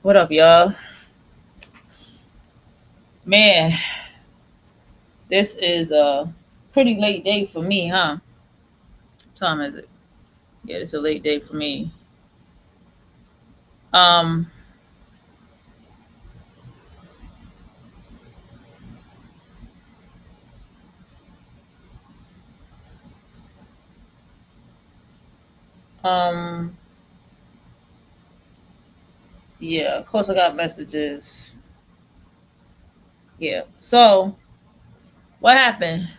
What up, y'all? Man, this is a pretty late day for me, huh? What time is it? Yeah, it's a late day for me. Um, um, yeah, of course I got messages. Yeah. So what happened?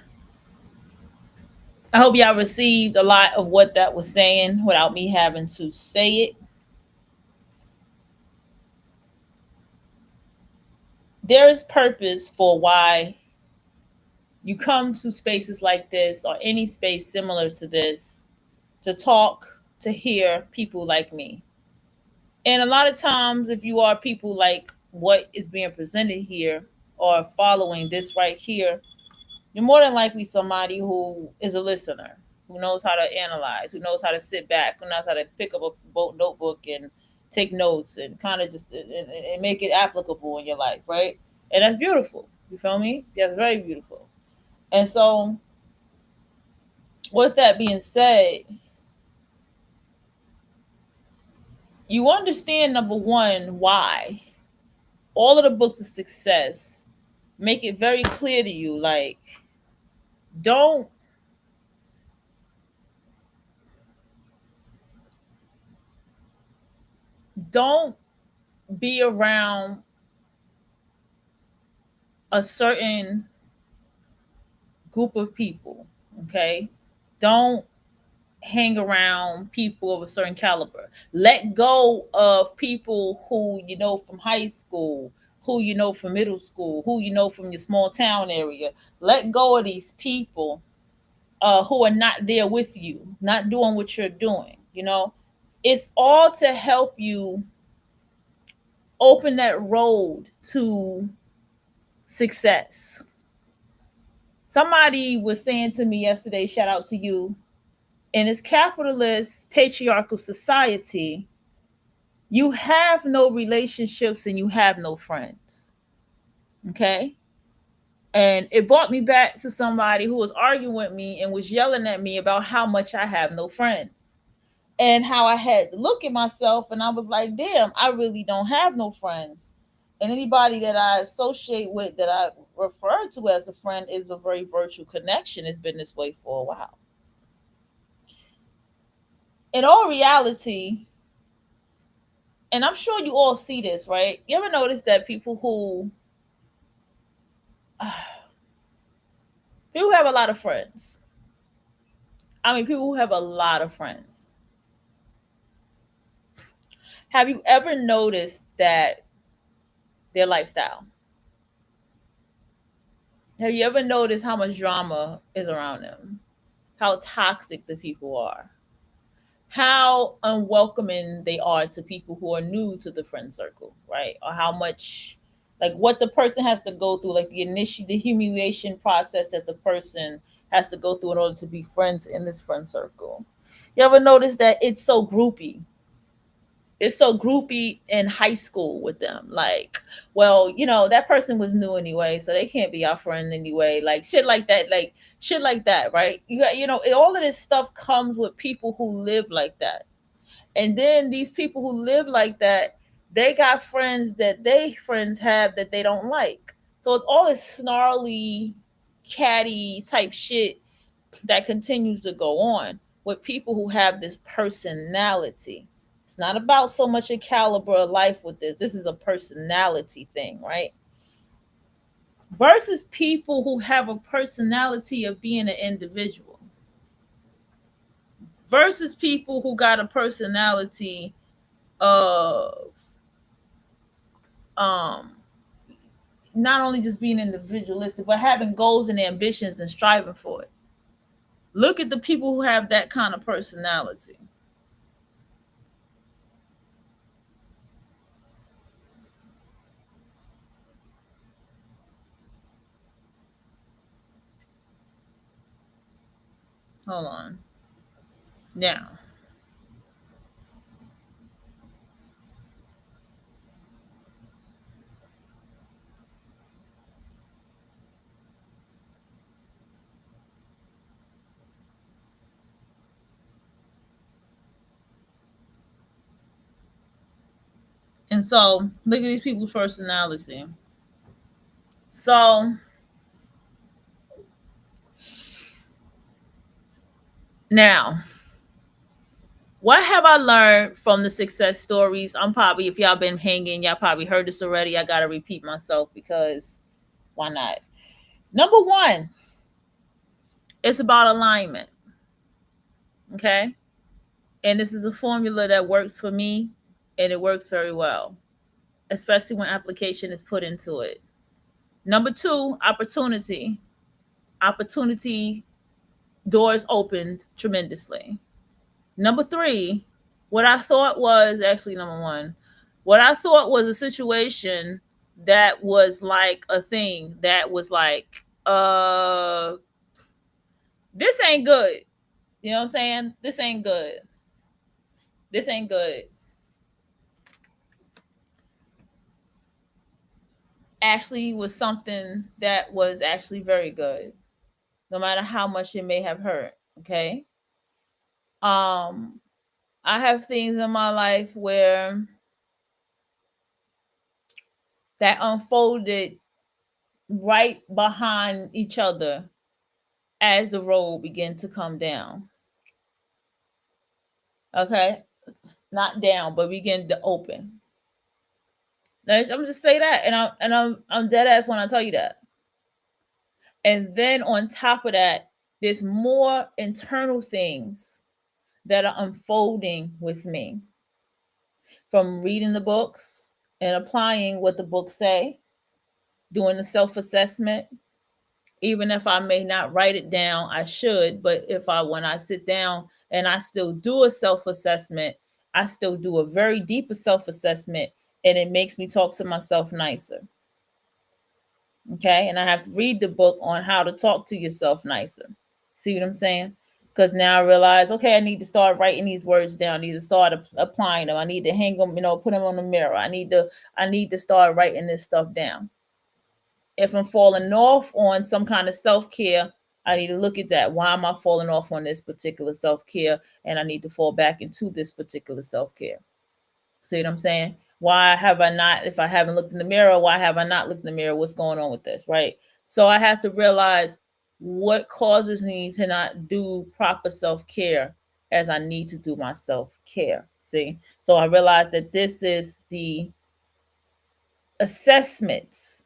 I hope y'all received a lot of what that was saying without me having to say it. There is purpose for why you come to spaces like this or any space similar to this to talk, to hear people like me. And a lot of times, if you are people like what is being presented here or following this right here, you're more than likely somebody who is a listener, who knows how to analyze, who knows how to sit back, who knows how to pick up a notebook and take notes and kind of just and make it applicable in your life, right? And that's beautiful. You feel me? That's very beautiful. And so, with that being said, you understand number one why all of the books of success make it very clear to you like don't don't be around a certain group of people, okay? Don't hang around people of a certain caliber. Let go of people who you know from high school, who you know from middle school, who you know from your small town area. Let go of these people who are not there with you, not doing what you're doing. It's all to help you open that road to success. Somebody was saying to me yesterday, shout out to you, in this capitalist patriarchal society, you have no relationships and you have no friends. Okay? And it brought me back to somebody who was arguing with me and was yelling at me about how much I have no friends. And how I had to look at myself and I was like, damn, I really don't have no friends. And anybody that I associate with that I refer to as a friend is a very virtual connection. It's been this way for a while. In all reality, and I'm sure you all see this, right? You ever notice that people who have a lot of friends. I mean, people who have a lot of friends. Have you ever noticed that their lifestyle? Have you ever noticed how much drama is around them? How toxic the people are? How unwelcoming they are to people who are new to the friend circle, right? Or how much, like, what the person has to go through, like the humiliation process that the person has to go through in order to be friends in this friend circle. You ever notice that it's so groupy in high school with them. Like, well, that person was new anyway, so they can't be our friend anyway. Like shit like that, right? All of this stuff comes with people who live like that. And then these people who live like that, they got friends that they friends have that they don't like. So it's all this snarly, catty type shit that continues to go on with people who have this personality. It's not about so much a caliber of life with this. This is a personality thing, right? Versus people who have a personality of being an individual. Versus people who got a personality of um not only just being individualistic, but having goals and ambitions and striving for it. Look at the people who have that kind of personality. Hold on. Now, And so look at these people's personality. So now, what have I learned from the success stories? I'm probably, if y'all been hanging, y'all probably heard this already. I got to repeat myself because why not? Number one, it's about alignment. Okay. And this is a formula that works for me and it works very well, especially when application is put into it. Number two, opportunity. Opportunity doors opened tremendously. Number three, what I thought was actually number one, what I thought was a situation that was like a thing that was like, this ain't good. You know what I'm saying? This ain't good. This ain't good. Actually was something that was actually very good, no matter how much it may have hurt. Okay. Um, I have things in my life where that unfolded right behind each other as the road began to come down. Okay. Not down, but begin to open. I'm just say that, and I'm dead ass when I tell you that. And then on top of that, there's more internal things that are unfolding with me from reading the books and applying what the books say, doing the self-assessment. Even if I may not write it down, I should. But when I sit down and I still do a self-assessment, I still do a very deeper self-assessment, and it makes me talk to myself nicer. Okay. And I have to read the book on how to talk to yourself nicer. See what I'm saying? Because now I realize, okay, I need to start writing these words down. I need to start applying them. I need to hang them, put them on the mirror. I need to start writing this stuff down. If I'm falling off on some kind of self-care, I need to look at that. Why am I falling off on this particular self-care? And I need to fall back into this particular self-care. See what I'm saying? Why have I not, if I haven't looked in the mirror, why have I not looked in the mirror? What's going on with this, right? So I have to realize what causes me to not do proper self-care as I need to do my self-care. See? So I realize that this is the assessments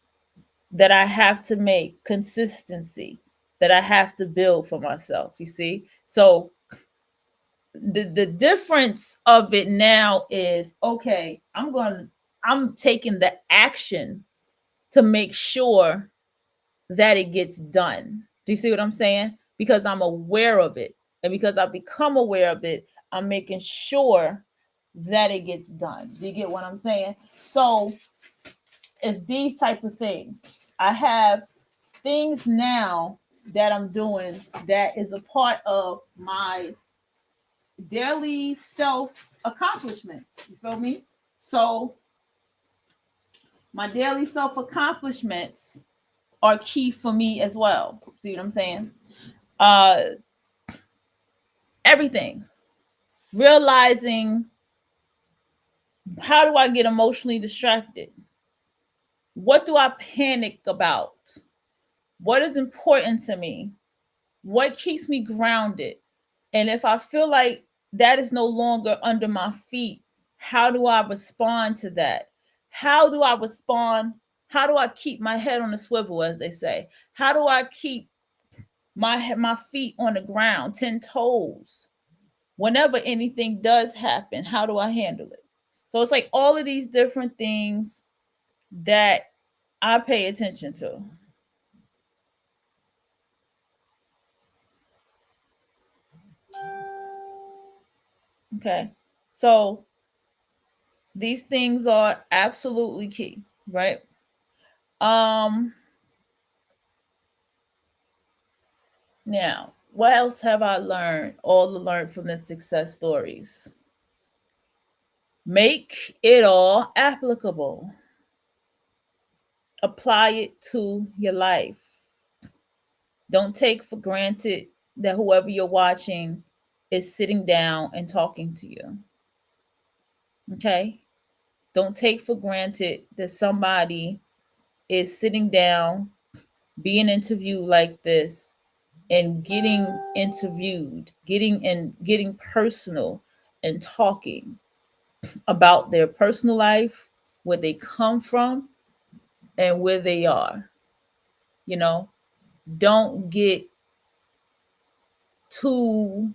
that I have to make, consistency that I have to build for myself. You see? So the difference of it now is, okay, I'm taking the action to make sure that it gets done. Do you see what I'm saying? Because I'm aware of it, and because I've become aware of it, I'm making sure that it gets done. Do you get what I'm saying? So it's these type of things. I have things now that I'm doing that is a part of my daily self accomplishments. You feel me? So my daily self accomplishments are key for me as well. See what I'm saying? Uh Everything. Realizing, how do I get emotionally distracted? What do I panic about? What is important to me? What keeps me grounded? And if I feel like that is no longer under my feet, how do I respond to that? How do I respond? How do I keep my head on the swivel, as they say? How do I keep my feet on the ground, 10 toes? Whenever anything does happen, how do I handle it? So it's like all of these different things that I pay attention to. Okay. So these things are absolutely key, right? Um Now, what else have I learned? All to learn from the success stories. Make it all applicable. Apply it to your life. Don't take for granted that whoever you're watching is sitting down and talking to you. Okay? Don't take for granted that somebody is sitting down, being interviewed like this, and getting interviewed, getting personal and talking about their personal life, where they come from, and where they are. You know, don't get too,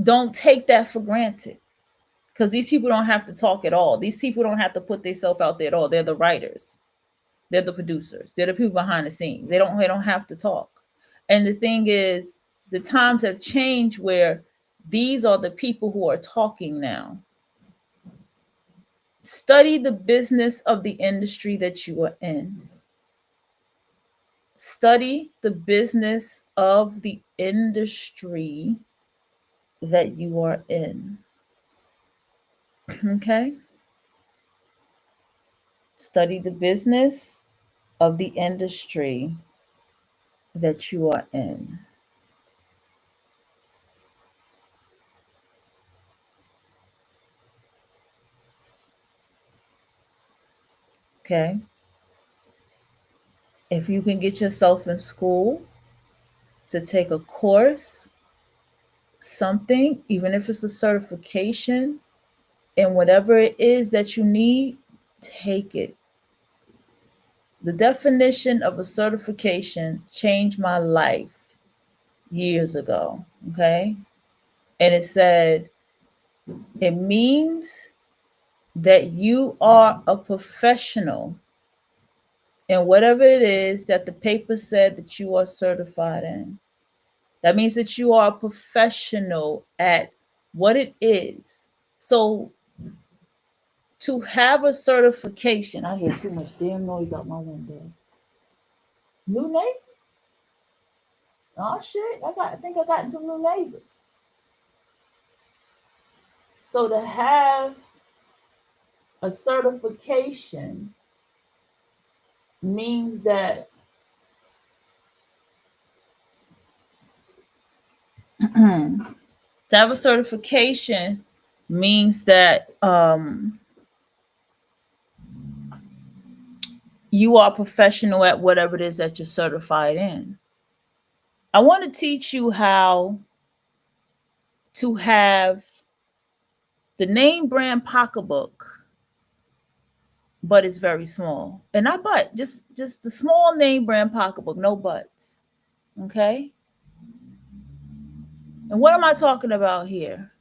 don't take that for granted, because these people don't have to talk at all. These people don't have to put themselves out there at all. They're the writers, they're the producers, they're the people behind the scenes. They don't have to talk. And the thing is, the times have changed where these are the people who are talking now. Study the business of the industry that you are in. Study the business of the industry that you are in. Okay? Study the business of the industry that you are in. Okay? If you can get yourself in school to take a course, something, even if it's a certification, and whatever it is that you need, take it. The definition of a certification changed my life years ago. Okay? And it said, it means that you are a professional in whatever it is that the paper said that you are certified in. That means that you are a professional at what it is. So to have a certification, I hear too much damn noise out my window. New neighbors? Oh shit! I think I got some new neighbors. So to have a certification means that to have a certification means that you are professional at whatever it is that you're certified in. I want to teach you how to have the name brand pocketbook, but it's very small. And not but, just the small name brand pocketbook, no buts. Okay? And what am I talking about here?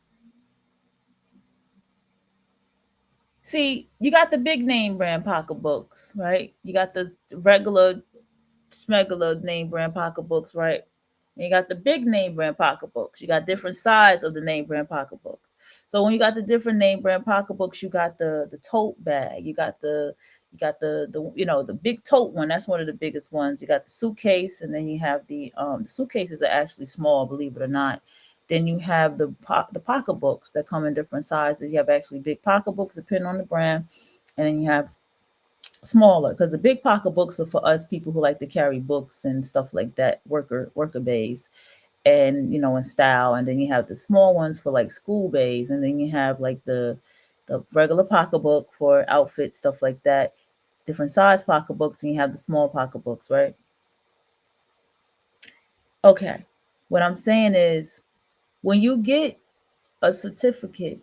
See, you got the big name brand pocketbooks, right? You got the regular smegular name brand pocketbooks, right? And you got the big name brand pocketbooks. You got different size of the name brand pocketbooks. So when you got the different name brand pocketbooks, you got the tote bag. You got the the big tote one. That's one of the biggest ones. You got the suitcase, and then you have the suitcases are actually small, believe it or not. Then you have the pocketbooks that come in different sizes. You have actually big pocketbooks depending on the brand, and then you have smaller, because the big pocketbooks are for us people who like to carry books and stuff like that, worker bays, and in style. And then you have the small ones for like school bays, and then you have like the regular pocketbook for outfit stuff like that, different size pocketbooks, and you have the small pocketbooks, right? Okay, what I'm saying is, when you get a certificate,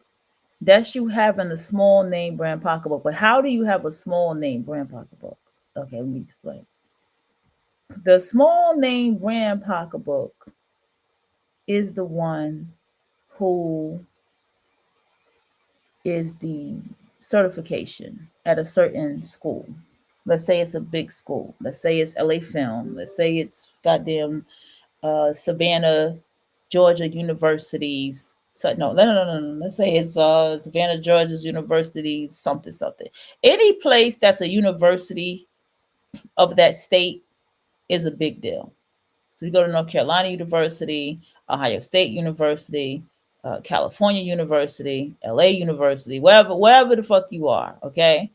that's you having a small name brand pocketbook. But how do you have a small name brand pocketbook? Okay, let me explain. The small name brand pocketbook is the one who is the certification at a certain school. Let's say it's a big school. Let's say it's LA Film. Let's say it's goddamn Savannah, Georgia University's. So no. Let's say it's Savannah, Georgia's University, something, something. Any place that's a university of that state is a big deal. So you go to North Carolina University, Ohio State University, California University, LA University, wherever the fuck you are, okay?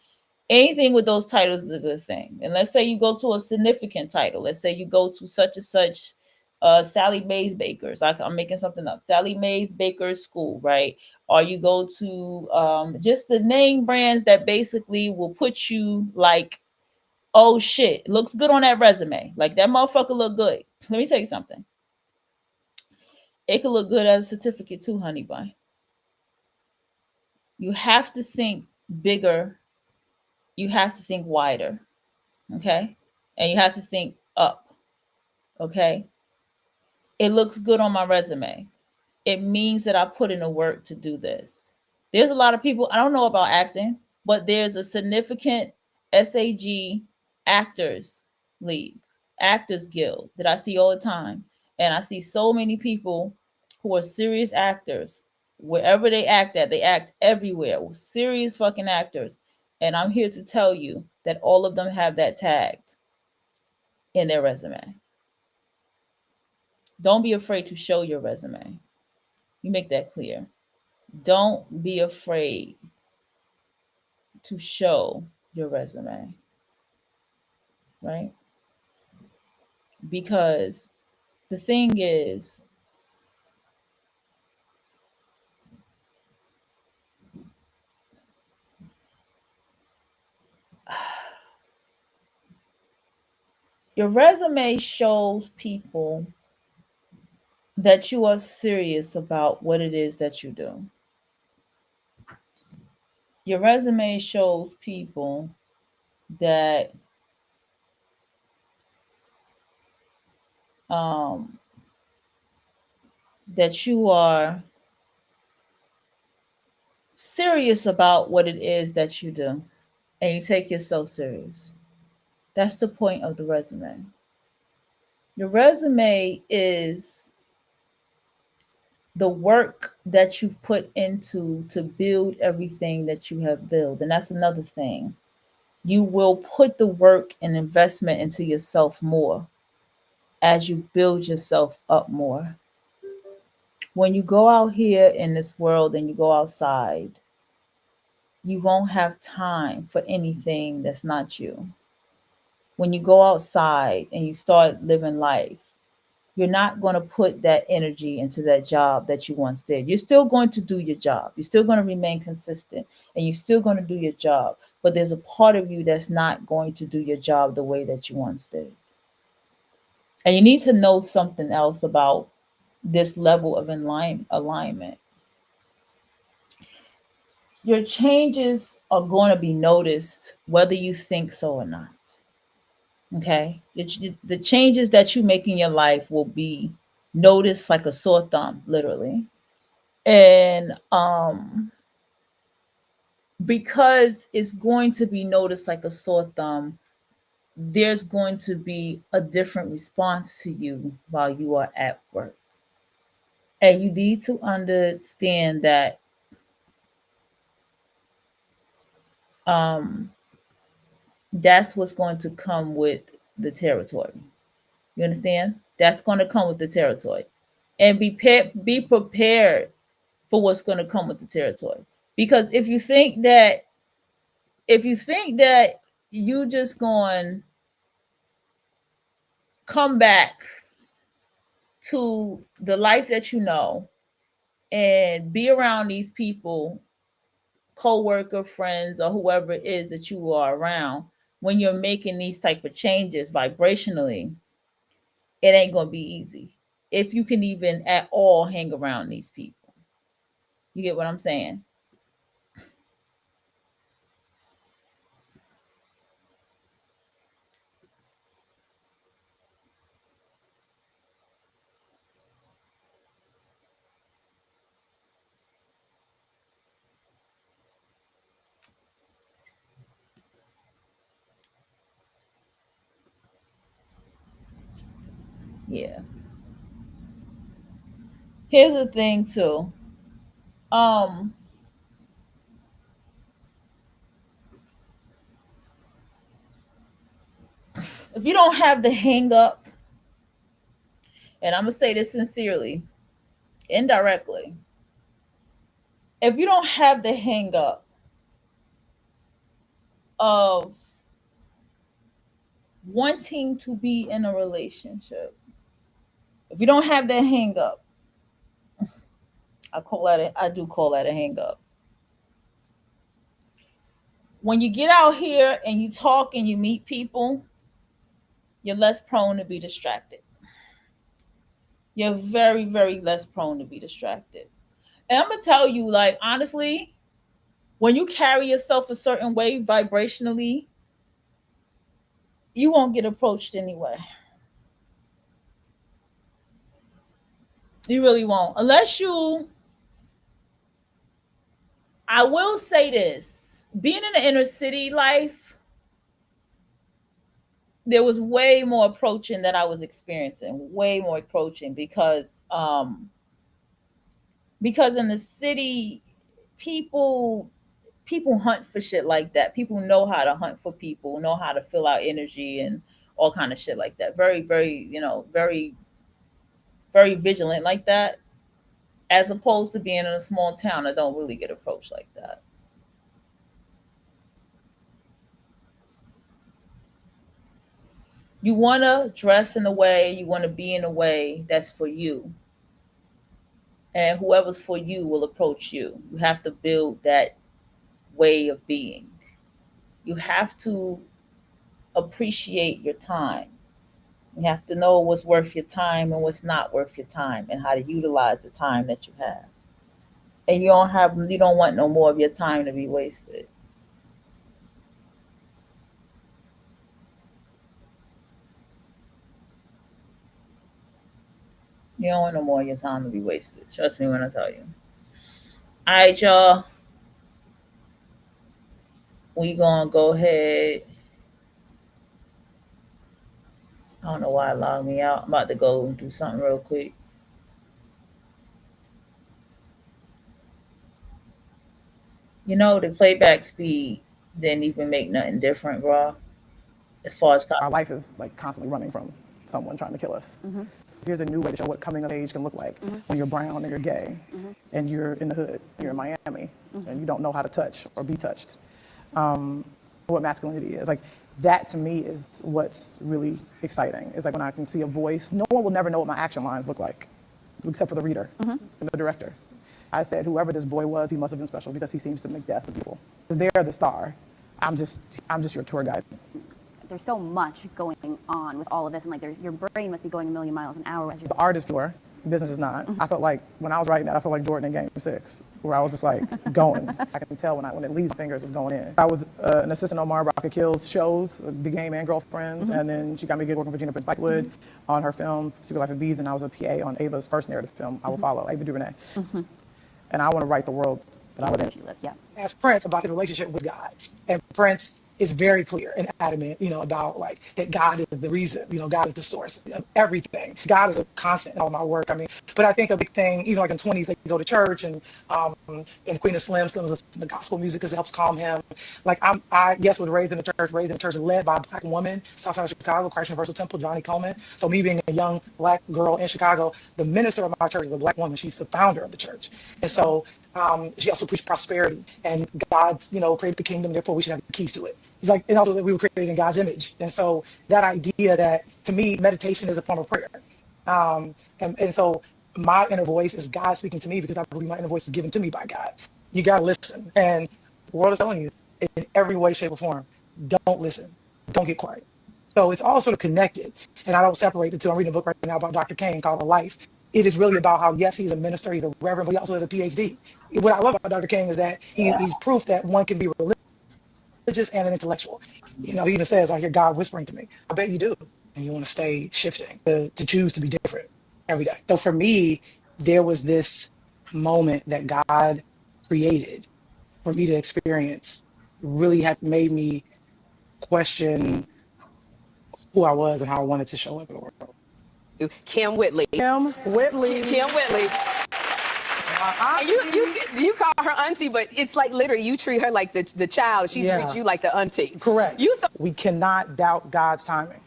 Anything with those titles is a good thing. And let's say you go to a significant title. Let's say you go to such and such Sally Mays Baker's. I'm making something up. Sally Mays Baker's School, right? or you go to just the name brands that basically will put you like, oh shit, looks good on that resume. Like that motherfucker look good. Let me tell you something. It could look good as a certificate too, honey bun. You have to think bigger. You have to think wider. Okay. And you have to think up. Okay. It looks good on my resume. It means that I put in the work to do this. There's a lot of people, I don't know about acting, but there's a significant SAG actors league, actors guild that I see all the time. And I see so many people who are serious actors. Wherever they act at, they act everywhere. Serious fucking actors. And I'm here to tell you that all of them have that tagged in their resume. Don't be afraid to show your resume. You make that clear. Don't be afraid to show your resume, right? Because the thing is, your resume shows people that you are serious about what it is that you do. Your resume shows people that um, that you are serious about what it is that you do, and you take yourself serious. That's the point of the resume. Your resume is the work that you've put into to build everything that you have built. And that's another thing. You will put the work and investment into yourself more as you build yourself up more. When you go out here in this world and you go outside, you won't have time for anything that's not you. When you go outside and you start living life, you're not going to put that energy into that job that you once did. You're still going to do your job. You're still going to remain consistent and you're still going to do your job. But there's a part of you that's not going to do your job the way that you once did. And you need to know something else about this level of alignment. Your changes are going to be noticed whether you think so or not. Okay? The changes that you make in your life will be noticed like a sore thumb, literally. And because it's going to be noticed like a sore thumb, there's going to be a different response to you while you are at work. And you need to understand that um, that's what's going to come with the territory. You understand? That's going to come with the territory. And be prepared for what's going to come with the territory. Because if you think that you just going come back to the life that you know and be around these people, co-worker, friends, or whoever it is that you are around when you're making these type of changes vibrationally, it ain't gonna be easy if you can even at all hang around these people. You get what I'm saying? Yeah. Here's the thing too. Um, if you don't have the hang up, and I'm gonna say this sincerely, indirectly, if you don't have the hang up of wanting to be in a relationship, if you don't have that hang up I do call that a hang up. When you get out here and you talk and you meet people, you're less prone to be distracted. You're very, very less prone to be distracted. And I'm gonna tell you, like, honestly, when you carry yourself a certain way vibrationally, you won't get approached anyway. You really won't. Unless you, I will say this, being in the inner city life, there was way more approaching that I was experiencing, way more approaching because in the city, people hunt for shit like that. People know how to hunt for people, know how to fill out energy and all kind of shit like that. Very, very, very, very vigilant like that. As opposed to being in a small town that don't really get approached like that. You want to dress in a way, you want to be in a way that's for you. And whoever's for you will approach you. You have to build that way of being. You have to appreciate your time. You have to know what's worth your time and what's not worth your time and how to utilize the time that you have. And you don't want no more of your time to be wasted. You don't want no more of your time to be wasted. Trust me when I tell you. All right, y'all. We gonna go ahead. I don't know why it logged me out. I'm about to go and do something real quick. The playback speed didn't even make nothing different, bro. As far as our life is like constantly running from someone trying to kill us. Mm-hmm. Here's a new way to show what coming of age can look like when you're brown and you're gay and you're in the hood, you're in Miami and you don't know how to touch or be touched. What masculinity is. Like that to me is what's really exciting. It's like when I can see a voice, no one will never know what my action lines look like except for the reader and the director. I said, whoever this boy was, he must have been special because he seems to make death with people. They're the star. I'm just your tour guide. There's so much going on with all of this, and like your brain must be going a million miles an hour. The art is pure, business is not. I felt like when I was writing that, I felt like Jordan in Game 6, where I was just like going. I can tell when it leaves my fingers, it's going in. I was an assistant on Mara Brock Akil's shows, The Game and Girlfriends, and then she got me a gig working for Gina Prince Bythewood on her film Secret Life of Bees, and I was a PA on Ava's first narrative film, I Will Follow, Ava DuVernay. And I want to write the world that I live in. Yeah. Asked Prince about his relationship with God, and Prince is very clear and adamant, about like that God is the reason, God is the source of everything. God is a constant in all my work. I mean, but I think a big thing, even like in 20s, they go to church and Queen of Slim listens to gospel music because it helps calm him. Like I was raised in the church, led by a Black woman, Southside Chicago, Christ Universal Temple, Johnny Coleman. So me being a young Black girl in Chicago, the minister of my church is a Black woman. She's the founder of the church. And so she also preached prosperity and God's, created the kingdom, therefore we should have the keys to it. Like, and also that we were created in God's image. And so that idea that, to me, meditation is a form of prayer. And so my inner voice is God speaking to me because I believe my inner voice is given to me by God. You got to listen. And the world is telling you in every way, shape, or form, don't listen. Don't get quiet. So it's all sort of connected. And I don't separate the two. I'm reading a book right now about Dr. King called A Life. It is really about how, yes, he's a minister, he's a reverend, but he also has a PhD. What I love about Dr. King is that he's proof that one can be religious and an intellectual. He even says, I hear God whispering to me. I bet you do. And you want to stay shifting, to choose to be different every day. So for me, there was this moment that God created for me to experience, really had made me question who I was and how I wanted to show up in the world. Kim Whitley. Kim Whitley. And you call her auntie, but it's like literally you treat her like the child. She treats you like the auntie. Correct. We cannot doubt God's timing.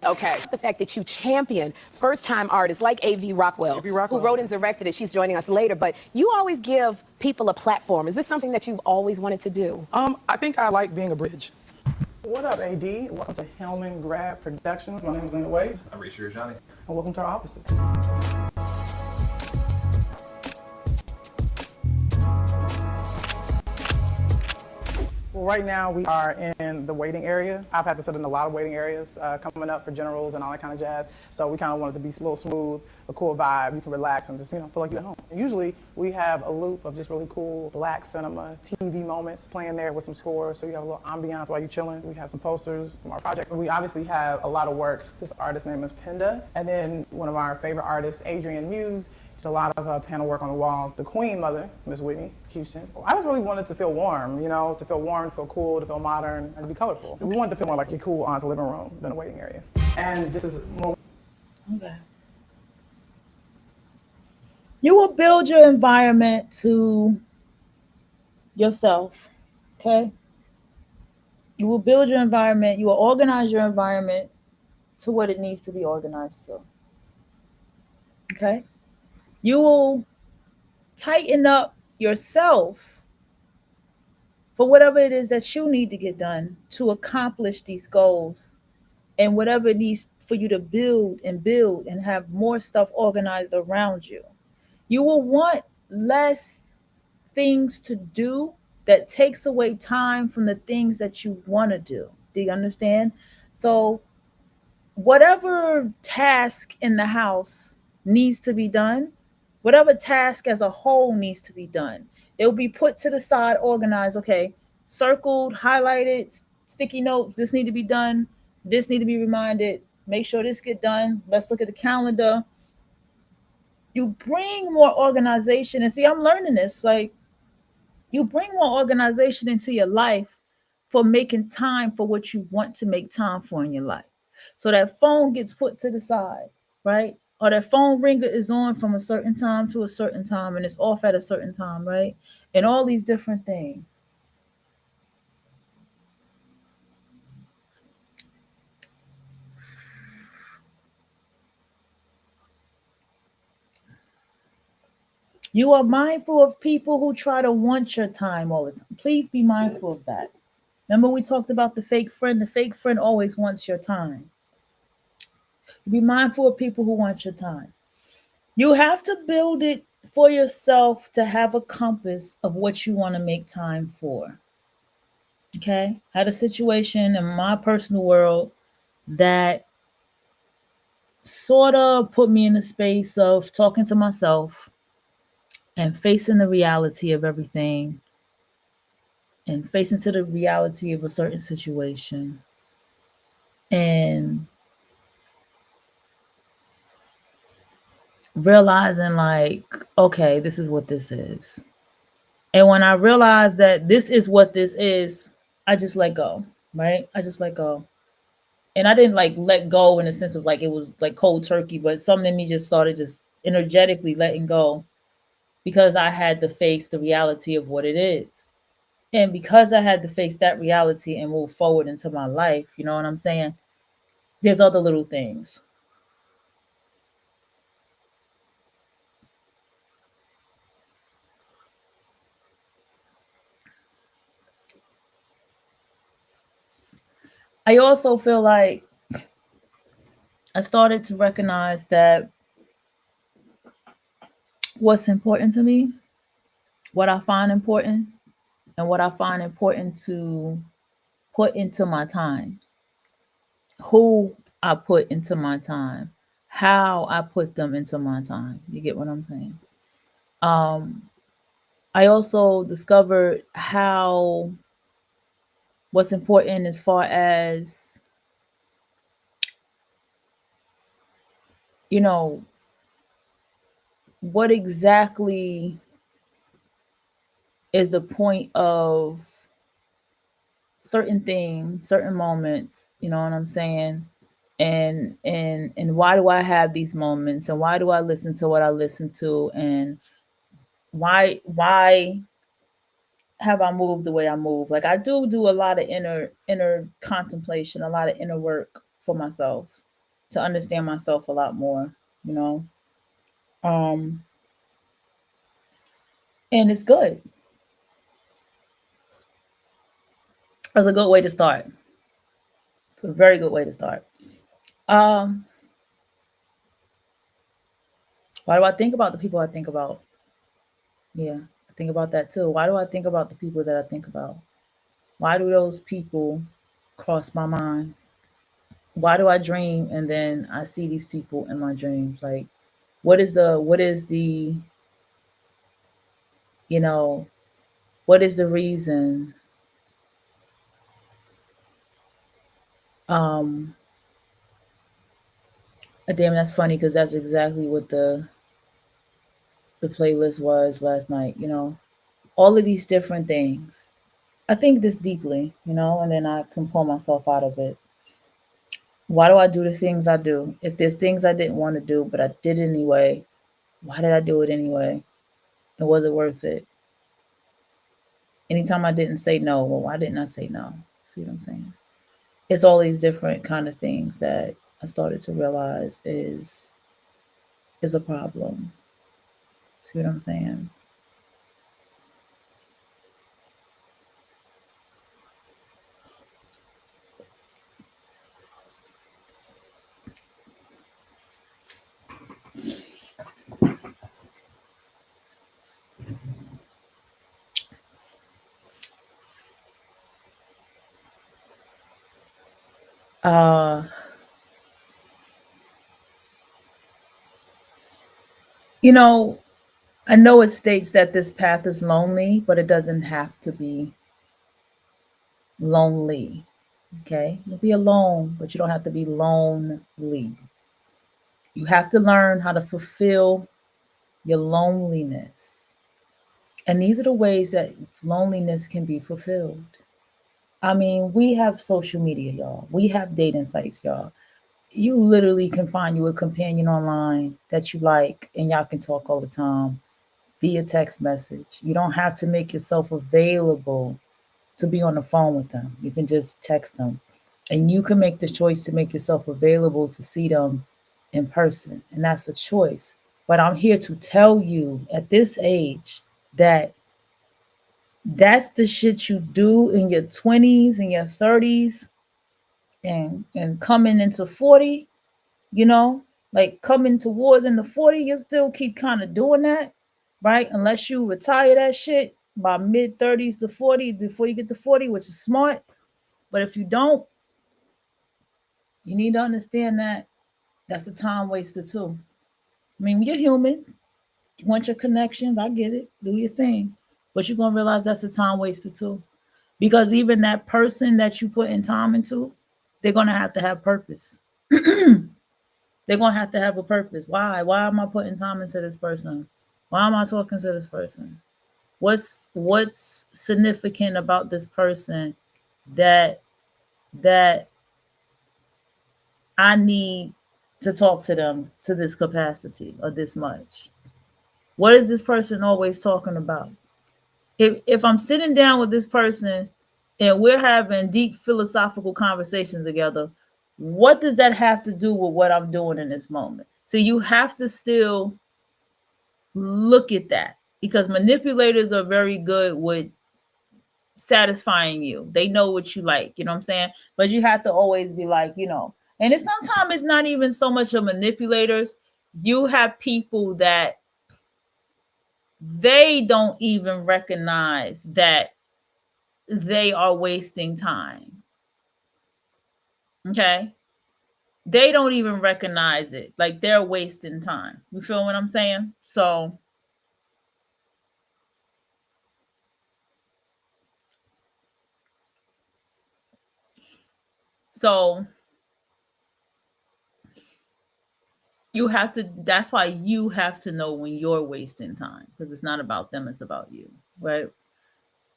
Okay. The fact that you champion first-time artists like A.V. Rockwell, who wrote and directed it. She's joining us later, but you always give people a platform. Is this something that you've always wanted to do? I think I like being a bridge. What up, AD? Welcome to Hellman Grab Productions. My name is Linda Wade. I'm Risha Johnny. And welcome to our offices. Well, right now we are in the waiting area. I've had to sit in a lot of waiting areas coming up for generals and all that kind of jazz. So we kind of wanted to be a little smooth, a cool vibe. You can relax and just, feel like you're at home. And usually we have a loop of just really cool black cinema, TV moments playing there with some scores. So you have a little ambiance while you're chilling. We have some posters from our projects. And we obviously have a lot of work. This artist's name is Pinda. And then one of our favorite artists, Adrienne Muse, did a lot of panel work on the walls. The Queen Mother, Miss Whitney Houston. I just really wanted to feel warm, to feel warm, to feel cool, to feel modern, and to be colorful. We wanted to feel more like a cool aunt's living room than a waiting area. And this is more. Okay. You will build your environment to yourself, okay? You will build your environment, you will organize your environment to what it needs to be organized to, okay? You will tighten up yourself for whatever it is that you need to get done to accomplish these goals and whatever it needs for you to build and have more stuff organized around you. You will want less things to do that takes away time from the things that you want to do. Do you understand? So whatever task in the house needs to be done, whatever task as a whole needs to be done, it will be put to the side, organized, okay, circled, highlighted, sticky note, this need to be done, this need to be reminded, make sure this get done, let's look at the calendar. You bring more organization, and see, I'm learning this, like, you bring more organization into your life for making time for what you want to make time for in your life. So that phone gets put to the side, right? Or that phone ringer is on from a certain time to a certain time and it's off at a certain time, right? And all these different things. You are mindful of people who try to want your time all the time. Please be mindful of that. Remember we talked about the fake friend? The fake friend always wants your time. Be mindful of people who want your time. You have to build it for yourself to have a compass of what you want to make time for. Okay? I had a situation in my personal world that sort of put me in a space of talking to myself and facing the reality of everything and facing to the reality of a certain situation. And realizing like, okay, this is what this is. And when I realized that this is what this is, I just let go, right? I just let go. And I didn't like let go in the sense of like it was like cold turkey, but something in me just started just energetically letting go because I had to face the reality of what it is. And because I had to face that reality and move forward into my life, you know what I'm saying? There's other little things. I also feel like I started to recognize that what's important to me, what I find important, and what I find important to put into my time, who I put into my time, how I put them into my time. You get what I'm saying? I also discovered how what's important as far as, what exactly is the point of certain things, certain moments, you know what I'm saying? And why do I have these moments and why do I listen to what I listen to and why have I moved the way I move? Like I do a lot of inner contemplation, a lot of inner work for myself to understand myself a lot more, you know. And it's good. It's a good way to start. It's a very good way to start. Why do I think about the people I think about? Yeah, I think about that too. Why do I think about the people that I think about? Why do those people cross my mind? Why do I dream and then I see these people in my dreams? Like, what is the you know what is the reason? Um, damn, that's funny because that's exactly what the playlist was last night. All of these different things. I think this deeply, and then I can pull myself out of it. Why do I do the things I do? If there's things I didn't want to do, but I did it anyway, why did I do it anyway? And was it worth it? Anytime I didn't say no, well, why didn't I say no? See what I'm saying? It's all these different kind of things that I started to realize is a problem. See what I'm saying? Uh, you know, I know it states that this path is lonely, but it doesn't have to be lonely. Okay? You'll be alone, but you don't have to be lonely. You have to learn how to fulfill your loneliness. And these are the ways that loneliness can be fulfilled. I mean, we have social media, y'all. We have dating sites, y'all. You literally can find you a companion online that you like, and y'all can talk all the time via text message. You don't have to make yourself available to be on the phone with them. You can just text them. And you can make the choice to make yourself available to see them in person. And that's a choice. But I'm here to tell you at this age that that's the shit you do in your 20s and your 30s and coming into 40, you know, like coming towards in the 40, you still keep kind of doing that, right? Unless you retire that shit by mid 30s to 40 before you get to 40, which is smart. But if you don't, you need to understand that that's a time waster too. I mean, you're human. You want your connections. I get it. Do your thing. But you're going to realize that's a time waster too. Because even that person that you put in time into, they're going to have purpose. They're going to have a purpose. Why? Why am I putting time into this person? Why am I talking to this person? What's significant about this person that that I need to talk to them to this capacity or this much? What is this person always talking about? If I'm sitting down with this person and we're having deep philosophical conversations together, what does that have to do with what I'm doing in this moment? So you have to still look at that, because manipulators are very good with satisfying you. They know what you like, you know what I'm saying? But you have to always be like, and it's sometimes it's not even so much of manipulators. You have people that they don't even recognize that they are wasting time. Okay? They don't even recognize it. Like they're wasting time. You feel what I'm saying? So that's why you have to know when you're wasting time, because it's not about them, it's about you, right?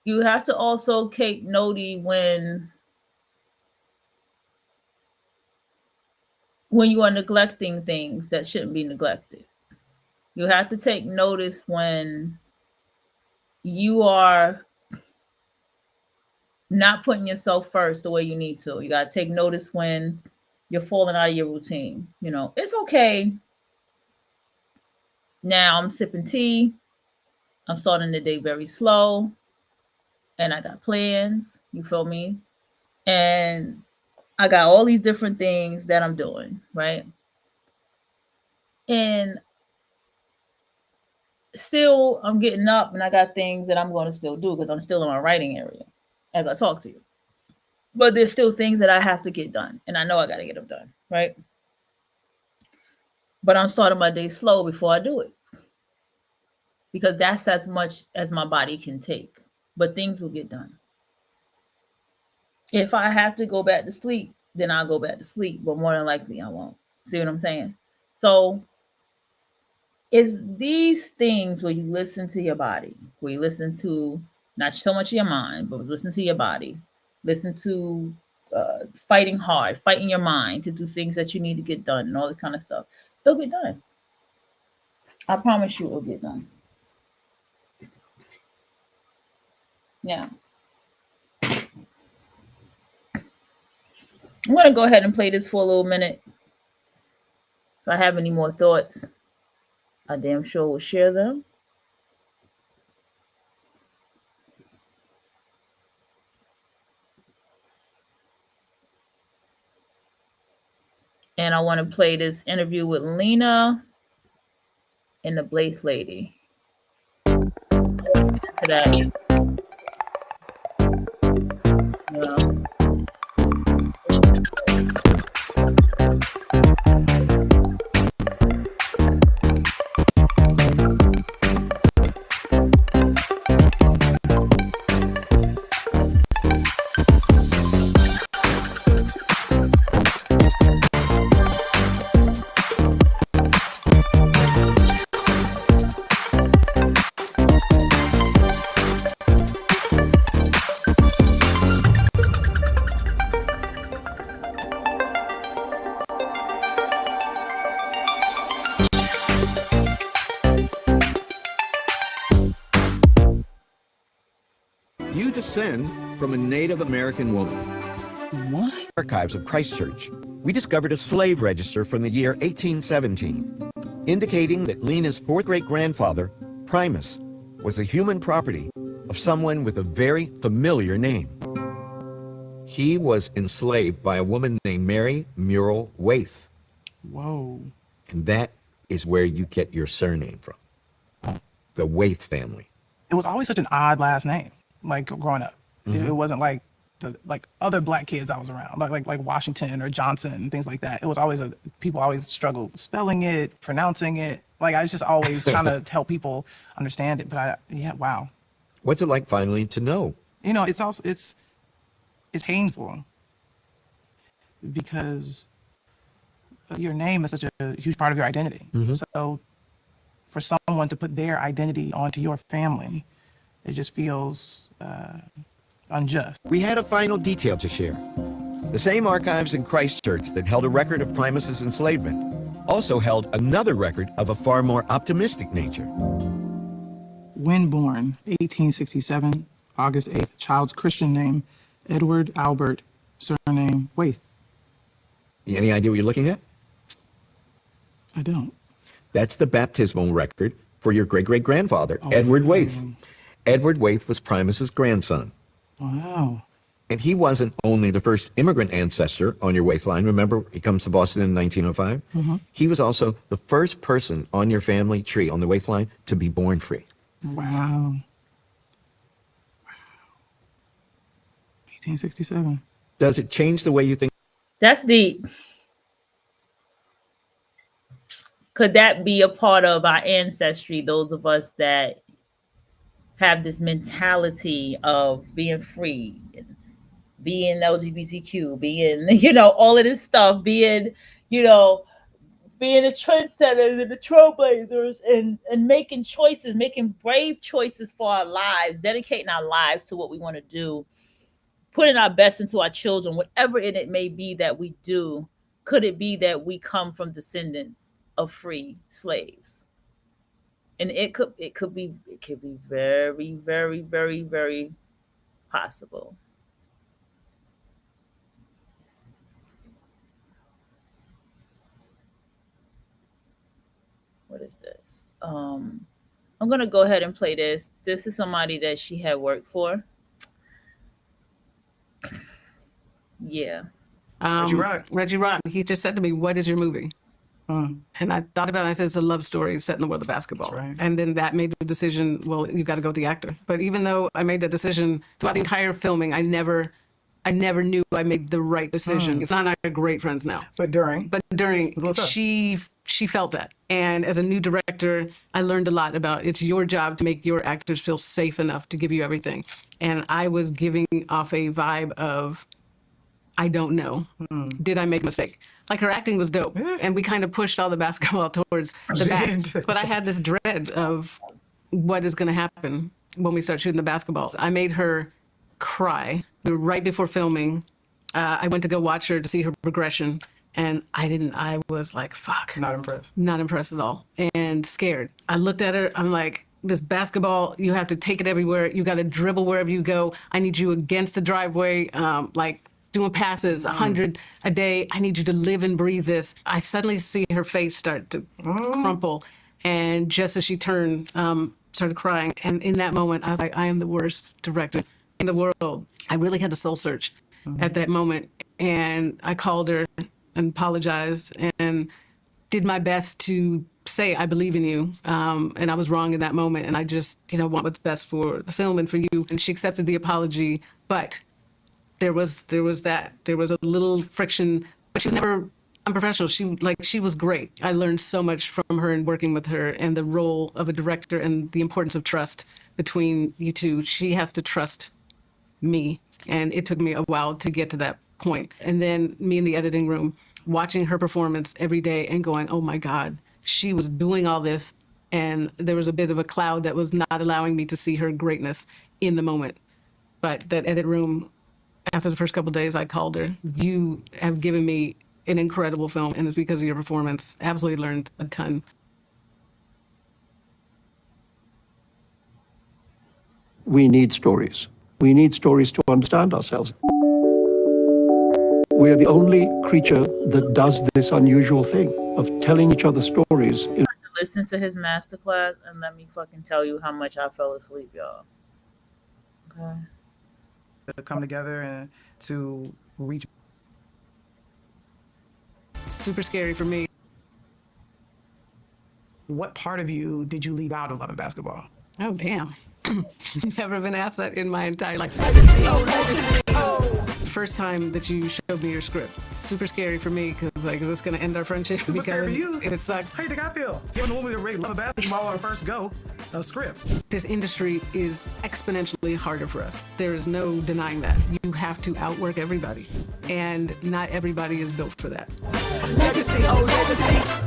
You have to also take notice when you are neglecting things that shouldn't be neglected. You have to take notice when you are not putting yourself first the way you need to. You got to take notice when you're falling out of your routine. It's okay. Now I'm sipping tea. I'm starting the day very slow. And I got plans. You feel me? And I got all these different things that I'm doing, right? And still, I'm getting up and I got things that I'm going to still do because I'm still in my writing area. as I talk to you. But there's still things that I have to get done, and I know I got to get them done, right? But I'm starting my day slow before I do it, because that's as much as my body can take. But things will get done. If I have to go back to sleep, then I'll go back to sleep, but more than likely I won't. See what I'm saying? So it's these things where you listen to your body, where you listen to not so much your mind, but listen to your body, listen to fighting hard, fighting your mind to do things that you need to get done and all this kind of stuff. It'll get done. I promise you it'll get done. Yeah. I'm going to go ahead and play this for a little minute. If I have any more thoughts, I damn sure will share them. And I want to play this interview with Lena and the Blythe lady. To that. Yeah. You descend from a Native American woman. What? Archives of Christchurch, we discovered a slave register from the year 1817, indicating that Lena's fourth great-grandfather, Primus, was a human property of someone with a very familiar name. He was enslaved by a woman named Mary Muriel Waite. Whoa. And that is where you get your surname from. The Waite family. It was always such an odd last name, like growing up. It wasn't like the other black kids I was around, like Washington or Johnson and things like that. It was always people always struggled spelling it, pronouncing it. Like I was just always trying to help people understand it. But wow. What's it like finally to know? You know, it's also it's painful because your name is such a huge part of your identity. So for someone to put their identity onto your family, it just feels unjust. We had a final detail to share. The same archives in Christchurch that held a record of Primus's enslavement also held another record of a far more optimistic nature. When born, 1867, August 8th, child's Christian name, Edward Albert, surname Waite. Any idea what you're looking at? I don't. That's the baptismal record for your great-great-grandfather, Edward Waite. Edward Waite was Primus's grandson. Wow. And he wasn't only the first immigrant ancestor on your Waite line. Remember, he comes to Boston in 1905? He was also the first person on your family tree, on the Waite line, to be born free. Wow. 1867. Does it change the way you think? That's deep. Could that be a part of our ancestry, those of us that have this mentality of being free, being LGBTQ, being, all of this stuff, being the trendsetters and the trailblazers and making choices, making brave choices for our lives, dedicating our lives to what we want to do, putting our best into our children, whatever it may be that we do. Could it be that we come from descendants of free slaves? And it could be very, very, very, very possible. What is this? I'm gonna go ahead and play this. This is somebody that she had worked for. Yeah. Reggie Rock. Reggie Rock. He just said to me, "What is your movie?" And I thought about it. I said, it's a love story set in the world of basketball. right. And then that made the decision, well, you got to go with the actor. But even though I made that decision throughout the entire filming, I never knew I made the right decision. It's not and I are great friends now. But during. But during, What's up? she felt that. And as a new director, I learned a lot about it's your job to make your actors feel safe enough to give you everything. And I was giving off a vibe of, I don't know. Did I make a mistake? Like her acting was dope. And we kind of pushed all the basketball towards the back. But I had this dread of what is going to happen when we start shooting the basketball. I made her cry. We were right before filming. I went to go watch her to see her progression. And I was like, fuck. Not impressed. Not impressed at all. And scared. I looked at her. I'm like, this basketball, you have to take it everywhere. You got to dribble wherever you go. I need you against the driveway, like doing passes, 100 a day. I need you to live and breathe this. I suddenly see her face start to crumple. And just as she turned, started crying. And in that moment, I was like, I am the worst director in the world. I really had to soul search at that moment. And I called her and apologized and did my best to say, I believe in you. And I was wrong in that moment. And I just, want what's best for the film and for you. And she accepted the apology. But there was a little friction, but she was never unprofessional. She was great. I learned so much from her and working with her and the role of a director and the importance of trust between you two. She has to trust me. And it took me a while to get to that point. And then me in the editing room, watching her performance every day and going, oh my God, she was doing all this. And there was a bit of a cloud that was not allowing me to see her greatness in the moment. But that edit room, after the first couple of days, I called her. You have given me an incredible film, and it's because of your performance. Absolutely learned a ton. We need stories. We need stories to understand ourselves. We are the only creature that does this unusual thing of telling each other stories. Listen to his masterclass and let me fucking tell you how much I fell asleep, y'all. Okay. To come together and to reach. Super scary for me. What part of you did you leave out of Love and Basketball? Oh, damn. Never been asked that in my entire life. First time that you showed me your script. Super scary for me because, is this going to end our friendship? Super scary for you. It sucks. How do you think I feel? Giving a woman to rate Love and Basketball on her first go, a script. This industry is exponentially harder for us. There is no denying that. You have to outwork everybody. And not everybody is built for that. Legacy, oh, legacy.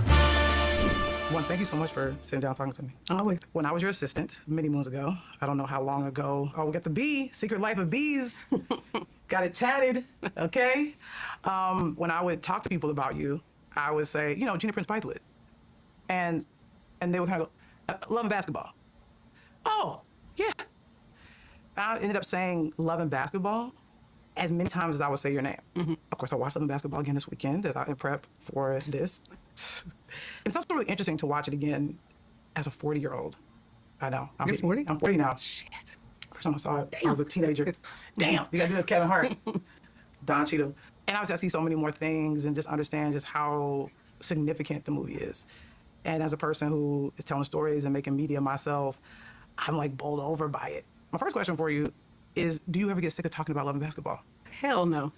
One, thank you so much for sitting down talking to me. Always. When I was your assistant many moons ago, I don't know how long ago, we got the bee, Secret Life of Bees. Got it tatted, okay? When I would talk to people about you, I would say, Gina Prince Bythewood. And they would kind of go, Love and Basketball. Oh, yeah. I ended up saying Love and Basketball as many times as I would say your name. Mm-hmm. Of course, I watched Love and Basketball again this weekend as I prep for this. It's also really interesting to watch it again as a 40-year-old. I know. You're 40? I'm 40 now. Shit. First time I saw it, I was a teenager. Damn, you got to do Kevin Hart, Don Cheadle. And obviously I see so many more things and just understand just how significant the movie is. And as a person who is telling stories and making media myself, I'm bowled over by it. My first question for you is, do you ever get sick of talking about Love and Basketball? Hell no.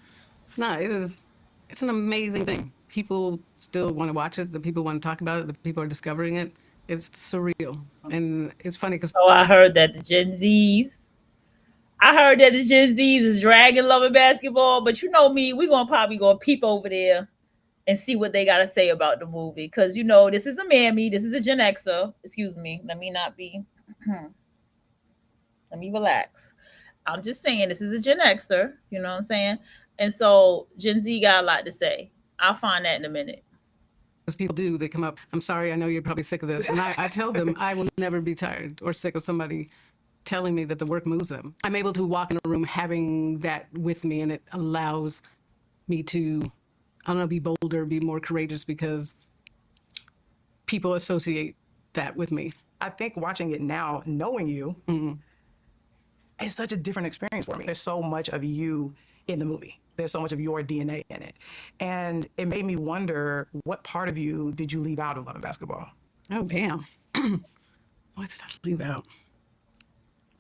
No, it's an amazing thing. People still want to watch it. The people want to talk about it. The people are discovering it. It's surreal. And it's funny because... Oh, I heard that the Gen Zs is dragging Love and Basketball. But you know me, we're going to probably go peep over there and see what they got to say about the movie. Because, this is a mammy. This is a Gen Xer. Excuse me. Let me not be... Let me relax. I'm just saying this is a Gen Xer. You know what I'm saying? And so Gen Z got a lot to say. I'll find that in a minute. As people do, they come up, I'm sorry, I know you're probably sick of this. And I tell them I will never be tired or sick of somebody telling me that the work moves them. I'm able to walk in a room having that with me, and it allows me to, be bolder, be more courageous because people associate that with me. I think watching it now, knowing you, it's such a different experience for me. There's so much of you in the movie. There's so much of your DNA in it. And it made me wonder, what part of you did you leave out of Love and Basketball? Oh, damn. What did I leave out?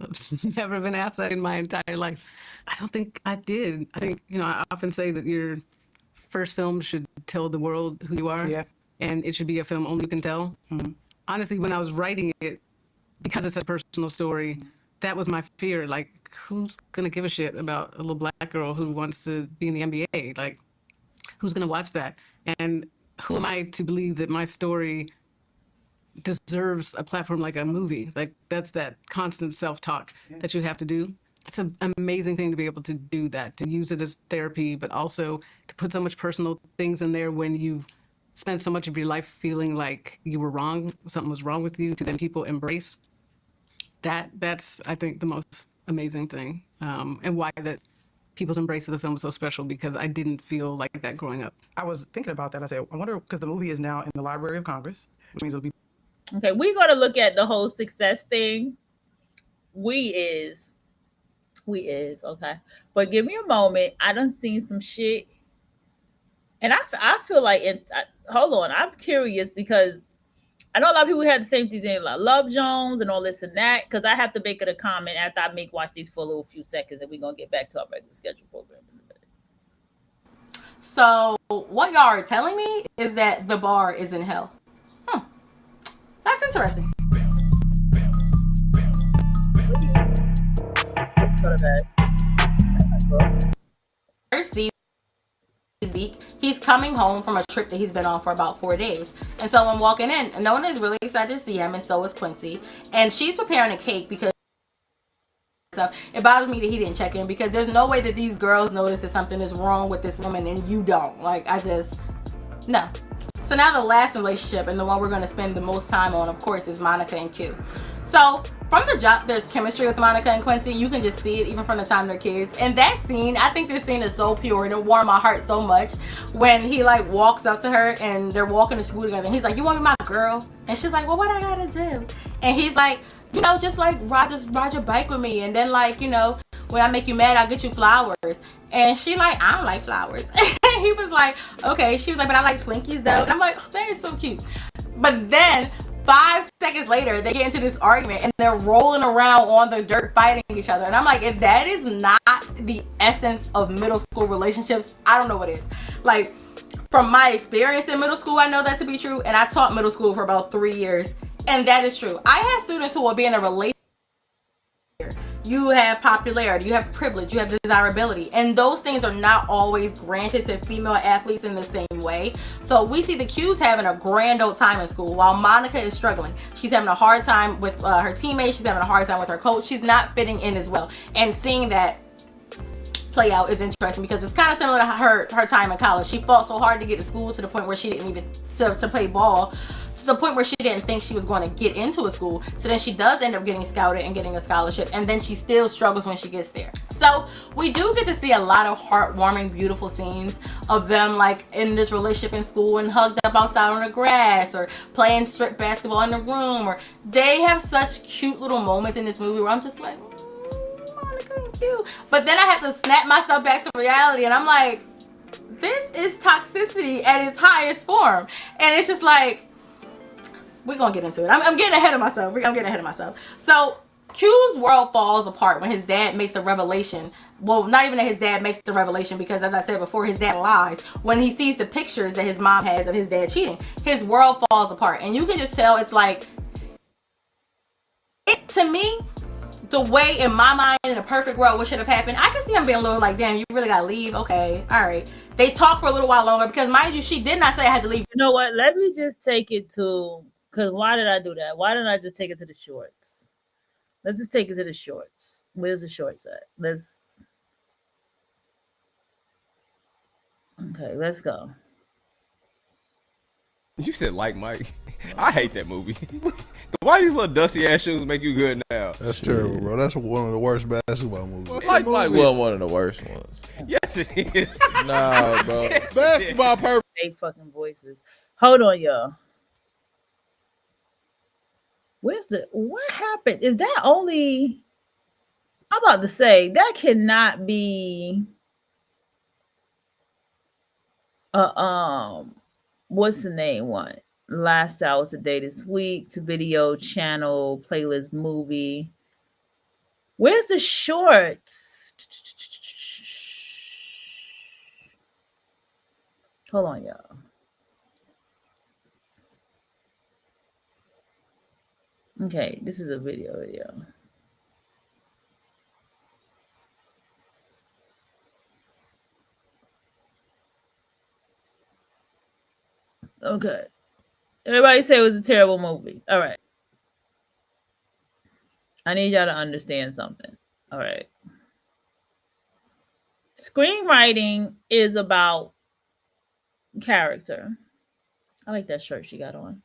I've never been asked that in my entire life. I don't think I did. I think, I often say that your first film should tell the world who you are. Yeah. And it should be a film only you can tell. Honestly, when I was writing it, because it's a personal story, that was my fear. Like, who's going to give a shit about a little black girl who wants to be in the NBA? Like, who's going to watch that? And who am I to believe that my story deserves a platform like a movie? Like, that's that constant self-talk that you have to do. It's an amazing thing to be able to do that, to use it as therapy, but also to put so much personal things in there when you've spent so much of your life feeling like you were wrong, something was wrong with you, to then people embrace. That's, I think, the most amazing thing, and why that people's embrace of the film is so special, because I didn't feel like that growing up. I was thinking about that. I said, I wonder, because the movie is now in the Library of Congress, which means it'll be. Okay, we're gonna look at the whole success thing. We is okay, but give me a moment. I done seen some shit, and I feel like hold on. I'm curious because I know a lot of people had the same thing, like Love Jones and all this and that. Because I have to make it a comment after I watch these for a little few seconds, and we're gonna get back to our regular schedule program in a minute. So what y'all are telling me is that the bar is in hell. That's interesting. Zeke, he's coming home from a trip that he's been on for about 4 days. And so when walking in, Nona is really excited to see him, and so is Quincy. And she's preparing a cake because it bothers me that he didn't check in, because there's no way that these girls notice that something is wrong with this woman and you don't. Like, no. So now the last relationship, and the one we're going to spend the most time on, of course, is Monica and Q. So from the jump, there's chemistry with Monica and Quincy. You can just see it even from the time they're kids. And that scene, I think this scene is so pure, and it warmed my heart so much when he like walks up to her and they're walking to school together, and he's like, "You want to be my girl?" And she's like, "Well, what I gotta do?" And he's like, "Just like ride your bike with me, and then like, when I make you mad, I'll get you flowers." And she like, "I don't like flowers." And he was like, "Okay." She was like, "But I like Twinkies though." And I'm like, oh, that is so cute. But then 5 seconds later, they get into this argument and they're rolling around on the dirt fighting each other. And I'm like, if that is not the essence of middle school relationships, I don't know what is. Like, from my experience in middle school, I know that to be true. And I taught middle school for about 3 years. And that is true. I had students who will be in a relationship. You have popularity, you have privilege, you have desirability, and those things are not always granted to female athletes in the same way. So we see the Q's having a grand old time in school while Monica is struggling. She's having a hard time with her teammates, she's having a hard time with her coach, she's not fitting in as well. And seeing that play out is interesting because it's kind of similar to her time in college. She fought so hard to get to school to the point where she didn't even to play ball, to the point where she didn't think she was going to get into a school. So then she does end up getting scouted and getting a scholarship, and then she still struggles when she gets there. So we do get to see a lot of heartwarming, beautiful scenes of them like in this relationship in school and hugged up outside on the grass or playing strip basketball in the room, or they have such cute little moments in this movie where I'm just like, Monica and Q. But then I have to snap myself back to reality, and I'm like, this is toxicity at its highest form. And it's just like, we're gonna get into it. I'm getting ahead of myself. I'm getting ahead of myself. So Q's world falls apart when his dad makes a revelation. Well, not even that his dad makes the revelation, because as I said before, his dad lies. When he sees the pictures that his mom has of his dad cheating, his world falls apart. And you can just tell it's like, to me, the way in my mind in a perfect world what should have happened, I can see him being a little like, damn, you really gotta leave? Okay, all right. They talk for a little while longer, because mind you, she did not say I had to leave. You know what? Let me just take it to, because why did I do that? Why didn't I just take it to the shorts? Let's just take it to the shorts. Where's the shorts at? Okay, let's go. You said like Mike. I hate that movie. Why these little dusty ass shoes make you good now? That's terrible, bro. That's one of the worst basketball movies. Like Mike wasn't one of the worst ones. Yes, it is. Nah, bro. Basketball purpose. 8 fucking voices. Hold on, y'all. What happened? Is that only, I'm about to say, that cannot be What's the name one? Last Hours a Day This Week to Video Channel Playlist Movie. Where's the shorts? Hold on, y'all. Okay, this is a video. Okay. Everybody say it was a terrible movie. All right. I need y'all to understand something. All right. Screenwriting is about character. I like that shirt she got on.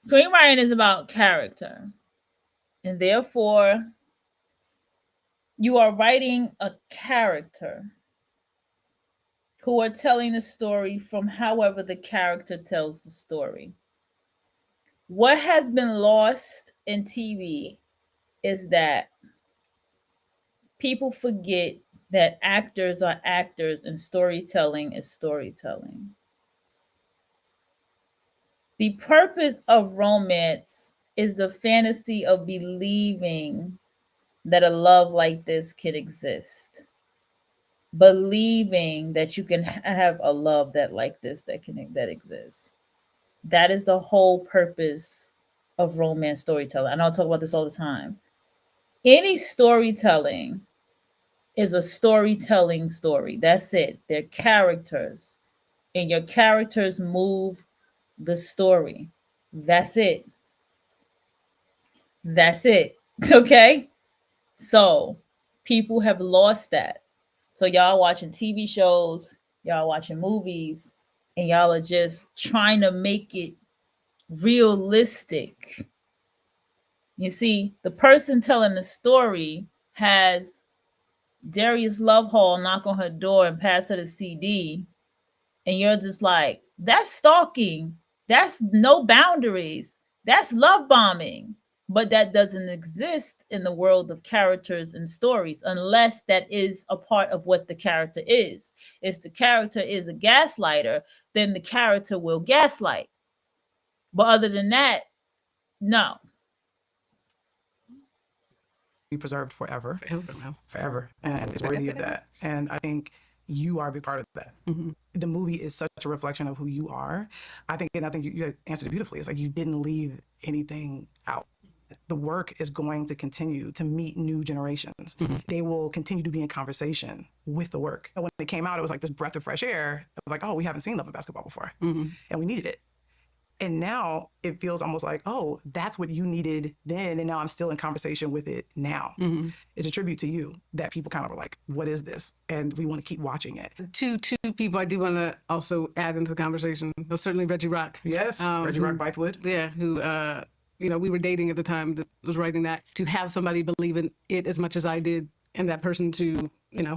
Screenwriting is about character. And therefore, you are writing a character who are telling the story from however the character tells the story. What has been lost in TV is that people forget that actors are actors and storytelling is storytelling. The purpose of romance is the fantasy of believing that a love like this can exist. Believing that you can have a love that exists. That is the whole purpose of romance storytelling. I know I talk about this all the time. Any storytelling is a storytelling story. That's it. They're characters, and your characters move the story. That's it. Okay? So people have lost that. So y'all watching TV shows, y'all watching movies, and y'all are just trying to make it realistic. You see, the person telling the story has Darius Lovehall knock on her door and pass her the CD, and you're just like, that's stalking. That's no boundaries. That's love bombing. But that doesn't exist in the world of characters and stories unless that is a part of what the character is. If the character is a gaslighter, then the character will gaslight. But other than that, no. Be preserved forever. Forever. And it's worthy of that. And I think you are a big part of that. Mm-hmm. The movie is such a reflection of who you are. I think you answered it beautifully. It's like you didn't leave anything out. The work is going to continue to meet new generations. Mm-hmm. They will continue to be in conversation with the work. And when it came out, it was like this breath of fresh air. It was like, oh, we haven't seen Love and Basketball before. Mm-hmm. And we needed it. And now it feels almost like, oh, that's what you needed then. And now I'm still in conversation with it now. Mm-hmm. It's a tribute to you that people kind of are like, what is this? And we want to keep watching it. Two people I do want to also add into the conversation. Well, certainly Reggie Rock. Yes, Reggie Rock Bythewood. Yeah, who, we were dating at the time that was writing that. To have somebody believe in it as much as I did, and that person to,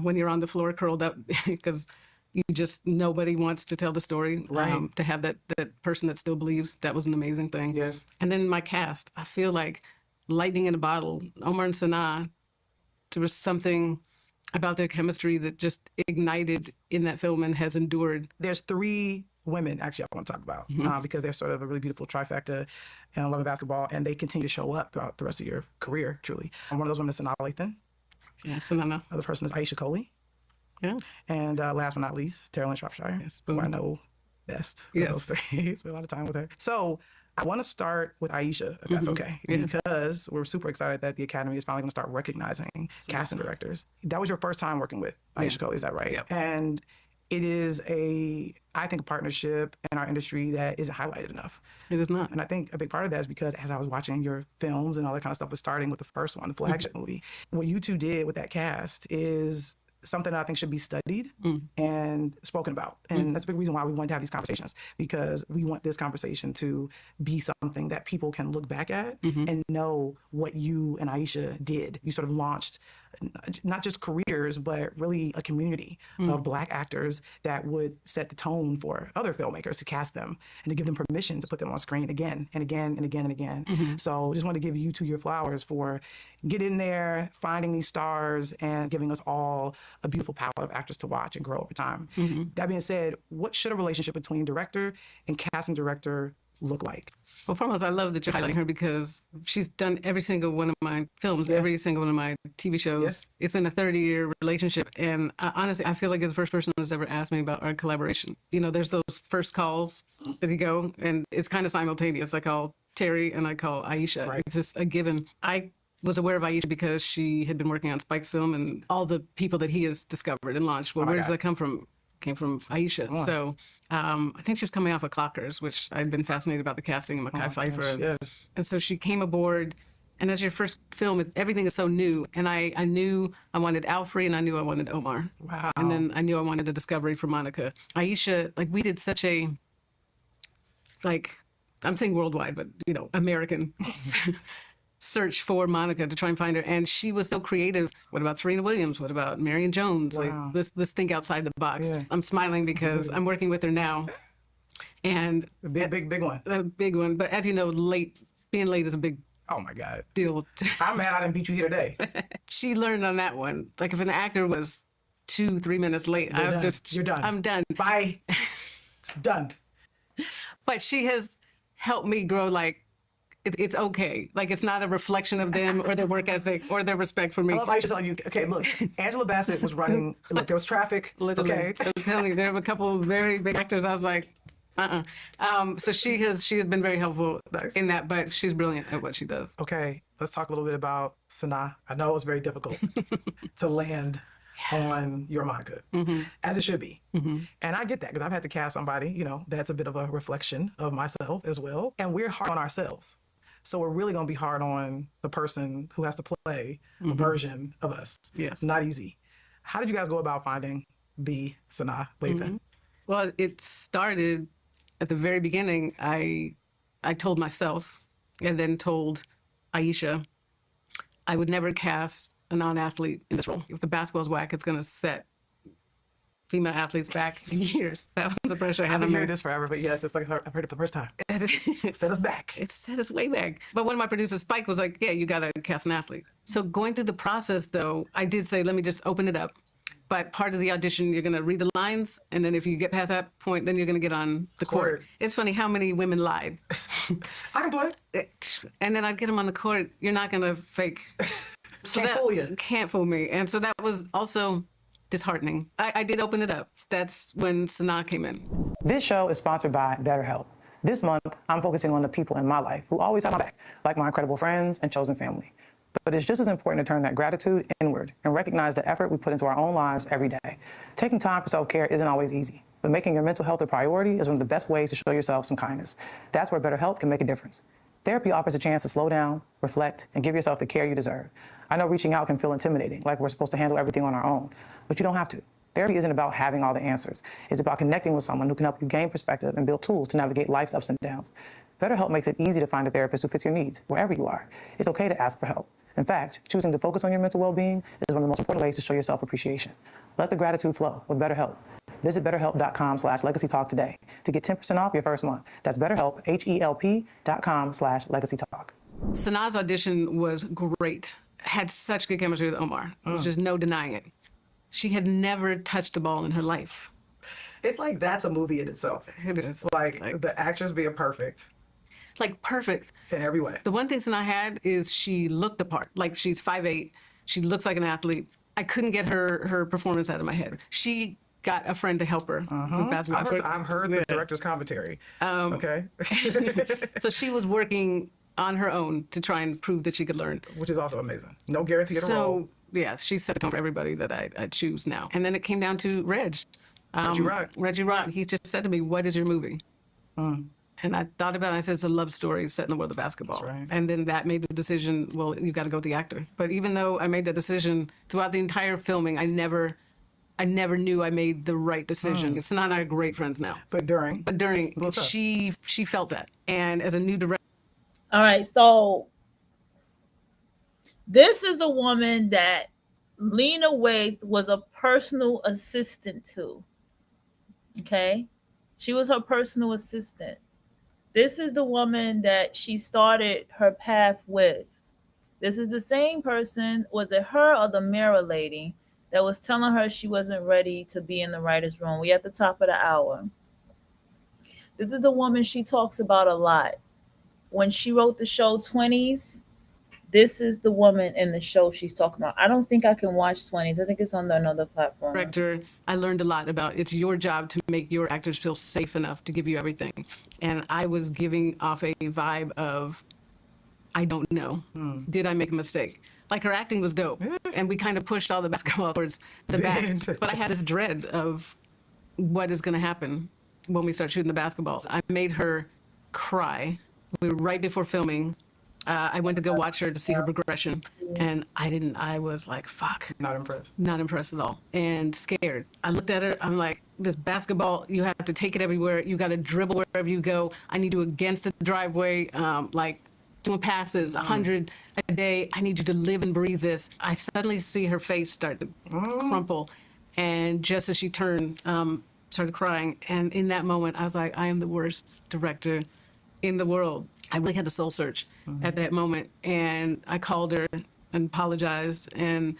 when you're on the floor curled up, because nobody wants to tell the story. Right. To have that person that still believes, that was an amazing thing. Yes. And then my cast, I feel like lightning in a bottle. Omar and Sanaa, there was something about their chemistry that just ignited in that film and has endured. There's 3 women actually I want to talk about because they're sort of a really beautiful trifecta in Love and Basketball, and they continue to show up throughout the rest of your career, truly. And one of those women is Sanaa Lathan. Yeah, Sanaa. Another person is Aisha Coley. Yeah. And last but not least, Terrell Shropshire, yes, who I know best. Yes. Those 3. Spent a lot of time with her. So I want to start with Aisha, if that's okay, because we're super excited that the Academy is finally going to start recognizing casting directors. That was your first time working with Aisha Coley, is that right? Yep. And it is a partnership in our industry that isn't highlighted enough. It is not. And I think a big part of that is because as I was watching your films and all that kind of stuff was starting with the first one, the flagship movie, what you two did with that cast is something that I think should be studied and spoken about. And that's a big reason why we want to have these conversations, because we want this conversation to be something that people can look back at and know what you and Aisha did. You sort of launched not just careers, but really a community of Black actors that would set the tone for other filmmakers to cast them and to give them permission to put them on screen again and again and again and again. So just want to give you two your flowers for getting there, finding these stars, and giving us all a beautiful palette of actors to watch and grow over time. That being said, what should a relationship between director and casting director look like? Well, foremost, I love that you're highlighting her because she's done every single one of my films, every single one of my TV shows. Yes. It's been a 30-year relationship. And honestly, I feel like you're the first person that's ever asked me about our collaboration. You know, there's those first calls that you go, and it's kind of simultaneous. I call Terry and I call Aisha. Right. It's just a given. I was aware of Aisha because she had been working on Spike's film and all the people that he has discovered and launched. Well, where does that come from? Came from Aisha. So I think she was coming off of Clockers, which I'd been fascinated about the casting of Mekhi Phifer. And so she came aboard, and as your first film, everything is so new. And I knew I wanted Alfre, and I knew I wanted Omar. Wow. And then I knew I wanted a discovery for Monica. Aisha, like we did such a, like, I'm saying worldwide, but you know, American search for Monica to try and find her, and she was so creative. What about Serena Williams? What about Marion Jones? Wow. Like let's think outside the box. Yeah. I'm smiling because I'm working with her now, and A big one. a big one. But as you know, being late is a big Oh my God. deal. I'm mad I didn't beat you here today. She learned on that one. Like if an actor was 2-3 minutes late, You're done. I'm done. Bye. It's done. But she has helped me grow. Like it's okay. Like it's not a reflection of them or their work ethic or their respect for me. I love Aisha telling you, okay, look, Angela Bassett was running, look, there was traffic. Literally, Okay. I was telling you, there were a couple of very big actors. I was like, so she has been very helpful Nice. in that, but she's brilliant at what she does. Okay, let's talk a little bit about Sanaa. I know it was very difficult to land on your Monica, as it should be. And I get that because I've had to cast somebody, you know, that's a bit of a reflection of myself as well. And we're hard on ourselves. So we're really going to be hard on the person who has to play a version of us. Yes. Not easy. How did you guys go about finding the Sanaa Lathan? Well, it started at the very beginning. I told myself and then told Aisha I would never cast a non-athlete in this role. If the basketball's whack, it's going to set female athletes back years. That was the pressure I had I've on been me. hearing this forever, but yes, it's like I've heard it for the first time. Set us back. It set us way back. But one of my producers, Spike, was like, yeah, you got to cast an athlete. So going through the process, though, I did say, let me just open it up. But part of the audition, you're going to read the lines. And then if you get past that point, then you're going to get on the court. It's funny how many women lied. I can play. And then I'd get them on the court. You're not going to fake. Can't fool you. Can't fool me. And so that was also disheartening. I did open it up. That's when Sanaa came in. This show is sponsored by BetterHelp. This month, I'm focusing on the people in my life who always have my back, like my incredible friends and chosen family. But it's just as important to turn that gratitude inward and recognize the effort we put into our own lives every day. Taking time for self-care isn't always easy, but making your mental health a priority is one of the best ways to show yourself some kindness. That's where BetterHelp can make a difference. Therapy offers a chance to slow down, reflect, and give yourself the care you deserve. I know reaching out can feel intimidating, like we're supposed to handle everything on our own, but you don't have to. Therapy isn't about having all the answers. It's about connecting with someone who can help you gain perspective and build tools to navigate life's ups and downs. BetterHelp makes it easy to find a therapist who fits your needs, wherever you are. It's okay to ask for help. In fact, choosing to focus on your mental well-being is one of the most important ways to show yourself appreciation. Let the gratitude flow with BetterHelp. Visit BetterHelp.com/LegacyTalk today to get 10% off your first month. That's BetterHelp, HELP.com/LegacyTalk. Sanaa's audition was great. Had such good chemistry with Omar. There's just no denying it. She had never touched a ball in her life. It's like that's a movie in itself. It is. Like the actress being perfect. Like perfect. In every way. The one thing Sanaa had is she looked the part. Like she's 5'8". She looks like an athlete. I couldn't get her performance out of my head. She got a friend to help her with basketball. I've heard the director's commentary. Okay. So she was working on her own to try and prove that she could learn. Which is also amazing. No guarantee of a role. Yeah, she set the tone for everybody that I choose now. And then it came down to Reggie Rock. Reggie Rock. He just said to me, "What is your movie?" And I thought about it. I said, it's a love story set in the world of basketball. That's right. And then that made the decision, well, you got to go with the actor. But even though I made that decision throughout the entire filming, I never knew I made the right decision. Sanaa and I are great friends now. But during, she felt that. And as a new director. All right, so this is a woman that Lena Waithe was a personal assistant to. Okay. She was her personal assistant. This is the woman that she started her path with. This is the same person, was it her or the mirror lady, that was telling her she wasn't ready to be in the writer's room? We at the top of the hour. This is the woman she talks about a lot. When she wrote the show 20s, this is the woman in the show she's talking about. I don't think I can watch 20s. I think it's on another platform. Director, I learned a lot about it's your job to make your actors feel safe enough to give you everything. And I was giving off a vibe of, I don't know. Did I make a mistake? Like, her acting was dope. And we kind of pushed all the basketball towards the back. But I had this dread of what is going to happen when we start shooting the basketball. I made her cry. We were right before filming. I went to go watch her to see her progression, and I was like, fuck. Not impressed. Not impressed at all, and scared. I looked at her, I'm like, this basketball, you have to take it everywhere. You got to dribble wherever you go. I need you against the driveway, like doing passes, 100 a day. I need you to live and breathe this. I suddenly see her face start to crumple, and just as she turned, started crying. And in that moment, I was like, I am the worst director in the world. I really had to soul search at that moment. And I called her and apologized and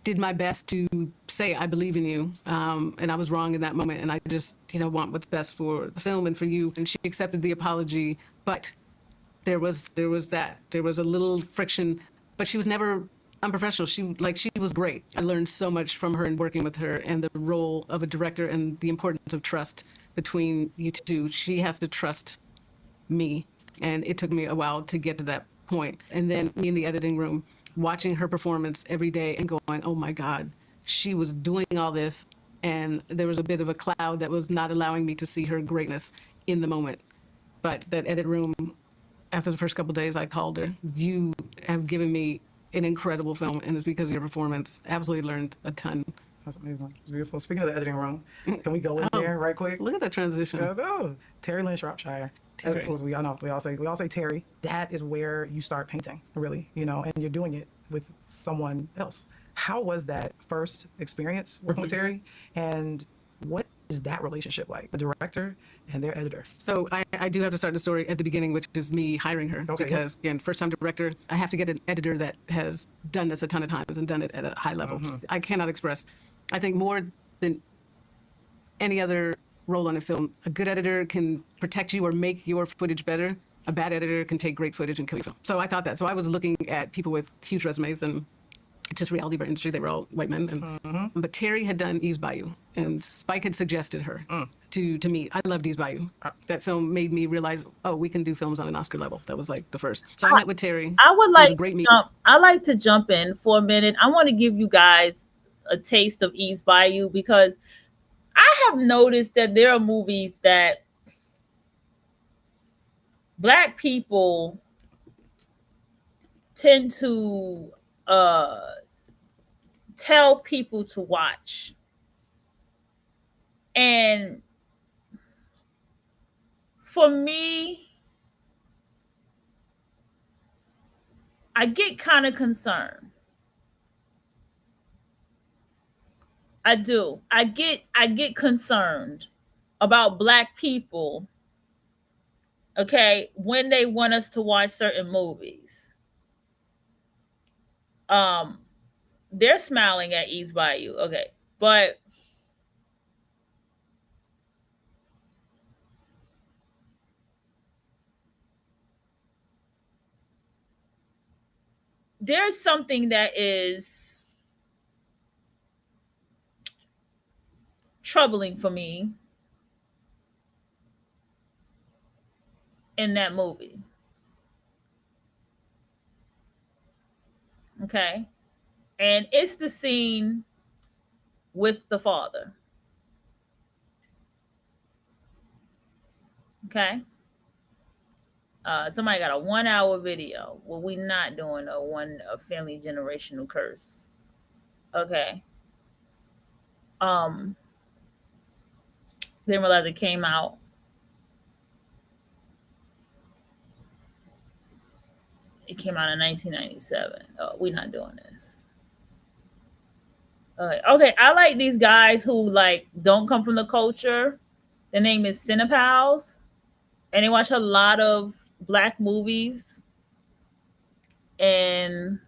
did my best to say, I believe in you. And I was wrong in that moment. And I just, want what's best for the film and for you. And she accepted the apology. But there was a little friction, but she was never unprofessional. She was great. I learned so much from her and working with her, and the role of a director and the importance of trust between you two. She has to trust me. And it took me a while to get to that point. And then me in the editing room, watching her performance every day and going, oh my God, she was doing all this. And there was a bit of a cloud that was not allowing me to see her greatness in the moment. But that edit room, after the first couple of days, I called her. You have given me an incredible film, and it's because of your performance. Absolutely learned a ton. That's amazing. It's beautiful. Speaking of the editing room, can we go in there right quick? Look at that transition. Terry Lynn Shropshire. Terry. We all say Terry. That is where you start painting, really, and you're doing it with someone else. How was that first experience working with Terry, and what is that relationship like, the director and their editor? So I do have to start the story at the beginning, which is me hiring her. Okay, because, again, first-time director, I have to get an editor that has done this a ton of times and done it at a high level. I cannot express. I think more than any other role on a film, a good editor can protect you or make your footage better. A bad editor can take great footage and kill your film. So I thought that. So I was looking at people with huge resumes, and just reality of our industry, they were all white men. But Terry had done Eve's Bayou, and Spike had suggested her to meet. I loved Eve's Bayou. That film made me realize, we can do films on an Oscar level. That was like the first. So I met with Terry. I would like I like to jump in for a minute. I want to give you guys a taste of Eve's Bayou, because I have noticed that there are movies that Black people tend to tell people to watch. And for me, I get kind of concerned. I do. I get concerned about Black people, okay, when they want us to watch certain movies. They're smiling at Eve's Bayou, okay, but there's something that is troubling for me in that movie. Okay. And it's the scene with the father. Okay. Somebody got a 1 hour video. Well, we not doing a family generational curse. Okay. Didn't realize it came out. It came out in 1997. Oh, we're not doing this. Okay, I like these guys who like don't come from the culture. Their name is Cinepals, and they watch a lot of black movies. And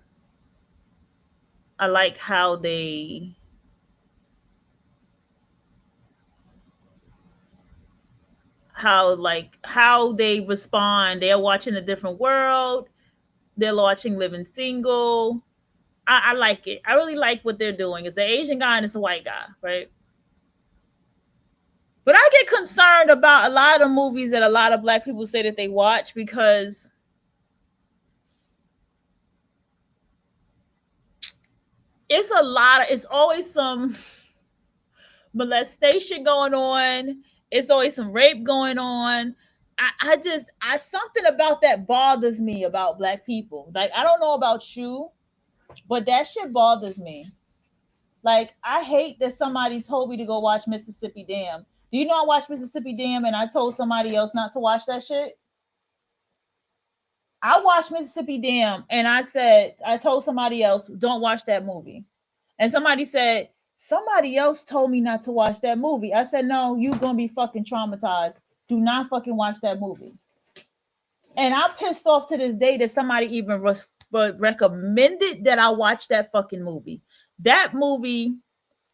I like how they respond. They're watching A Different World. They're watching Living Single. I like it. I really like what they're doing. It's an Asian guy and it's a white guy, right? But I get concerned about a lot of movies that a lot of black people say that they watch because it's always some molestation going on. It's always some rape going on. I something about that bothers me about black people. Like, I don't know about you, but that shit bothers me. Like, I hate that somebody told me to go watch Mississippi Dam. Do you know I watched Mississippi Dam and I told somebody else not to watch that shit? I watched Mississippi Dam and I told somebody else, don't watch that movie. And somebody said, somebody else told me not to watch that movie. I said, no, you're going to be fucking traumatized. Do not fucking watch that movie. And I'm pissed off to this day that somebody even recommended that I watch that fucking movie. That movie,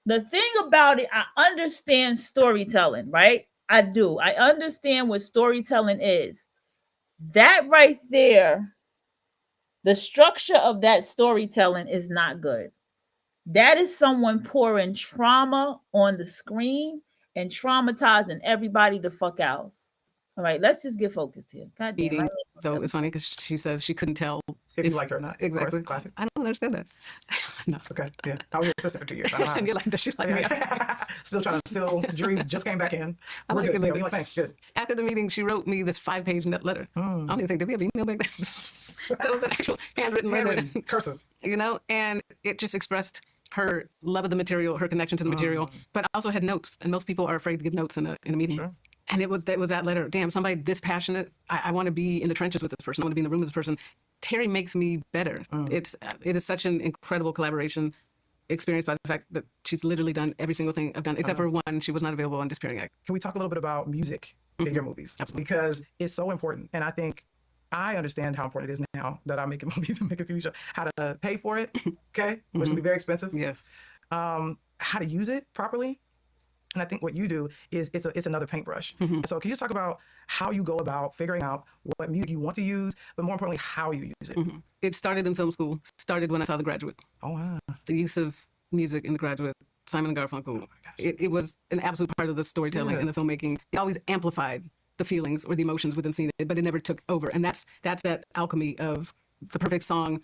the thing about it, I understand storytelling, right? I do. I understand what storytelling is. That right there, the structure of that storytelling is not good. That is someone pouring trauma on the screen and traumatizing everybody the fuck else. All right, let's just get focused here. God damn, Eating, though it's funny because she says she couldn't tell if you liked her or not. Exactly. Of course, classic. I don't understand that. No. Okay, yeah. I was your sister for 2 years. I don't know. And you're like, she's like me. Still trying to juries just came back in. I We're like good. it, Yeah, ladies. like, thanks, good. After the meeting, she wrote me this 5-page letter. I don't even think, did we have email back then? That was an actual handwritten letter. Cursive. You know, and it just expressed her love of the material, her connection to the material, but I also had notes, and most people are afraid to give notes in a meeting. Sure. And it was that letter. Damn, somebody this passionate. I want to be in the trenches with this person. I want to be in the room with this person. Terry makes me better. It is such an incredible collaboration experienced by the fact that she's literally done every single thing I've done, except for one. She was not available on Disappearing Act. Can we talk a little bit about music in your movies? Absolutely. Because it's so important. And I think I understand how important it is now that I'm making movies and making TV shows, how to pay for it, okay, which can be very expensive. Yes. How to use it properly. And I think what you do is it's another paintbrush. So can you just talk about how you go about figuring out what music you want to use, but more importantly, how you use it? It started in film school, started when I saw The Graduate. Oh, wow. The use of music in The Graduate, Simon & Garfunkel. It was an absolute part of the storytelling and the filmmaking. It always amplified the feelings or the emotions within scene, but it never took over. And that's that alchemy of the perfect song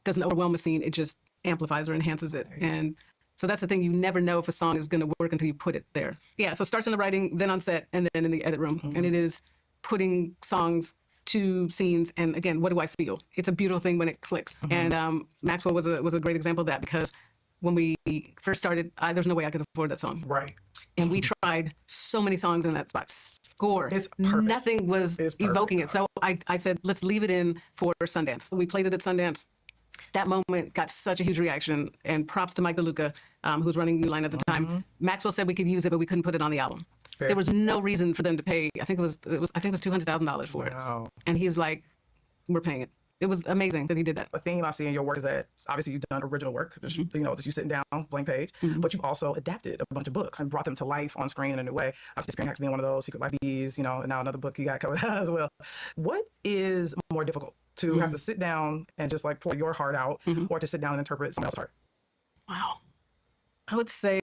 doesn't overwhelm a scene, it just amplifies or enhances it. And so that's the thing, you never know if a song is going to work until you put it there. Yeah, so it starts in the writing, then on set, and then in the edit room. And it is putting songs to scenes, and again, what do I feel? It's a beautiful thing when it clicks. And Maxwell was a great example of that, because when we first started, there's no way I could afford that song. Right. And we tried so many songs in that spot. Score. It's perfect. Nothing was evoking it. So I said, let's leave it in for Sundance. We played it at Sundance. That moment got such a huge reaction, and props to Mike DeLuca, who was running New Line at the time. Maxwell said we could use it, but we couldn't put it on the album. Fair. There was no reason for them to pay. I think it was $200,000 for it. Wow. And he's like, we're paying it. It was amazing that he did that. A theme I see in your work is that obviously you've done original work, just you sitting down, blank page, but you've also adapted a bunch of books and brought them to life on screen in a new way. Obviously, Disappearing Act's being one of those, Secret Life Bees, and now another book you got coming out as well. What is more difficult, to have to sit down and just like pour your heart out, or to sit down and interpret someone else's heart? Wow. I would say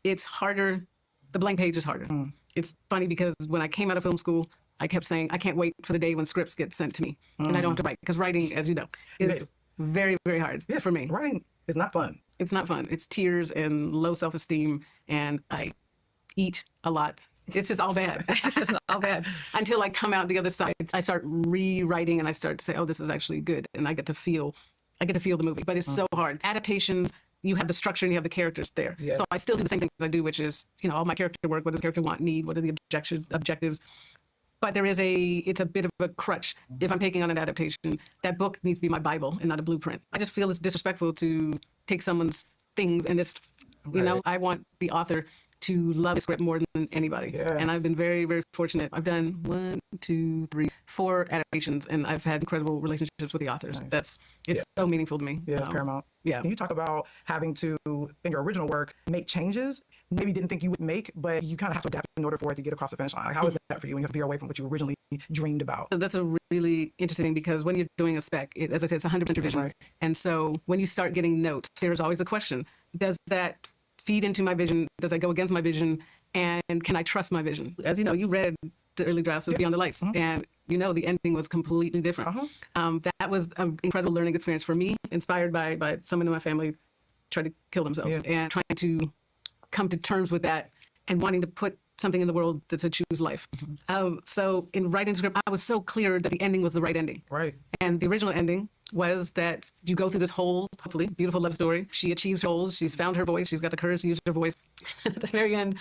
it's harder. The blank page is harder. It's funny because when I came out of film school, I kept saying, I can't wait for the day when scripts get sent to me and I don't have to write. Because writing, as you know, is very, very hard for me. Writing is not fun. It's not fun. It's tears and low self-esteem, and I eat a lot. It's just all bad. It's just all bad. Until I come out the other side, I start rewriting and I start to say, oh, this is actually good. And I get to feel the movie. But it's so hard. Adaptations, you have the structure and you have the characters there. Yes. So I still do the same things I do, which is, all my character work. What does the character want, need? What are the objectives? But it's a bit of a crutch. If I'm taking on an adaptation, that book needs to be my Bible and not a blueprint. I just feel it's disrespectful to take someone's things and just You know, I want the author to love the script more than anybody. Yeah. And I've been very, very fortunate. I've done 1, 2, 3, 4 adaptations, and I've had incredible relationships with the authors. Nice. It's so meaningful to me. Yeah, it's paramount. Yeah. Can you talk about having to, in your original work, make changes maybe you didn't think you would make, but you kind of have to adapt in order for it to get across the finish line? Like, how is that for you when you have to veer away from what you originally dreamed about? That's a really interesting thing because when you're doing a spec, as I said, it's 100% your vision. Right. And so when you start getting notes, there's always a question. Does that feed into my vision? Does that go against my vision? And can I trust my vision? As you know, you read the early drafts of Beyond the Lights, and you know the ending was completely different. That was an incredible learning experience for me, inspired by someone in my family tried to kill themselves, and trying to come to terms with that and wanting to put something in the world that said choose life. So in writing the script, I was so clear that the ending was the right ending. Right. And the original ending was that you go through this whole, hopefully, beautiful love story. She achieves her goals. She's found her voice. She's got the courage to use her voice. At the very end,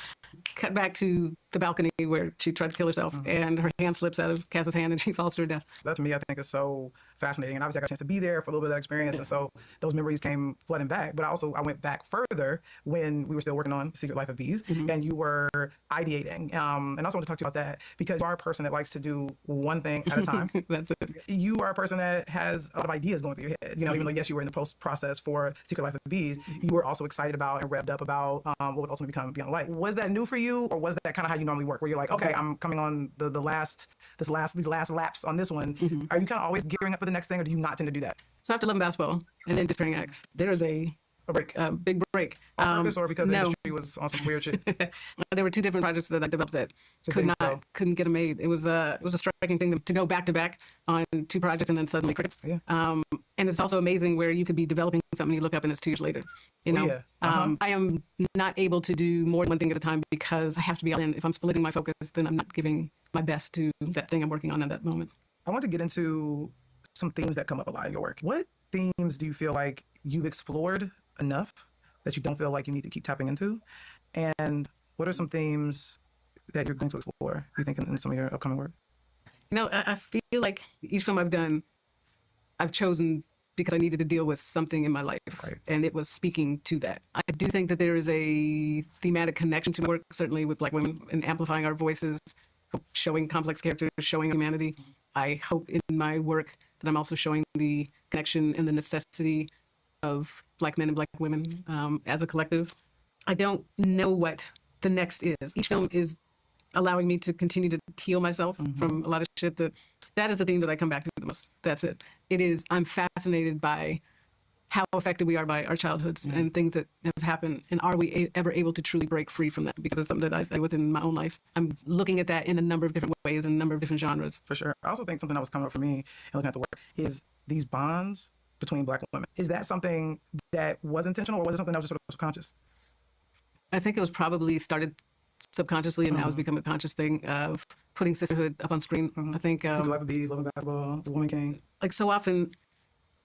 cut back to the balcony where she tried to kill herself, and her hand slips out of Cass's hand, and she falls to her death. That to me, I think is so fascinating. And obviously I got a chance to be there for a little bit of that experience. And so those memories came flooding back. But I went back further when we were still working on Secret Life of Bees and you were ideating. And I also want to talk to you about that because you are a person that likes to do one thing at a time. That's it. You are a person that has a lot of ideas going through your head. You know, even though, yes, you were in the post process for Secret Life of Bees, you were also excited about and revved up about what would ultimately become Beyond the Lights. Was that new for you, or was that kind of how you normally work, where you're like, okay, I'm coming on these last laps on this one. Are you kind of always gearing up for the next thing, or do you not tend to do that? So after Love and Basketball and then Despairing Acts, there was a break. Big break. On purpose, or because the industry was on some weird shit? There were 2 different projects that I developed that couldn't get them made. It was a striking thing to go back to back on 2 projects and then suddenly crickets. Yeah. And it's also amazing where you could be developing something, you look up and it's 2 years later. You know, I am not able to do more than one thing at a time because I have to be all in. If I'm splitting my focus, then I'm not giving my best to that thing I'm working on at that moment. I want to get into some themes that come up a lot in your work. What themes do you feel like you've explored enough that you don't feel like you need to keep tapping into? And what are some themes that you're going to explore, you think, in some of your upcoming work? You know, I feel like each film I've done, I've chosen because I needed to deal with something in my life, and it was speaking to that. I do think that there is a thematic connection to my work, certainly with Black women, and amplifying our voices, showing complex characters, showing humanity. I hope in my work that I'm also showing the connection and the necessity of Black men and Black women as a collective. I don't know what the next is. Each film is allowing me to continue to heal myself from a lot of shit. That is the theme that I come back to the most. That's it. I'm fascinated by how affected we are by our childhoods and things that have happened, and are we ever able to truly break free from that? Because it's something that I do within my own life. I'm looking at that in a number of different ways, in a number of different genres. For sure. I also think something that was coming up for me and looking at the work is these bonds between Black women. Is that something that was intentional, or was it something that was just sort of subconscious? I think it was probably started subconsciously, and now it's become a conscious thing of putting sisterhood up on screen. I think Life of Bees, Love and Basketball, The Woman King. Like so often,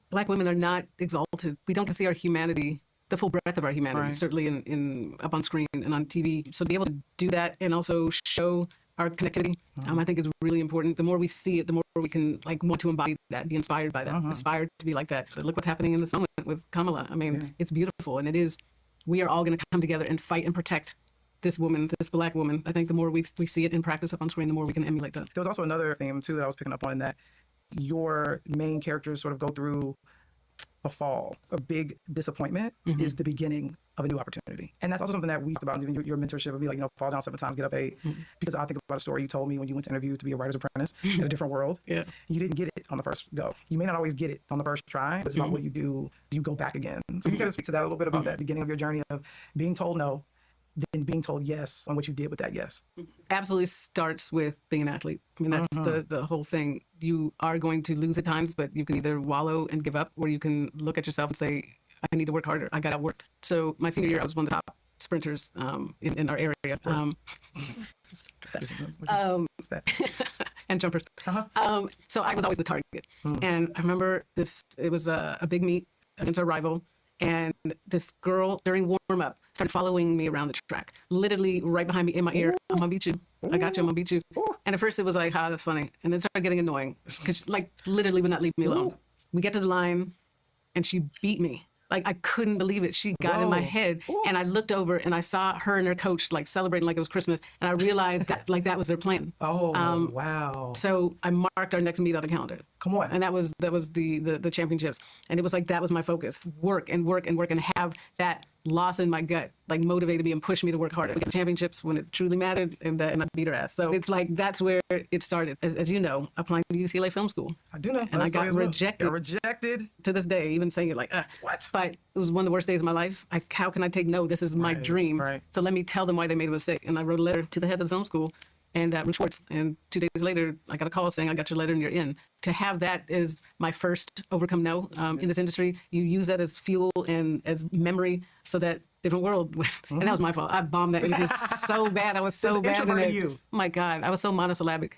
Black women are not exalted. We don't see our humanity, the full breadth of our humanity, certainly in up on screen and on TV. So to be able to do that and also show our connectivity, I think is really important. The more we see it, the more we can want to embody that, be inspired by that, aspire to be like that. Look what's happening in this moment with Kamala. I mean, it's beautiful, and it is. We are all going to come together and fight and protect this woman, this Black woman. I think the more we see it in practice up on screen, the more we can emulate that. There was also another theme too that I was picking up on, that your main characters sort of go through a fall. A big disappointment is the beginning of a new opportunity. And that's also something that we talked about in your mentorship of me, fall down 7 times, get up 8. Because I think about a story you told me when you went to interview to be a writer's apprentice in a different world. Yeah. You didn't get it on the first go. You may not always get it on the first try, but it's about what you do. Do you go back again? So you kind of speak to that a little bit about that beginning of your journey of being told no, then being told yes on what you did with that yes. Absolutely starts with being an athlete. I mean, that's the whole thing. You are going to lose at times, but you can either wallow and give up, or you can look at yourself and say, I need to work harder. I got outworked. So my senior year, I was one of the top sprinters in our area. And jumpers. So I was always the target. And I remember it was a big meet against our rival. And this girl during warm-up started following me around the track, literally right behind me in my ear. I'm gonna beat you. I got you. I'm gonna beat you. And at first it was like, that's funny. And then it started getting annoying because literally would not leave me alone. We get to the line and she beat me. Like, I couldn't believe it. She got in my head, and I looked over and I saw her and her coach like celebrating like it was Christmas, and I realized that like that was their plan. Oh, wow. So I marked our next meet on the calendar. Come on. And that was the championships, and it was like that was my focus: work and work and work, and have that loss in my gut like motivated me and pushed me to work harder. We got the championships when it truly mattered, and I beat her ass. So it's like that's where it started. As you know, applying to UCLA Film School. I do know. And I got rejected. Rejected. To this day, even saying it like, what? But it was one of the worst days of my life. How can I take no? This is my dream. Right. So let me tell them why they made a mistake. And I wrote a letter to the head of the film school, and Ruth Schwartz. And 2 days later, I got a call saying, I got your letter and you're in. To have that as my first overcome no in this industry, you use that as fuel and as memory so that different world. And that was my fault. I bombed that interview so bad. I was so bad in it. Oh my God, I was so monosyllabic.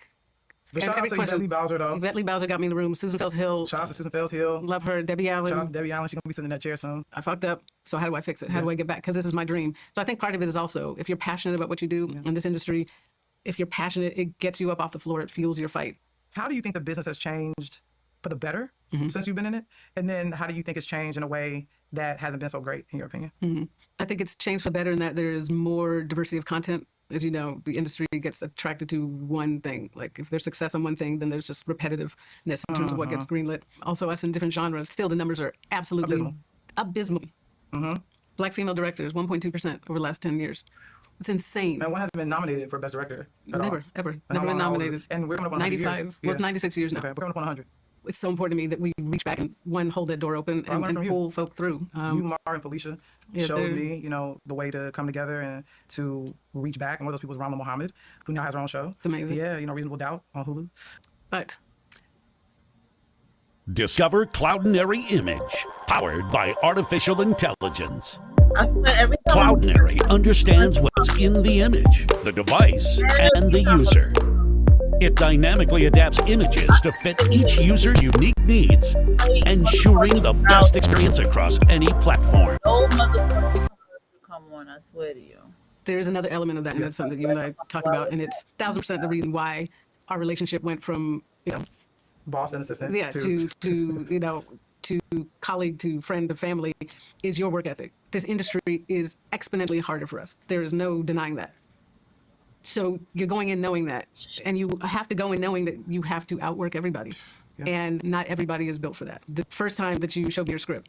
But shout out to Yvette Lee Bowser, though. Yvette Lee Bowser got me in the room. Susan Fels Hill. Shout out to Susan Fels Hill. Love her. Debbie Allen. Shout out to Debbie Allen. She's going to be sitting in that chair soon. I fucked up. So how do I fix it? How do I get back? Because this is my dream. So I think part of it is also, if you're passionate about what you do in this industry, if you're passionate, it gets you up off the floor. It fuels your fight. How do you think the business has changed for the better since you've been in it? And then how do you think it's changed in a way that hasn't been so great, in your opinion? I think it's changed for better in that there's more diversity of content. As you know, the industry gets attracted to one thing. Like if there's success on one thing, then there's just repetitiveness in terms of what gets greenlit. Also, us in different genres, still the numbers are absolutely abysmal. Black female directors, 1.2% over the last 10 years. It's insane. And one hasn't been nominated for Best Director at all. Ever. Never been nominated. And we're coming up on 95, 100 years. well, 96 years now. Okay, we're coming up on 100. It's so important to me that we reach back and hold that door open and pull folk through. You, Mar, and Felicia showed me, the way to come together and to reach back. And one of those people is Rama Mohammed, who now has her own show. It's amazing. Yeah, Reasonable Doubt on Hulu. But discover Cloudinary Image, powered by artificial intelligence. Cloudinary understands what's in the image, the device, and the user. It dynamically adapts images to fit each user's unique needs, ensuring the best experience across any platform. No motherfucker come on, I swear to you. There's another element of that, and it's something that you and I talk about, and it's 1,000% the reason why our relationship went from, boss and assistant. Yeah, to colleague, to friend, to family, is your work ethic. This industry is exponentially harder for us. There is no denying that. So you're going in knowing that, and you have to go in knowing that you have to outwork everybody, and not everybody is built for that. The first time that you showed me your script,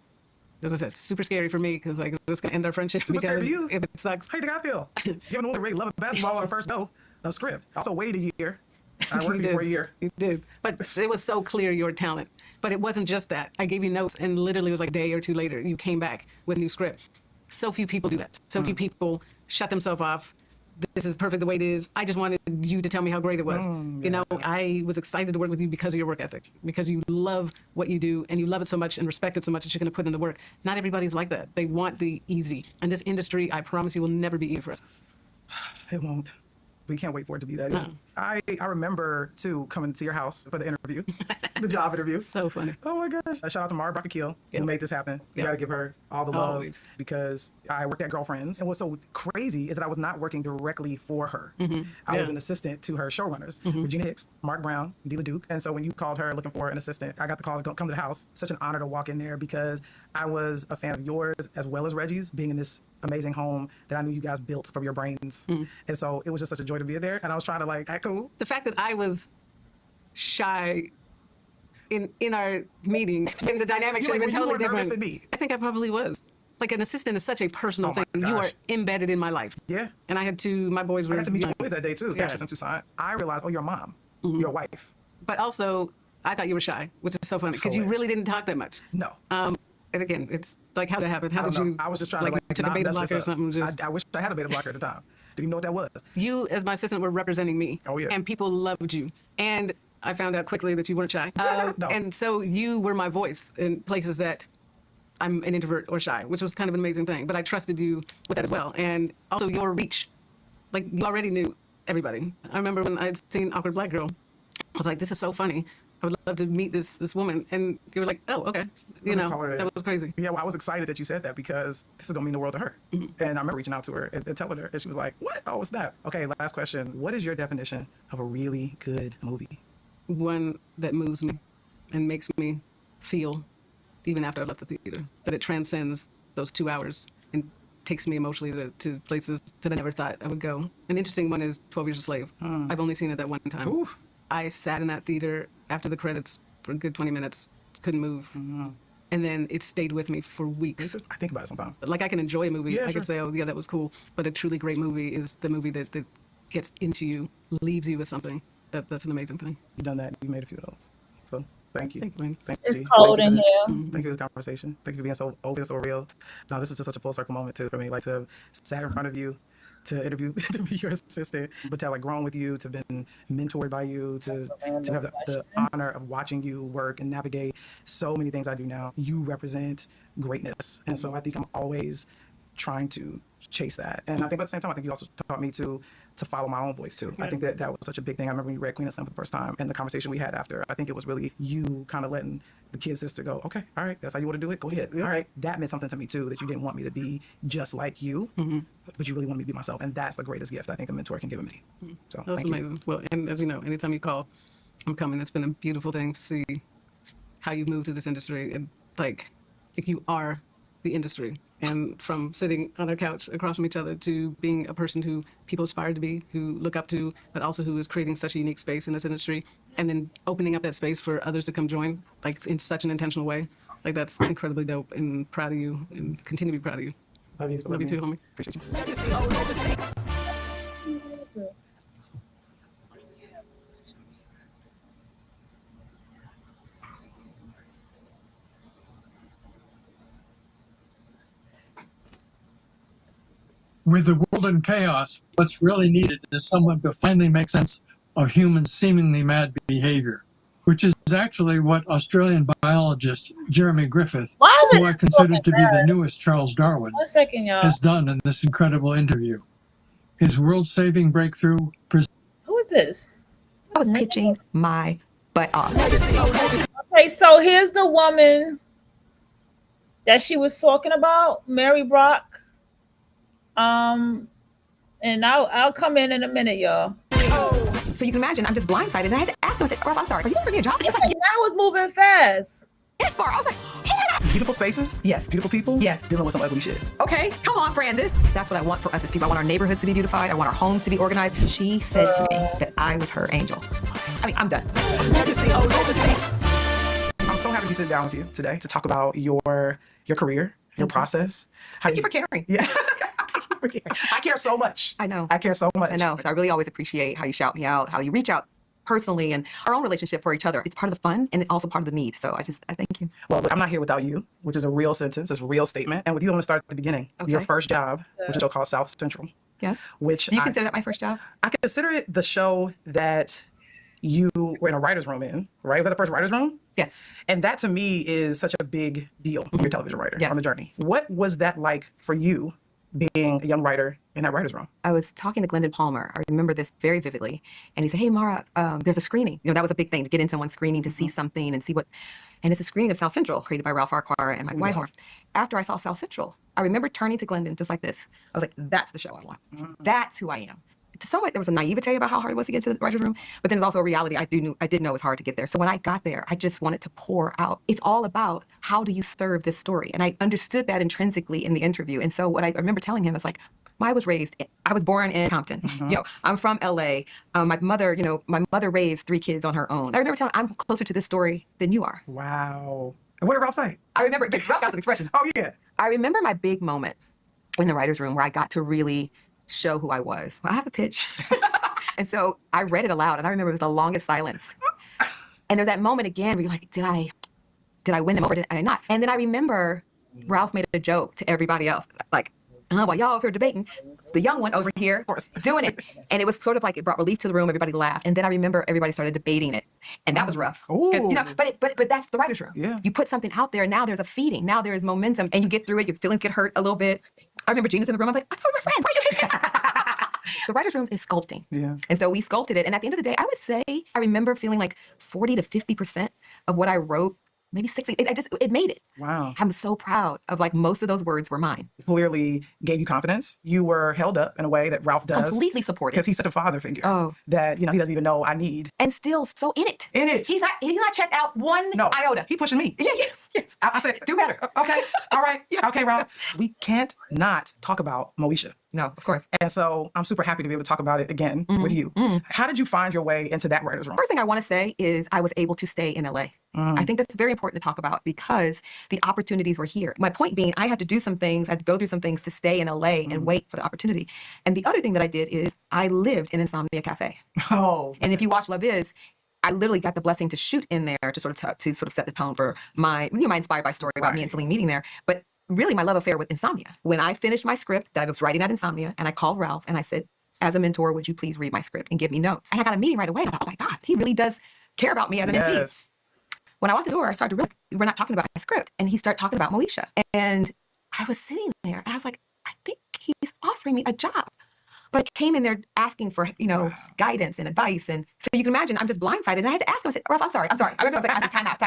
as I said, super scary for me because like this gonna end our friendship. Super scary for you. If it sucks. How do you think I feel? Giving away really loving basketball on the first go of script. Also waited a year. I worked for a year. You did, but it was so clear your talent. But it wasn't just that. I gave you notes, and literally it was like a day or two later, you came back with a new script. So few people do that. So few people shut themselves off. This is perfect the way it is. I just wanted you to tell me how great it was. I was excited to work with you because of your work ethic, because you love what you do and you love it so much and respect it so much that you're going to put in the work. Not everybody's like that. They want the easy. And this industry, I promise you, will never be easy for us. It won't. We can't wait for it to be that. No. I remember, too, coming to your house for the interview, the job interview. So funny. Oh, my gosh. Shout out to Mara Brockakeel, who made this happen. You got to give her all the love. Always. Because I worked at Girlfriends. And what's so crazy is that I was not working directly for her. I was an assistant to her showrunners, Regina Hicks, Mark Brown, Dela Duke. And so when you called her looking for an assistant, I got the call to come to the house. Such an honor to walk in there because I was a fan of yours as well as Reggie's, being in this amazing home that I knew you guys built from your brains. And so it was just such a joy to be there. And I was trying to act cool. The fact that I was shy in our meeting, and the dynamic should have been totally different. Than me. I think I probably was. Like an assistant is such a personal thing. Gosh. You are embedded in my life. Yeah. And I had my boys were I got to meet young. your boys that day too. Yeah. Cassius and Tucson. I realized, you're a mom. You're a wife. But also, I thought you were shy, which is so funny because you really didn't talk that much. No. And again, it's like, how did that happen? How did you? I was just trying to you took a not beta mess blocker this or up. something. I wish I had a beta blocker at the time. Didn't even know what that was. You, as my assistant, were representing me. Oh, yeah. And people loved you. And I found out quickly that you weren't shy. No. And so you were my voice in places that I'm an introvert or shy, which was kind of an amazing thing. But I trusted you with that as well. And also your reach. Like, you already knew everybody. I remember when I'd seen Awkward Black Girl, I was like, this is so funny. I would love to meet this woman. And you were like, oh, okay. That was crazy. Yeah, well, I was excited that you said that because this is going to mean the world to her. And I remember reaching out to her and telling her, and she was like, what? Oh, what's that? Okay, last question. What is your definition of a really good movie? One that moves me and makes me feel even after I left the theater, that it transcends those 2 hours and takes me emotionally to places that I never thought I would go. An interesting one is 12 Years a Slave. I've only seen it that one time. Oof. I sat in that theater after the credits for a good 20 minutes, couldn't move. And then it stayed with me for weeks. I think about it sometimes. Like I can enjoy a movie. Yeah, I sure. can say, oh yeah, that was cool. But a truly great movie is the movie that gets into you, leaves you with something. That's an amazing thing. You've done that. You made a few of those. So thank you. Thank you, Lynn. Thank It's you. cold Thank you in for this. here. Thank you for this conversation. Thank you for being so open, so real. No, this is just such a full circle moment too for me. Like to have sat in front of you, to interview, to be your assistant, but to have like grown with you, to have been mentored by you, to have the honor of watching you work and navigate so many things I do now. You represent greatness, and so I think I'm always trying to chase that. And I think at the same time, I think you also taught me to follow my own voice too. I think that was such a big thing. I remember when you read Queen of Slim for the first time and the conversation we had after, I think it was really you kind of letting the kid sister go, okay, all right, that's how you want to do it, go ahead. All right, that meant something to me too, that you didn't want me to be just like you, but you really wanted me to be myself. And that's the greatest gift I think a mentor can give me. So That's thank amazing. Well, and as you know, anytime you call, I'm coming. It's been a beautiful thing to see how you've moved through this industry. And like you are the industry. And from sitting on our couch across from each other to being a person who people aspire to be, who look up to, but also who is creating such a unique space in this industry, and then opening up that space for others to come join, like in such an intentional way. Like that's incredibly dope, and proud of you, and continue to be proud of you. Love you. Love you too, homie. Appreciate you. With the world in chaos, what's really needed is someone to finally make sense of human seemingly mad behavior, which is actually what Australian biologist Jeremy Griffith, who I consider to be the newest Charles Darwin, 1 second, y'all. has done in this incredible interview. His world-saving breakthrough. Who is this? I was pitching my butt off. Okay, so here's the woman that she was talking about, Mary Brock. And I'll come in a minute, y'all. So you can imagine, I'm just blindsided, and I had to ask him. I said, "Ralph, I'm sorry, are you looking for me a job?" She's like, That was moving fast. "Yes, Bar." I was like, Beautiful spaces. Yes. Beautiful people. Yes. Dealing with some ugly shit. "Okay, come on, Brandis." That's what I want for us as people. I want our neighborhoods to be beautified. I want our homes to be organized. She said to me that I was her angel. I mean, I'm done. I'm so happy to sit down with you today to talk about your career, your process. Thank you for caring. Yeah. I care so much. I know. I care so much. I know. I really always appreciate how you shout me out, how you reach out personally, and our own relationship for each other. It's part of the fun, and it's also part of the need. So I thank you. Well, look, I'm not here without you, which is a real sentence. It's a real statement. And with you, I'm going to start at the beginning. Okay. Your first job, which is a show called South Central. Yes. Which Do you consider that my first job? I consider it the show that you were in a writer's room in, right? Was that the first writer's room? Yes. And that to me is such a big deal when you're a television writer on the journey. What was that like for you being a young writer in that writer's room? I was talking to Glendon Palmer. I remember this very vividly. And he said, "Hey, Mara, there's a screening." You know, that was a big thing, to get in someone's screening to see something and see what. And it's a screening of South Central, created by Ralph Farquhar and Mike Whitehorn. After I saw South Central, I remember turning to Glendon just like this. I was like, "That's the show I want. That's who I am." To some way, there was a naivete about how hard it was to get to the writer's room, but then there's also a reality I did know it was hard to get there. So when I got there, I just wanted to pour out. It's all about how do you serve this story, and I understood that intrinsically in the interview. And so what I remember telling him is like, I was born in Compton. You know, I'm from LA. My mother raised 3 kids on her own. I remember telling him, I'm closer to this story than you are. Wow. And what did Ralph say? I remember, Ralph got some expressions. Oh yeah. I remember my big moment in the writer's room where I got to really show who I was. I have a pitch. And so I read it aloud, and I remember it was the longest silence. And there's that moment again where you're like, did I win them over? Did I not? And then I remember Ralph made a joke to everybody else. Like, while y'all over here debating, the young one over here doing it. And it was sort of like it brought relief to the room. Everybody laughed. And then I remember everybody started debating it. And that was rough. 'Cause, you know, but that's the writer's room. Yeah. You put something out there, and now there's a feeding. Now there is momentum, and you get through it. Your feelings get hurt a little bit. I remember Gina's in the room. I'm like, I thought we were friends. Why are you here? The writer's room is sculpting. Yeah. And so we sculpted it. And at the end of the day, I would say I remember feeling like 40 to 50% of what I wrote maybe 6. It made it. Wow. I'm so proud of like most of those words were mine. Clearly gave you confidence. You were held up in a way that Ralph does. Completely supported. Because he's such a father figure. Oh. That, he doesn't even know I need. And still so in it. In it. He's not checked out one iota. He pushing me. Yeah, yes. I said, do better. Okay. All right. Yes. Okay, Ralph. We can't not talk about Moesha. No, of course. And so I'm super happy to be able to talk about it again with you. How did you find your way into that writer's room? First thing I want to say is I was able to stay in LA. I think that's very important to talk about because the opportunities were here. My point being, I had to do some things, I had to go through some things to stay in LA and wait for the opportunity. And the other thing that I did is I lived in Insomnia Cafe. Oh. And if you watch Love Is, I literally got the blessing to shoot in there to sort of set the tone for my Inspired by story about me and Celine meeting there. But really my love affair with Insomnia. When I finished my script that I was writing at Insomnia, and I called Ralph and I said, as a mentor, would you please read my script and give me notes? And I got a meeting right away. I thought, oh my God, he really does care about me as an NT. When I walked the door, I started to realize we're not talking about my script. And he started talking about Moesha. And I was sitting there and I was like, I think he's offering me a job. But I came in there asking for, guidance and advice. And so you can imagine, I'm just blindsided. And I had to ask him, I said, Ralph, I'm sorry. I remember I was like, time out.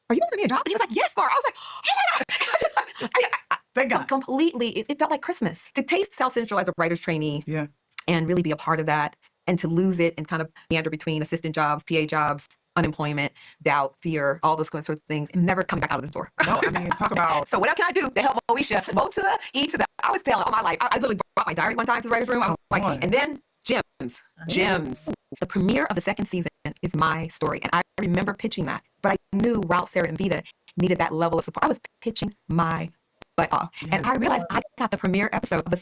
Are you offering me a job? And he was like, yes, Mara. I was like, oh my God. Thank God. Completely, it felt like Christmas. To taste South Central as a writer's trainee and really be a part of that and to lose it and kind of meander between assistant jobs, PA jobs, unemployment, doubt, fear, all those sorts of things, and never come back out of this door. No, I mean, talk about... So what can I do to help Moesha? Mo to the E to the... I was telling all my life. I literally brought my diary one time to the writer's room. I was like, and then Gems. The premiere of the second season is my story. And I remember pitching that. But I knew Ralph, Sarah, and Vita needed that level of support. I was pitching my butt off. And I realized I got the premiere episode of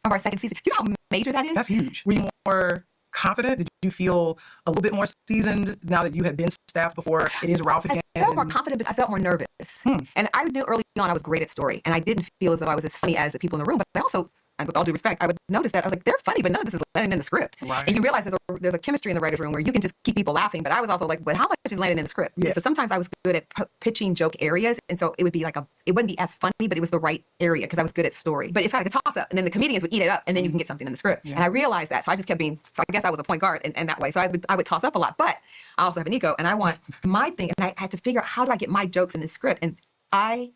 our second season. Do you know how major that is? That's huge. Were you more confident? Did you feel a little bit more seasoned now that you had been staffed before it is Ralph again? I felt more confident, but I felt more nervous. And I knew early on I was great at story. And I didn't feel as though I was as funny as the people in the room. But I also, and with all due respect, I would notice that I was like, they're funny, but none of this is landing in the script. Right. And you realize there's a chemistry in the writer's room where you can just keep people laughing. But I was also like, but how much is landing in the script? Yeah. So sometimes I was good at pitching joke areas. And so it would be like it wouldn't be as funny, but it was the right area because I was good at story. But it's kind of like a toss up. And then the comedians would eat it up and then you can get something in the script. Yeah. And I realized that. So I just kept being, so I guess I was a point guard in that way. So I would toss up a lot. But I also have an ego and I want my thing. And I had to figure out how do I get my jokes in the script. And I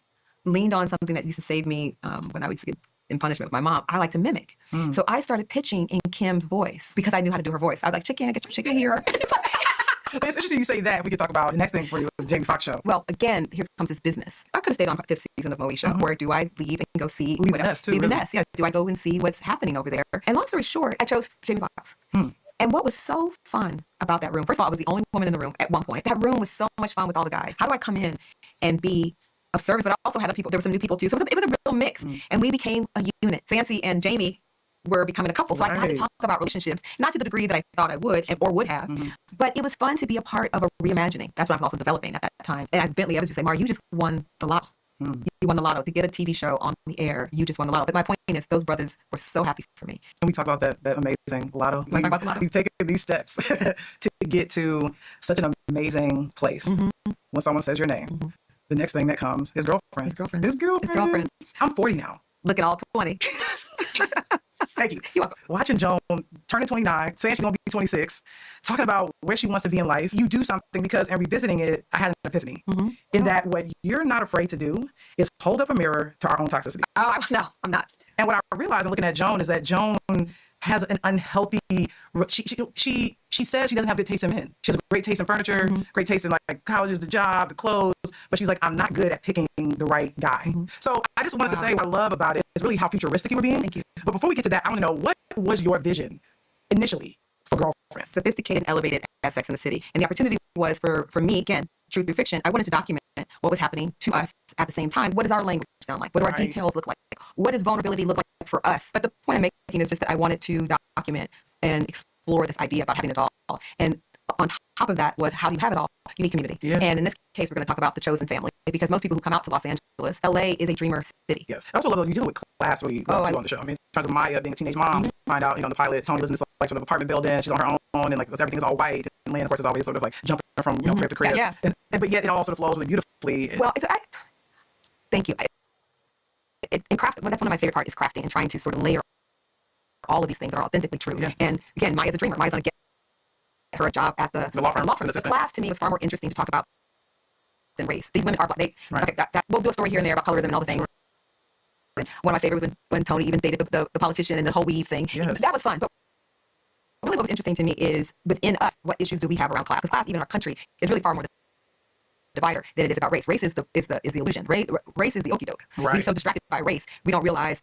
leaned on something that used to save me when I was in punishment with my mom. I like to mimic. So I started pitching in Kim's voice because I knew how to do her voice. I was like, chicken, get your chicken here. It's interesting you say that. We could talk about the next thing for you, the Jamie Foxx show. Well, again, here comes this business. I could have stayed on 5th season of Moesha, or do I leave and go see Leave the nest, too, leave the really. nest? Yeah. Do I go and see what's happening over there? And long story short, I chose Jamie Foxx. And what was so fun about that room, first of all, I was the only woman in the room at one point. That room was so much fun with all the guys. How do I come in and be of service, but I also had other people. There were some new people too. So it was a real mix. And we became a unit. Fancy and Jamie were becoming a couple. So I got to talk about relationships, not to the degree that I thought I would or would have, but it was fun to be a part of a reimagining. That's what I was also developing at that time. And as Bentley, I was just saying, Mara, you just won the lotto. You won the lotto. To get a TV show on the air, you just won the lotto. But my point is, those brothers were so happy for me. Can we talk about that amazing lotto? Talk about the lotto? You've taken these steps to get to such an amazing place. When someone says your name, the next thing that comes is girlfriends. His girlfriends. I'm 40 now. Look at all 20. Thank you. You're welcome. Watching Joan turning 29, saying she's going to be 26, talking about where she wants to be in life, you do something because, and revisiting it, I had an epiphany. In that what you're not afraid to do is hold up a mirror to our own toxicity. Oh, no, I'm not. And what I realized in looking at Joan is that Joan has an unhealthy, she says she doesn't have good taste in men. She has great taste in furniture, great taste in like colleges, the job, the clothes, but she's like, I'm not good at picking the right guy. So I just wanted to say what I love about it is really how futuristic you were being. Thank you. But before we get to that, I want to know, what was your vision initially for Girlfriends? Sophisticated, elevated as Sex and the City. And the opportunity was for me, again, truth through fiction. I wanted to document what was happening to us at the same time. What does our language sound like? What do our details look like? What does vulnerability look like for us? But the point I'm making is just that I wanted to document and explore this idea about having it all. And on top of that was, how do you have it all? You need community. And in this case, we're going to talk about the chosen family, because most people who come out to Los Angeles, LA is a dreamer city. Yes. I also love you deal with class really well too on the show. I mean, in terms of Maya being a teenage mom, find out, the pilot, Tony lives in this like sort of apartment building, she's on her own, and like everything is all white. And Lynn, of course, is always sort of like jumping from crib to crib. But yet it all sort of flows really beautifully. Well, thank you. In craft, that's one of my favorite parts, is crafting and trying to sort of layer all of these things that are authentically true. And again, Maya's a dreamer. Maya's going to get her a job at the law firm. The class to me was far more interesting to talk about than race. These women are black. Okay, we'll do a story here and there about colorism and all the things. And one of my favorites was when Tony even dated the politician and the whole weave thing. Yes. That was fun. But really what was interesting to me is within us, what issues do we have around class? Because class, even in our country, is really far more divider than it is about race. Race is the illusion. Race is the okie doke. Right. We're so distracted by race, we don't realize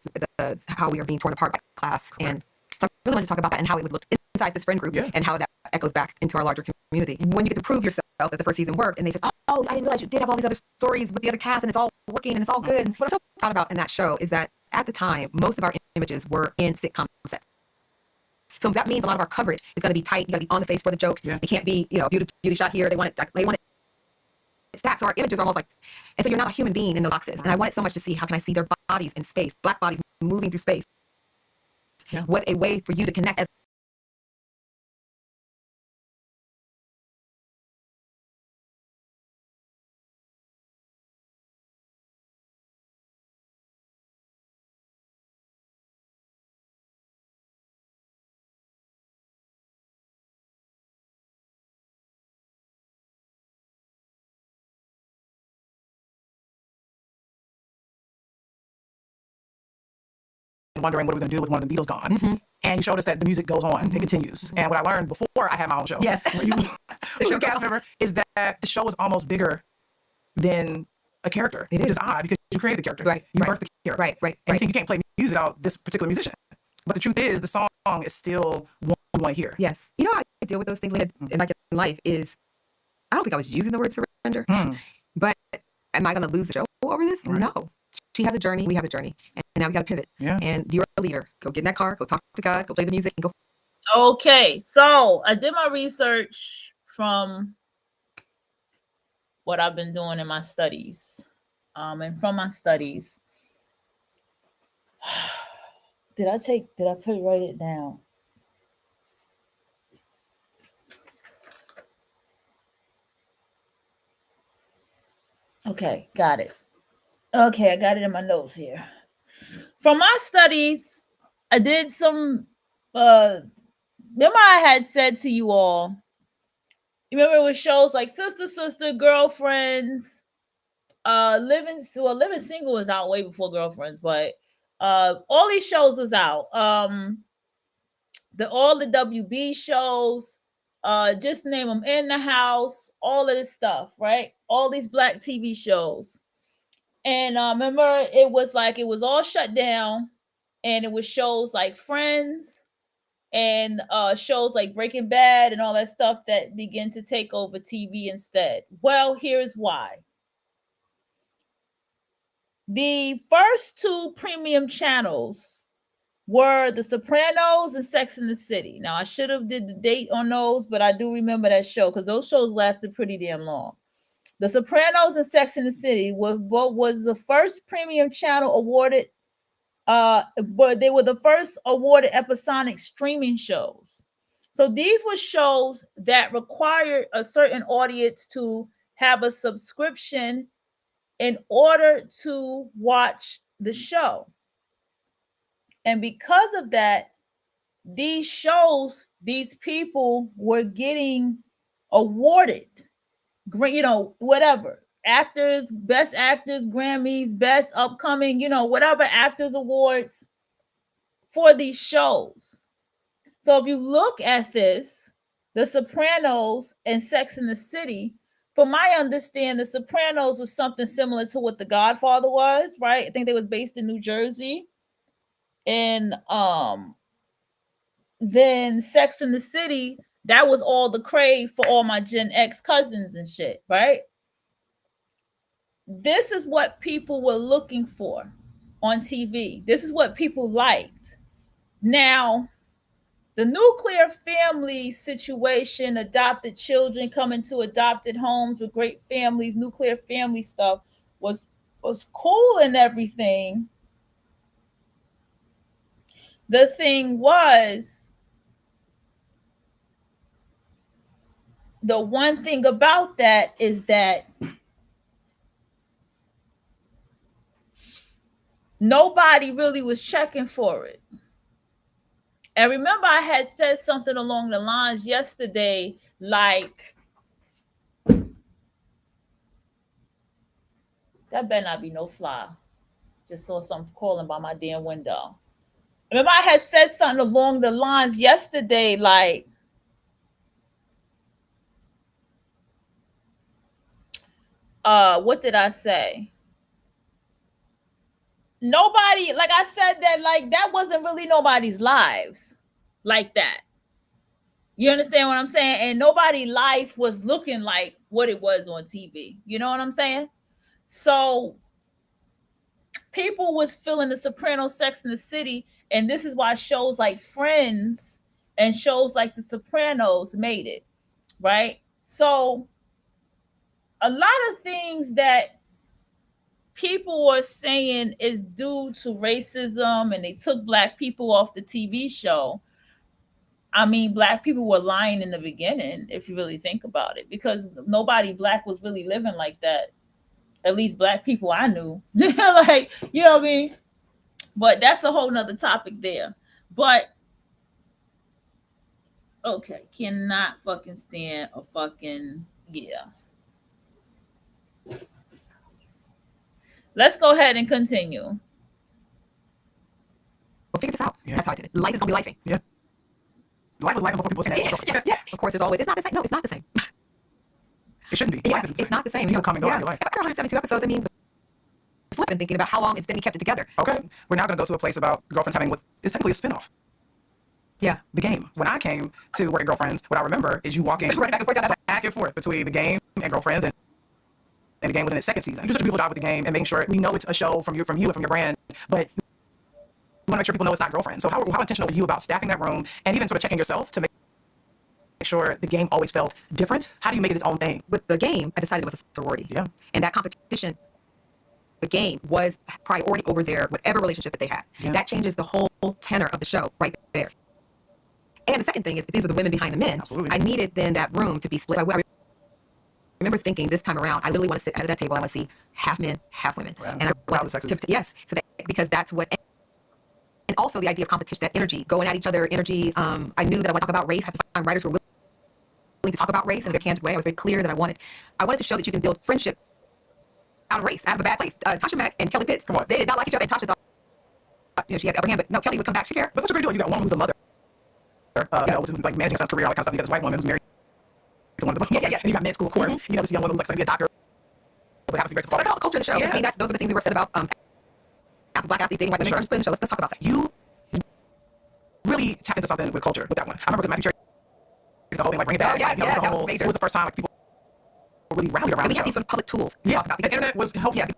how we are being torn apart by class. Correct. And so I really want to talk about that and how it would look inside this friend group and how that echoes back into our larger community. When you get to prove yourself that the first season worked and they said, oh, I didn't realize you did have all these other stories with the other cast and it's all working and it's all good. And what I'm so proud about in that show is that at the time, most of our images were in sitcom sets. So that means a lot of our coverage is going to be tight. You got to be on the face for the joke. Yeah. It can't be, beauty shot here. They want it stacked. So our images are almost like, and so you're not a human being in those boxes. And I wanted so much to see how can I see their bodies in space, black bodies moving through space. Yeah. What a way for you to connect as wondering what we're going to do with one of the Beatles gone. And you showed us that the music goes on, it continues. And what I learned before I had my own show, yes, the show cast member, is that the show is almost bigger than a character, which is odd because you created the character, you birthed the character, and you think you can't play music out this particular musician. But the truth is, the song is still one you want to hear. Yes, you know how I deal with those things in life is, I don't think I was using the word surrender, but am I going to lose the show over this? Right. No. She has a journey, we have a journey, and now we got to pivot. Yeah. And you're a leader. Go get in that car, go talk to God, go play the music, and go. Okay, so I did my research from what I've been doing in my studies, and from my studies, did I write it down? Okay, got it. Okay, I got it in my notes here. From my studies, I did some, remember I had said to you all, remember with shows like Sister, Girlfriends, Living Single was out way before Girlfriends, but all these shows was out. All the WB shows, just name them, In the House, all of this stuff, right? All these black TV shows. And remember, it was all shut down, and it was shows like Friends and shows like Breaking Bad and all that stuff that began to take over TV instead. Well, here's why. The first two premium channels were The Sopranos and Sex and the City. Now, I should have did the date on those, but I do remember that show because those shows lasted pretty damn long. The Sopranos and Sex and the City was the first premium channel awarded, but they were the first awarded episodic streaming shows. So these were shows that required a certain audience to have a subscription in order to watch the show. And because of that, these shows, these people were getting awarded, whatever, actors, best actors, Grammys, best upcoming, whatever actors awards for these shows. So if you look at this, The Sopranos and Sex and the City, from my understanding, The Sopranos was something similar to what The Godfather was, right? I think they was based in New Jersey. And then Sex and the City, that was all the crave for all my Gen X cousins and shit, right? This is what people were looking for on TV. This is what people liked. Now, the nuclear family situation, adopted children coming to adopted homes with great families, nuclear family stuff was cool and everything. The thing was, the one thing about that is that nobody really was checking for it. And remember, I had said something along the lines yesterday, like That better not be no fly. Just saw something crawling by my damn window. Remember, I had said something along the lines yesterday, like, what did I say? Nobody, like I said that, like, that wasn't really nobody's lives like that. You understand what I'm saying? And nobody's life was looking like what it was on TV. You know what I'm saying? So people was feeling the Sopranos, Sex in the City, and this is why shows like Friends and shows like The Sopranos made it, right? So a lot of things that people were saying is due to racism and they took Black people off the TV show. I mean, Black people were lying in the beginning, if you really think about it, because nobody Black was really living like that. At least Black people I knew. Like, you know what I mean? But that's a whole nother topic there. But, okay, cannot fucking stand a fucking, yeah. Let's go ahead and continue. We'll figure this out. Yeah. That's how I did it. Life is going to be lifing. Yeah. Life was life before people said that. Yes. Of course, there's always, it's not the same. No, it's not the same. It shouldn't be. Yeah, it's not the same. People come and go in your life. After 172 episodes, I mean, flipping, thinking about how long it's been we kept it together. Okay. We're now going to go to a place about girlfriends having what is technically a spinoff. Yeah. The Game. When I came to Work at Girlfriends, what I remember is you walking back and forth between The Game and Girlfriends, and The Game was in its second season. You just a beautiful job with The Game and making sure we know it's a show from you and from your brand, but we want to make sure people know it's not Girlfriends. So how intentional were you about staffing that room and even sort of checking yourself to make sure The Game always felt different? How do you make it its own thing? With The Game, I decided it was a sorority. Yeah. And that competition, The Game, was priority over their whatever relationship that they had. Yeah. That changes the whole tenor of the show right there. And the second thing is, if these are the women behind the men, absolutely, I needed then that room to be split. I remember thinking this time around, I literally want to sit at that table. I want to see half men, half women. Right. And I want to yes, so that, because that's what. And also the idea of competition, that energy, going at each other, energy. I knew that I want to talk about race. I have to find writers who were willing to talk about race in a very candid way. I was very clear that I wanted to show that you can build friendship out of race, out of a bad place. Tasha Mack and Kelly Pitts, they did not like each other. And Tasha thought, she had the upper hand, but no, Kelly would come back. She cared. But such a great deal. You got one who's the mother, was like managing her son's career, all that kind of stuff. You got this white woman who's married to one of the And you got med school, of course. You know, this young woman who's like going to be a doctor. But happens to be very all the culture in the show. Yeah. I mean, those are the things we were said about Black athletes dating white women. So let's talk about that. You really tapped into something with culture with that one. I remember Matthew Cherry, the whole thing, like bring it back. It was the first time like people really rallied around. And we had these sort of public tools to talk about. Because the internet was helpful. Yeah. It's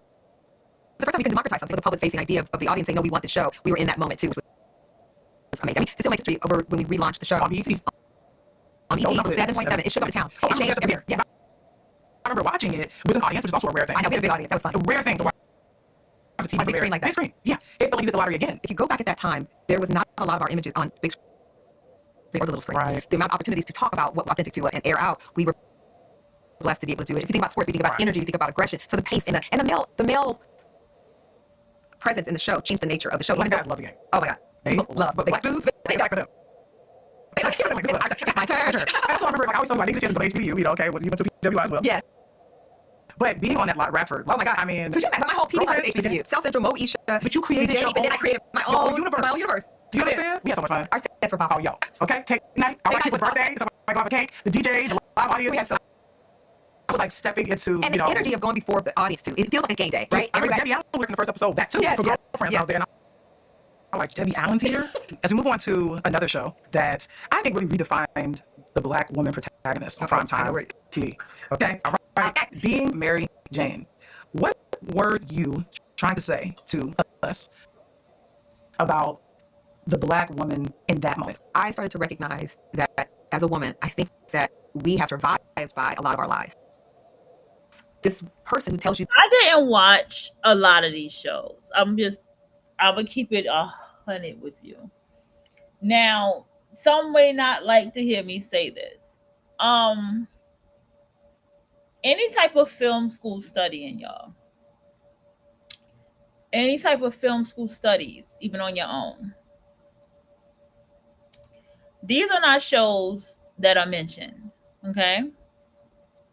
the first time we can democratize something. The public-facing idea of the audience saying, "No, we want this show." We were in that moment too, which was amazing. I mean, to still make history over when we relaunched the show on BET. On BET, 7.7. It shook up the town. It changed every year. Yeah. I remember watching it with an audience, which is also a rare thing. I know, we had a big audience. That was fun. A rare thing to watch. On a big screen like that. Big screen. Yeah. It felt like you did the lottery again. If you go back at that time, there was not a lot of our images on big screen or the little screen. Right. The amount of opportunities to talk about what was authentic to it and air out, we were blessed to be able to do it. If you think about sports, we think about energy, you think about aggression. So the pace and the male presence in the show changed the nature of the show. Black guys love The Game. Oh my God. They love black dudes. They attack for them. It's my turn. That's what I remember. Like, I always thought about English to go to HBU, you know, okay, well, you went to PWI as well. Yes. But being on that lot, Radford. Oh my God. I mean, could you imagine my whole TV class is HBCU? South Central, Moesha. But you created your own, and then I created my own universe. You know what I'm saying? We had so much fun. Our sets for Papa. Oh, yo. Okay, take night. I like people's birthday. Somebody go have a cake. The DJ, the live audience. We had so I was like stepping into, and the energy of going before the audience too. It feels like a game day, right? I remember Debbie Allen worked in the first episode. That too. Yes, for Girlfriends out there. And I'm like, Debbie Allen's here? As we move on to another show that I think really redefined the Black woman protagonist on primetime TV. Okay? All right. Being Mary Jane. What were you trying to say to us about the Black woman in that moment? I started to recognize that as a woman, I think that we have survived by a lot of our lives. This person who tells you... I didn't watch a lot of these shows. I'm gonna keep it 100 with you. Now, some may not like to hear me say this. Any type of film school studying, y'all. Any type of film school studies, even on your own. These are not shows that are mentioned, okay?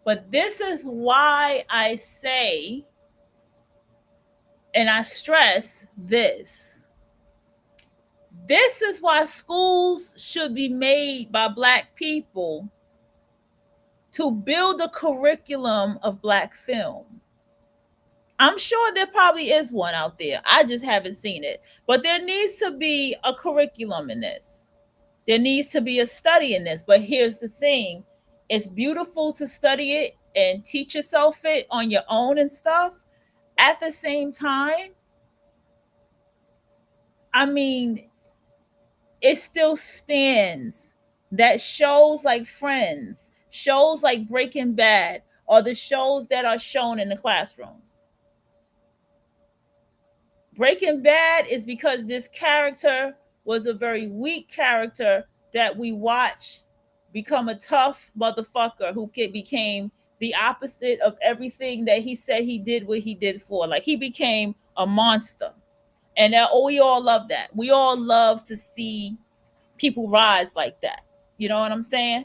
But this is why I say And I stress this. This is why schools should be made by Black people to build a curriculum of Black film. I'm sure there probably is one out there. I just haven't seen it. But there needs to be a curriculum in this. There needs to be a study in this. But here's the thing. It's beautiful to study it and teach yourself it on your own and stuff. At the same time, I mean, it still stands that shows like Friends, shows like Breaking Bad, are the shows that are shown in the classrooms. Breaking Bad is because this character was a very weak character that we watch become a tough motherfucker who became the opposite of everything that he said he did what he did for. Like, he became a monster. And we all love that. We all love to see people rise like that. You know what I'm saying?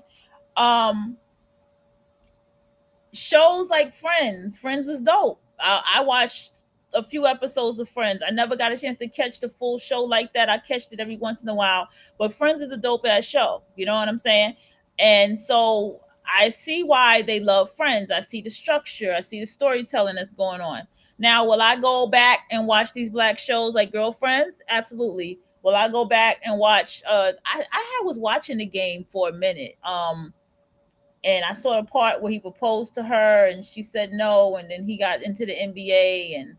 Shows like Friends was dope. I watched a few episodes of Friends. I never got a chance to catch the full show like that. I catched it every once in a while, but Friends is a dope ass show. You know what I'm saying? And so I see why they love Friends. I see the structure. I see the storytelling that's going on. Now, will I go back and watch these Black shows like Girlfriends? Absolutely. Will I go back and watch? I was watching the game for a minute. And I saw the part where he proposed to her and she said no. And then he got into the NBA and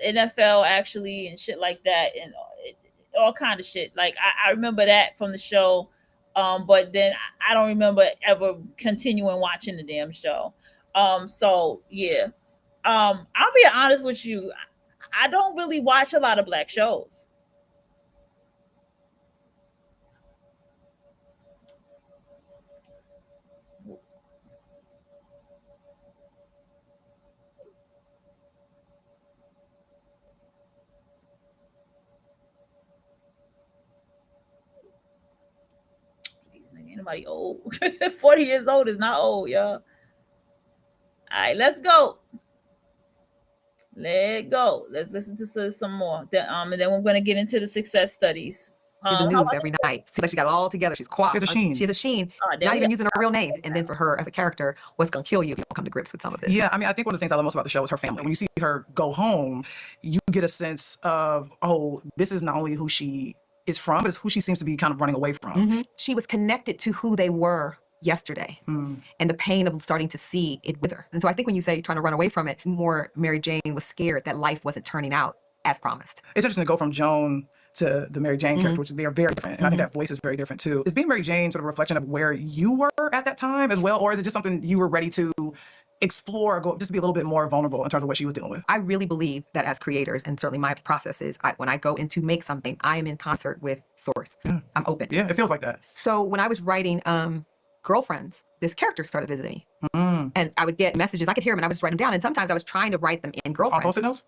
NFL actually and shit like that, and all kind of shit. Like I remember that from the show, but then I don't remember ever continuing watching the damn show. So yeah, I'll be honest with you, I don't really watch a lot of Black shows. Anybody old? 40 years old is not old, y'all. All right, let's go. Let's go. Let's listen to some more. And then we're going to get into the success studies. The news every night. Seems like she got it all together. She's quiet. She's a Sheen. She's a Sheen. Not even using her real name. And then for her as a character, what's going to kill you if you don't come to grips with some of this? Yeah, I mean, I think one of the things I love most about the show is her family. When you see her go home, you get a sense of, oh, this is not only who she is from, but it's who she seems to be kind of running away from. Mm-hmm. She was connected to who they were yesterday and the pain of starting to see it with her. And so I think when you say trying to run away from it, more Mary Jane was scared that life wasn't turning out as promised. It's interesting to go from Joan to the Mary Jane character, which they are very different. And I think that voice is very different too. Is being Mary Jane sort of a reflection of where you were at that time as well? Or is it just something you were ready to explore, or go just to be a little bit more vulnerable in terms of what she was dealing with? I really believe that as creators, and certainly my process is, when I go in to make something, I am in concert with source. Yeah. I'm open. Yeah, it feels like that. So when I was writing Girlfriends, this character started visiting me. And I would get messages. I could hear them and I would just write them down. And sometimes I was trying to write them in Girlfriends. Post-it notes?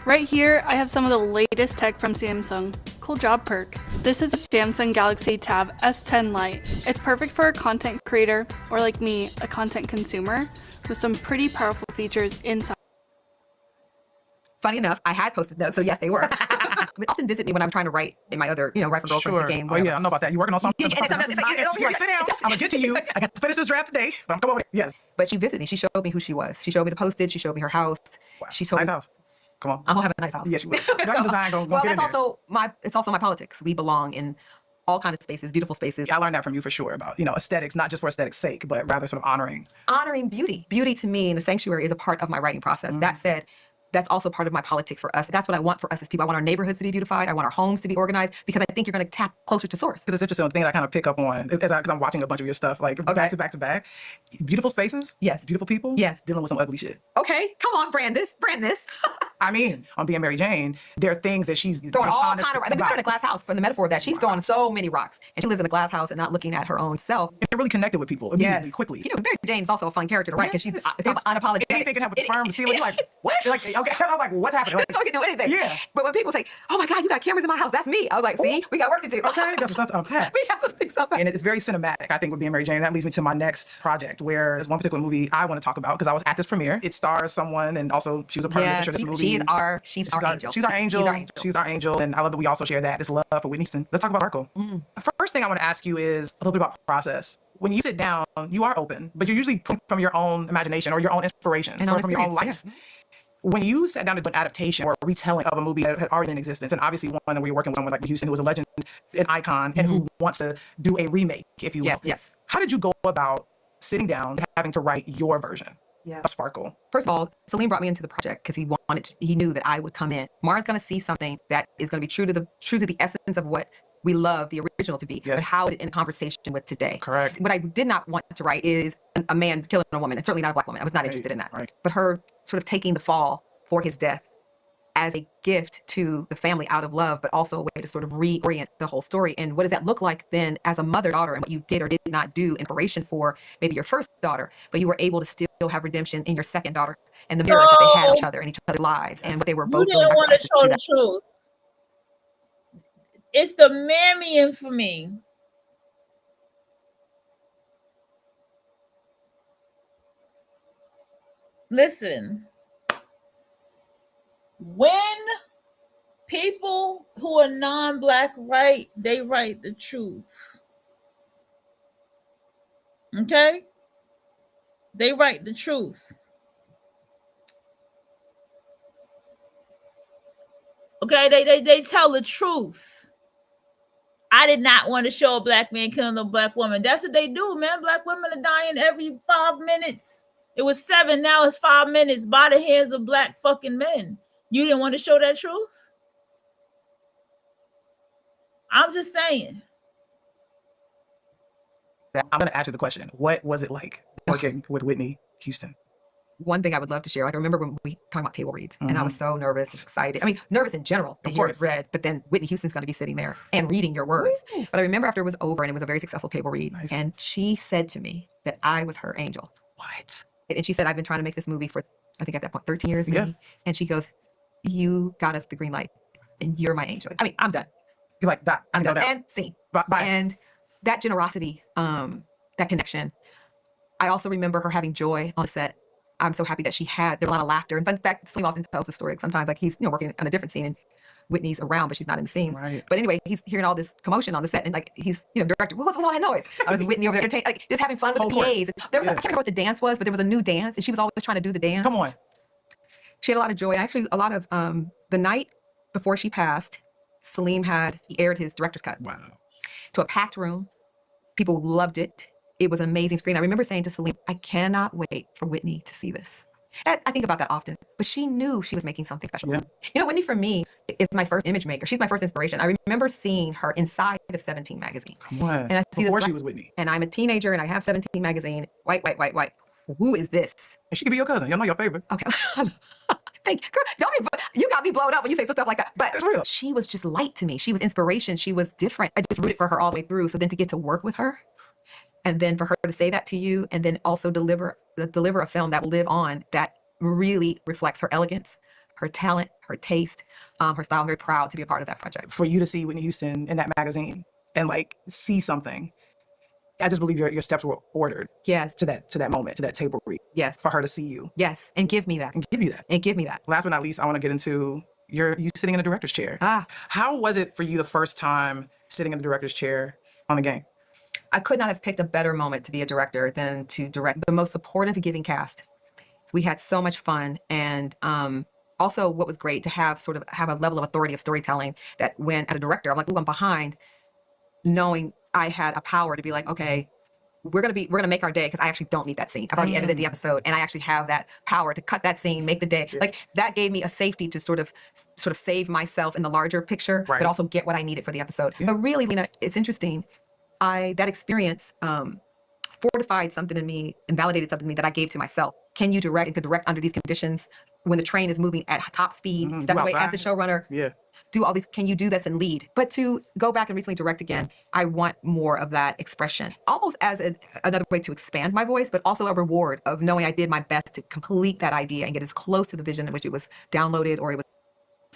Right here, I have some of the latest tech from Samsung. Cool job, Perk. This is a Samsung Galaxy Tab S10 Lite. It's perfect for a content creator, or like me, a content consumer, with some pretty powerful features inside. Funny enough, I had post-it notes, so yes, they work. Often visit me when I'm trying to write in my other, write for Girlfriends, the game. Oh yeah, I know about that. You working on something? Sit down. I'm gonna get to you. I got to finish this draft today, but I'm coming over there. Yes. But she visited me. She showed me who she was. She showed me the postage. She showed me her house. Wow. She told nice me, house. Come on. I'm gonna have a nice house. Yes, you will. Production design gonna well, get in that's there. also it's also my politics. We belong in all kinds of spaces, beautiful spaces. Yeah, I learned that from you for sure about, aesthetics, not just for aesthetics' sake, but rather sort of honoring beauty. Beauty to me in the sanctuary is a part of my writing process. That said, that's also part of my politics for us. That's what I want for us as people. I want our neighborhoods to be beautified. I want our homes to be organized, because I think you're going to tap closer to source. Because it's interesting, the thing that I kind of pick up on, because I'm watching a bunch of your stuff, like back to back to back. Beautiful spaces. Yes. Beautiful people. Yes. Dealing with some ugly shit. Okay, come on, brand this. I mean, on Being Mary Jane, there are things that she's throwing all honest kind of. Let me put her in a glass house. From the metaphor of that, she's throwing so many rocks, and she lives in a glass house and not looking at her own self. And it really connected with people immediately, quickly. You know, Mary Jane's also a fun character to write because she's unapologetic. Anything can happen with sperm. You're like, what? Like, okay, I'm like, what's happening? Like, so we can do anything. Yeah. But when people say, "Oh my God, you got cameras in my house," that's me. I was like, "See, we got work to do." Okay, we got some stuff to unpack. We have some things to unpack. And it's very cinematic, I think, with Being Mary Jane. That leads me to my next project, where there's one particular movie I want to talk about because I was at this premiere. It stars someone, and also she was a part of this movie. She's our angel. She's our angel. She's our angel, and I love that we also share this love for Whitney Houston. Let's talk about Sparkle. The first thing I want to ask you is a little bit about process. When you sit down, you are open, but you're usually from your own imagination or your own inspirations or from your own life. Yeah. When you sat down to do an adaptation or a retelling of a movie that had already in existence, and obviously one that we were working with someone like Houston, who was a legend, an icon, and who wants to do a remake, if you will. Yes. How did you go about sitting down and having to write your version of Sparkle? First of all, Salim brought me into the project because he knew that I would come in. Mara's going to see something that is going to be true to the essence of what we love the original to be, but how is it in conversation with today? Correct. What I did not want to write is a man killing a woman, and certainly not a Black woman. I was not interested in that. Right. But her sort of taking the fall for his death as a gift to the family out of love, but also a way to sort of reorient the whole story. And what does that look like then as a mother-daughter, and what you did or did not do in preparation for maybe your first daughter, but you were able to still have redemption in your second daughter, and the mirror that they had each other and each other's lives, and what they were both You doing. didn't want to show the truth. It's the Marion for me. Listen, when people who are non-Black write, they write the truth. Okay? They write the truth. Okay, they tell the truth. I did not want to show a Black man killing a Black woman. That's what they do, man. Black women are dying every 5 minutes. It was 7, now it's 5 minutes by the hands of Black fucking men. You didn't want to show that truth? I'm just saying. I'm going to ask you the question. What was it like working with Whitney Houston? One thing I would love to share, like I remember when we talking about table reads, and I was so nervous, excited. I mean, nervous in general to hear it read, but then Whitney Houston's going to be sitting there and reading your words. But I remember after it was over, and it was a very successful table read, and she said to me that I was her angel. What? And she said, I've been trying to make this movie for, I think at that point, 13 years maybe. And she goes, you got us the green light, and you're my angel. I mean, I'm done. You're like that. I'm done. And scene. Bye. And that generosity, that connection. I also remember her having joy on the set. I'm so happy that there was a lot of laughter. In fact, Salim often tells the story. Like sometimes, like he's working on a different scene, and Whitney's around, but she's not in the scene. Right. But anyway, he's hearing all this commotion on the set, and like he's director. What's all that noise? I was Whitney over there, like just having fun with the PAs. And there was I can't remember what the dance was, but there was a new dance, and she was always trying to do the dance. Come on. She had a lot of joy. Actually, a lot of the night before she passed, Salim he aired his director's cut. Wow. To a packed room. People loved it. It was an amazing screen. I remember saying to Salim, I cannot wait for Whitney to see this. I think about that often, but she knew she was making something special. Yeah. You know, Whitney for me is my first image maker. She's my first inspiration. I remember seeing her inside of 17 magazine. Come on. And I see Before this she was Whitney. And I'm a teenager and I have 17 magazine. White. Who is this? And she could be your cousin. Y'all know your favorite. Okay. Thank you. Girl, you got me blown up when you say stuff like that. But it's real. She was just light to me. She was inspiration. She was different. I just rooted for her all the way through. So then to get to work with her, and then for her to say that to you, and then also deliver a film that will live on, that really reflects her elegance, her talent, her taste, her style. I'm very proud to be a part of that project. For you to see Whitney Houston in that magazine and like see something, I just believe your steps were ordered. Yes. To that moment, to that table read. Yes. For her to see you. Yes. And give me that. And give you that. And give me that. Last but not least, I want to get into you sitting in the director's chair. How was it for you the first time sitting in the director's chair on The Game? I could not have picked a better moment to be a director than to direct the most supportive, giving cast. We had so much fun, and also what was great to have a level of authority of storytelling that when as a director, I'm like, ooh, I'm behind, knowing I had a power to be like, okay, we're gonna make our day because I actually don't need that scene. I've already edited the episode, and I actually have that power to cut that scene, make the day. Yeah. Like that gave me a safety to sort of save myself in the larger picture, but also get what I needed for the episode. Yeah. But really, Lena, it's interesting. That experience fortified something in me and validated something in me that I gave to myself. Can you direct and could direct under these conditions when the train is moving at top speed, Mhm, step you away as outside. the showrunner, Yeah. do all these, can you do this and lead? But to go back and recently direct again, I want more of that expression, almost as another way to expand my voice, but also a reward of knowing I did my best to complete that idea and get as close to the vision in which it was downloaded or it was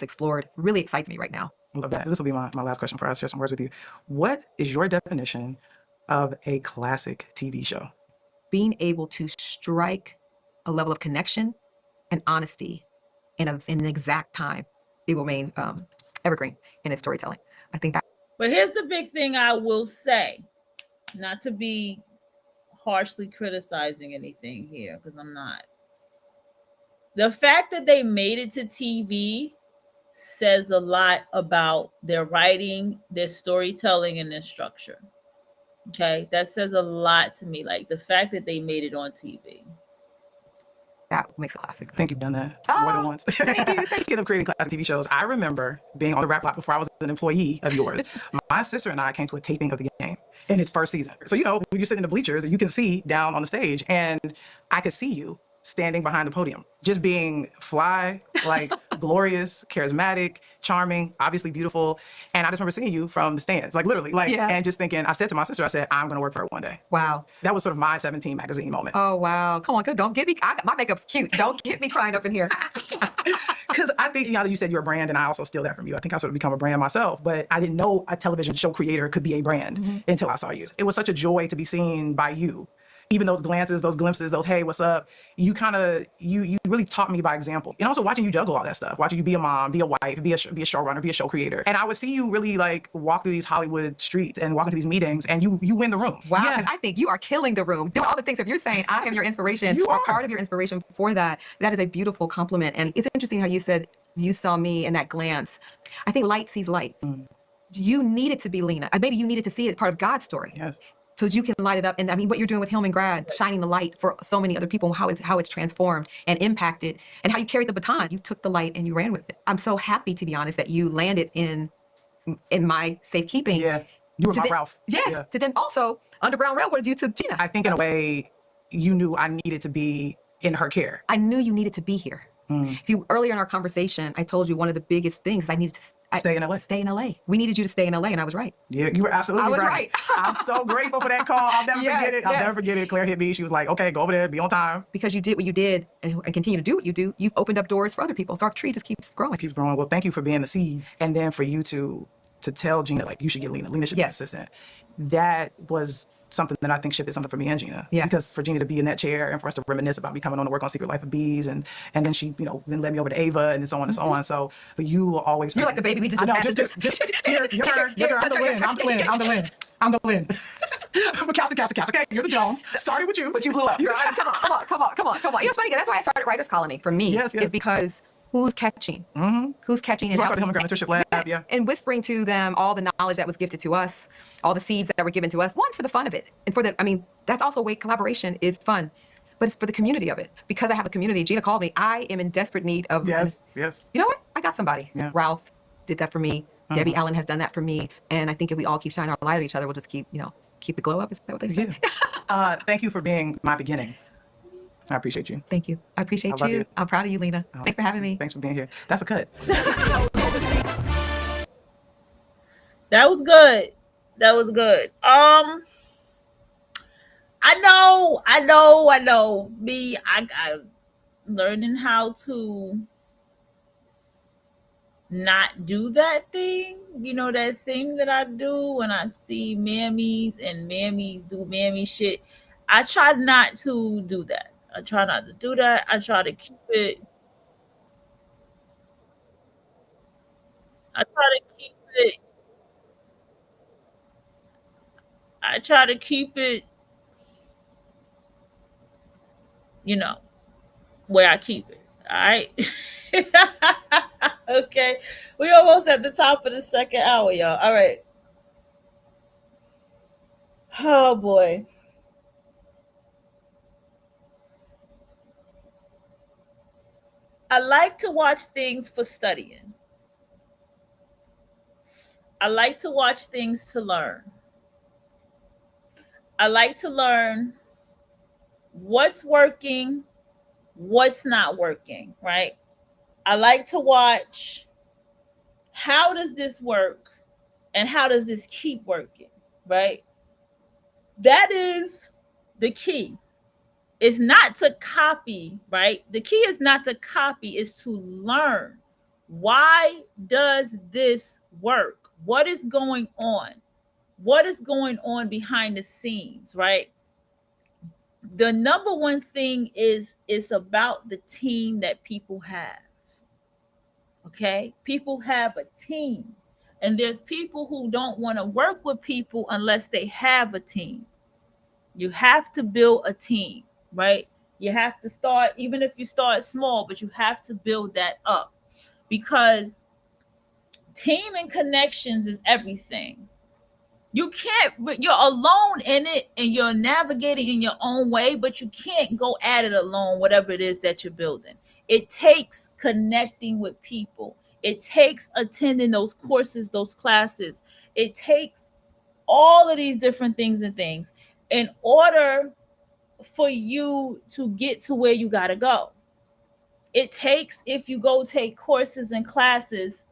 explored. Really excites me right now. I love that. This will be my last question before I share some words with you. What is your definition of a classic TV show? Being able to strike a level of connection and honesty in an exact time, it will remain evergreen in its storytelling. I think that. But here's the big thing I will say, not to be harshly criticizing anything here, because I'm not. The fact that they made it to TV says a lot about their writing, their storytelling, and their structure. Okay, that says a lot to me. Like the fact that they made it on TV. That makes a classic. I think you've done that more than once. Speaking of creating classic TV shows, I remember being on the rap lot before I was an employee of yours. My sister and I came to a taping of the game in its first season. So, you know, when you sit in the bleachers, you can see down on the stage, and I could see you standing behind the podium, just being fly, like glorious, charismatic, charming, obviously beautiful. And I just remember seeing you from the stands, like literally, like, and just thinking, I said to my sister, I said, I'm going to work for her one day. Wow. That was sort of my 17 magazine moment. Oh, wow. Come on, don't get me, my makeup's cute. Don't get me crying up in here. Because I think, you know, you said you're a brand, and I also steal that from you. I think I sort of become a brand myself, but I didn't know a television show creator could be a brand until I saw you. It was such a joy to be seen by you. Even those glances, those glimpses, those, hey, what's up? You kind of, you really taught me by example. And also watching you juggle all that stuff, watching you be a mom, be a wife, be a showrunner, be a show creator. And I would see you really like walk through these Hollywood streets and walk into these meetings, and you win the room. Wow, yeah. I think you are killing the room. Do all the things. If you're saying I am your inspiration, you are part of your inspiration for that. That is a beautiful compliment. And it's interesting how you said you saw me in that glance. I think light sees light. You needed to be Lena. Maybe you needed to see it as part of God's story. Yes. So you can light it up. And I mean, what you're doing with Hillman Grad, shining the light for so many other people, how it's transformed and impacted, and how you carried the baton. You took the light and you ran with it. I'm so happy, to be honest, that you landed in my safekeeping. Yeah, you were my Ralph. Yes, Yeah. to then also Underground Railroad you to Gina. I think in a way, you knew I needed to be in her care. I knew you needed to be here. If you earlier in our conversation, I told you one of the biggest things I needed to stay in LA. Stay in LA. We needed you to stay in LA, and I was right. Yeah, you were absolutely I was right. I'm so grateful for that call. I'll never forget it. I'll never forget it. Claire hit me. She was like, okay, go over there, be on time. Because you did what you did and continue to do what you do, you've opened up doors for other people. So our tree just keeps growing. It keeps growing. Well, thank you for being the seed. And then for you to tell Gina, like, you should get Lena. Lena should be assistant. That was something that I think shifted something for me and Gina. Yeah. Because for Gina to be in that chair and for us to reminisce about me coming on to work on Secret Life of Bees, and then she, you know, then led me over to Ava and so on and so on. So, but you will always. You're like the baby we just. I know. Just here, your turn. I'm the Lynn. From couch to couch to couch. Okay, you're the Joan. Started with you, but you blew up. Come on. You know, it's funny. That's why I started Writers Colony for me. Yes. Is because who's catching? Who's catching? And Hillman Grad Mentorship Lab, yeah. And whispering to them all the knowledge that was gifted to us, all the seeds that were given to us. One, for the fun of it. And I mean, that's also a way collaboration is fun. But it's for the community of it. Because I have a community. Gina called me. I am in desperate need of. Yes. You know what? I got somebody. Yeah. Ralph did that for me. Debbie Allen has done that for me. And I think if we all keep shining our light at each other, we'll just keep the glow up. Is that what they say? Thank you for being my beginning. I appreciate you. Thank you. I appreciate love you. I'm proud of you, Lena. Thanks for having me. Thanks for being here. That's a cut. That was good. I know. Me, I learning how to not do that thing. You know, that thing that I do when I see mammies and mammies do mammy shit. I try not to do that. I try not to do that. I try to keep it. I try to keep it, you know, where I keep it. All right. Okay. We almost at the top of the second hour, y'all. All right. Oh boy. I like to watch things for studying. I like to watch things to learn. I like to learn what's working, what's not working, right? I like to watch how does this work and how does this keep working, right? That is the key. It's not to copy, right? The key is not to copy, is to learn. Why does this work? What is going on? What is going on behind the scenes, right? The number one thing is about the team that people have. Okay? People have a team. And there's people who don't want to work with people unless they have a team. You have to build a team, right? You have to start, even if you start small, but you have to build that up, because team and connections is everything. You can't, you're alone in it and you're navigating in your own way, but you can't go at it alone, whatever it is that you're building. It takes connecting with people. It takes attending those courses, those classes. It takes all of these different things in order for you to get to where you got to go. It takes, if you go take courses and classes,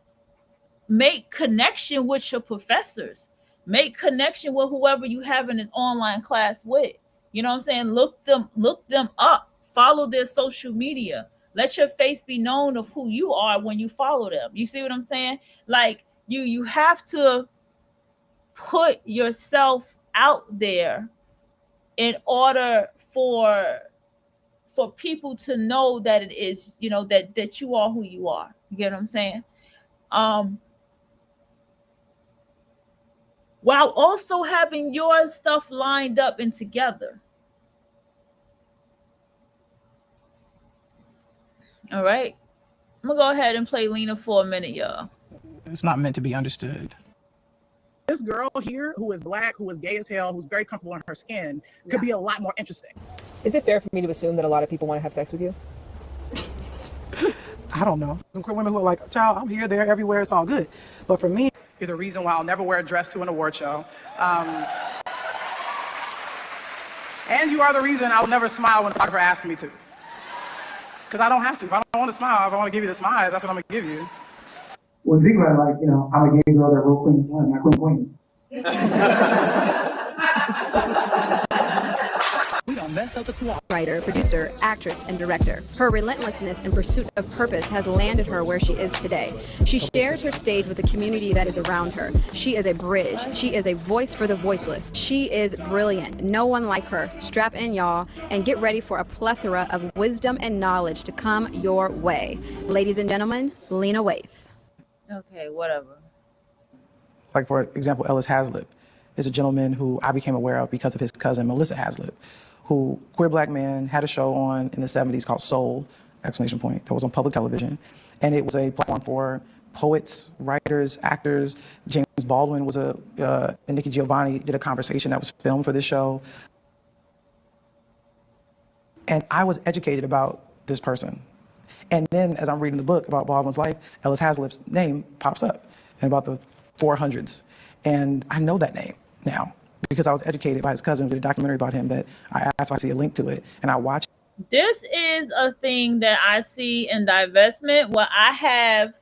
make connection with your professors, make connection with whoever you have in this online class with. You know what I'm saying? Look them up, follow their social media. Let your face be known of who you are when you follow them. You see what I'm saying? Like you have to put yourself out there in order for people to know that it is, you know, that you are who you are. You get what I'm saying? While also having your stuff lined up and together. All right. I'm gonna go ahead and play Lena for a minute, y'all. It's not meant to be understood. This girl here who is black, who is gay as hell, who's very comfortable in her skin, could be a lot more interesting. Is it fair for me to assume that a lot of people want to have sex with you? I don't know. Some queer women who are like, child, I'm here, there, everywhere, it's all good. But for me, You're the reason why I'll never wear a dress to an award show. And you are the reason I'll never smile when a photographer asks me to. Because I don't have to. If I don't want to smile, if I want to give you the smiles, that's what I'm going to give you. Well, Ziegler, like, you know, I'm a gay girl that wrote Queen's Son, not Queen. We don't mess up the plot. Writer, producer, actress, and director. Her relentlessness in pursuit of purpose has landed her where she is today. She shares her stage with the community that is around her. She is a bridge. She is a voice for the voiceless. She is brilliant. No one like her. Strap in, y'all, and get ready for a plethora of wisdom and knowledge to come your way. Ladies and gentlemen, Lena Waithe. Okay, whatever. like for example, Ellis Haslip is a gentleman who I became aware of because of his cousin, Melissa Haslip, who, queer black man, had a show on in the 70s called Soul, ! That was on public television. And it was a platform for poets, writers, actors. James Baldwin was and Nikki Giovanni did a conversation that was filmed for this show. And I was educated about this person. And then as I'm reading the book about Baldwin's life, Ellis Haslip's name pops up in about the 400s. And I know that name now because I was educated by his cousin who did a documentary about him that I asked if I see a link to it, and I watched. This is a thing that I see in divestment where I have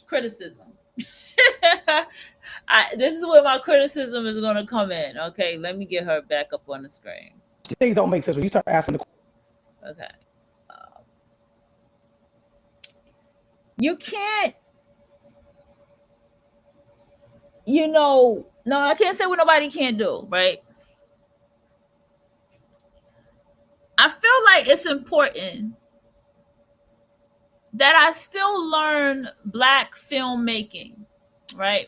criticism. This is where my criticism is going to come in. Okay, let me get her back up on the screen. Things don't make sense when you start asking the Okay. You can't, no, I can't say what nobody can't do, right? I feel like it's important that I still learn Black filmmaking, right?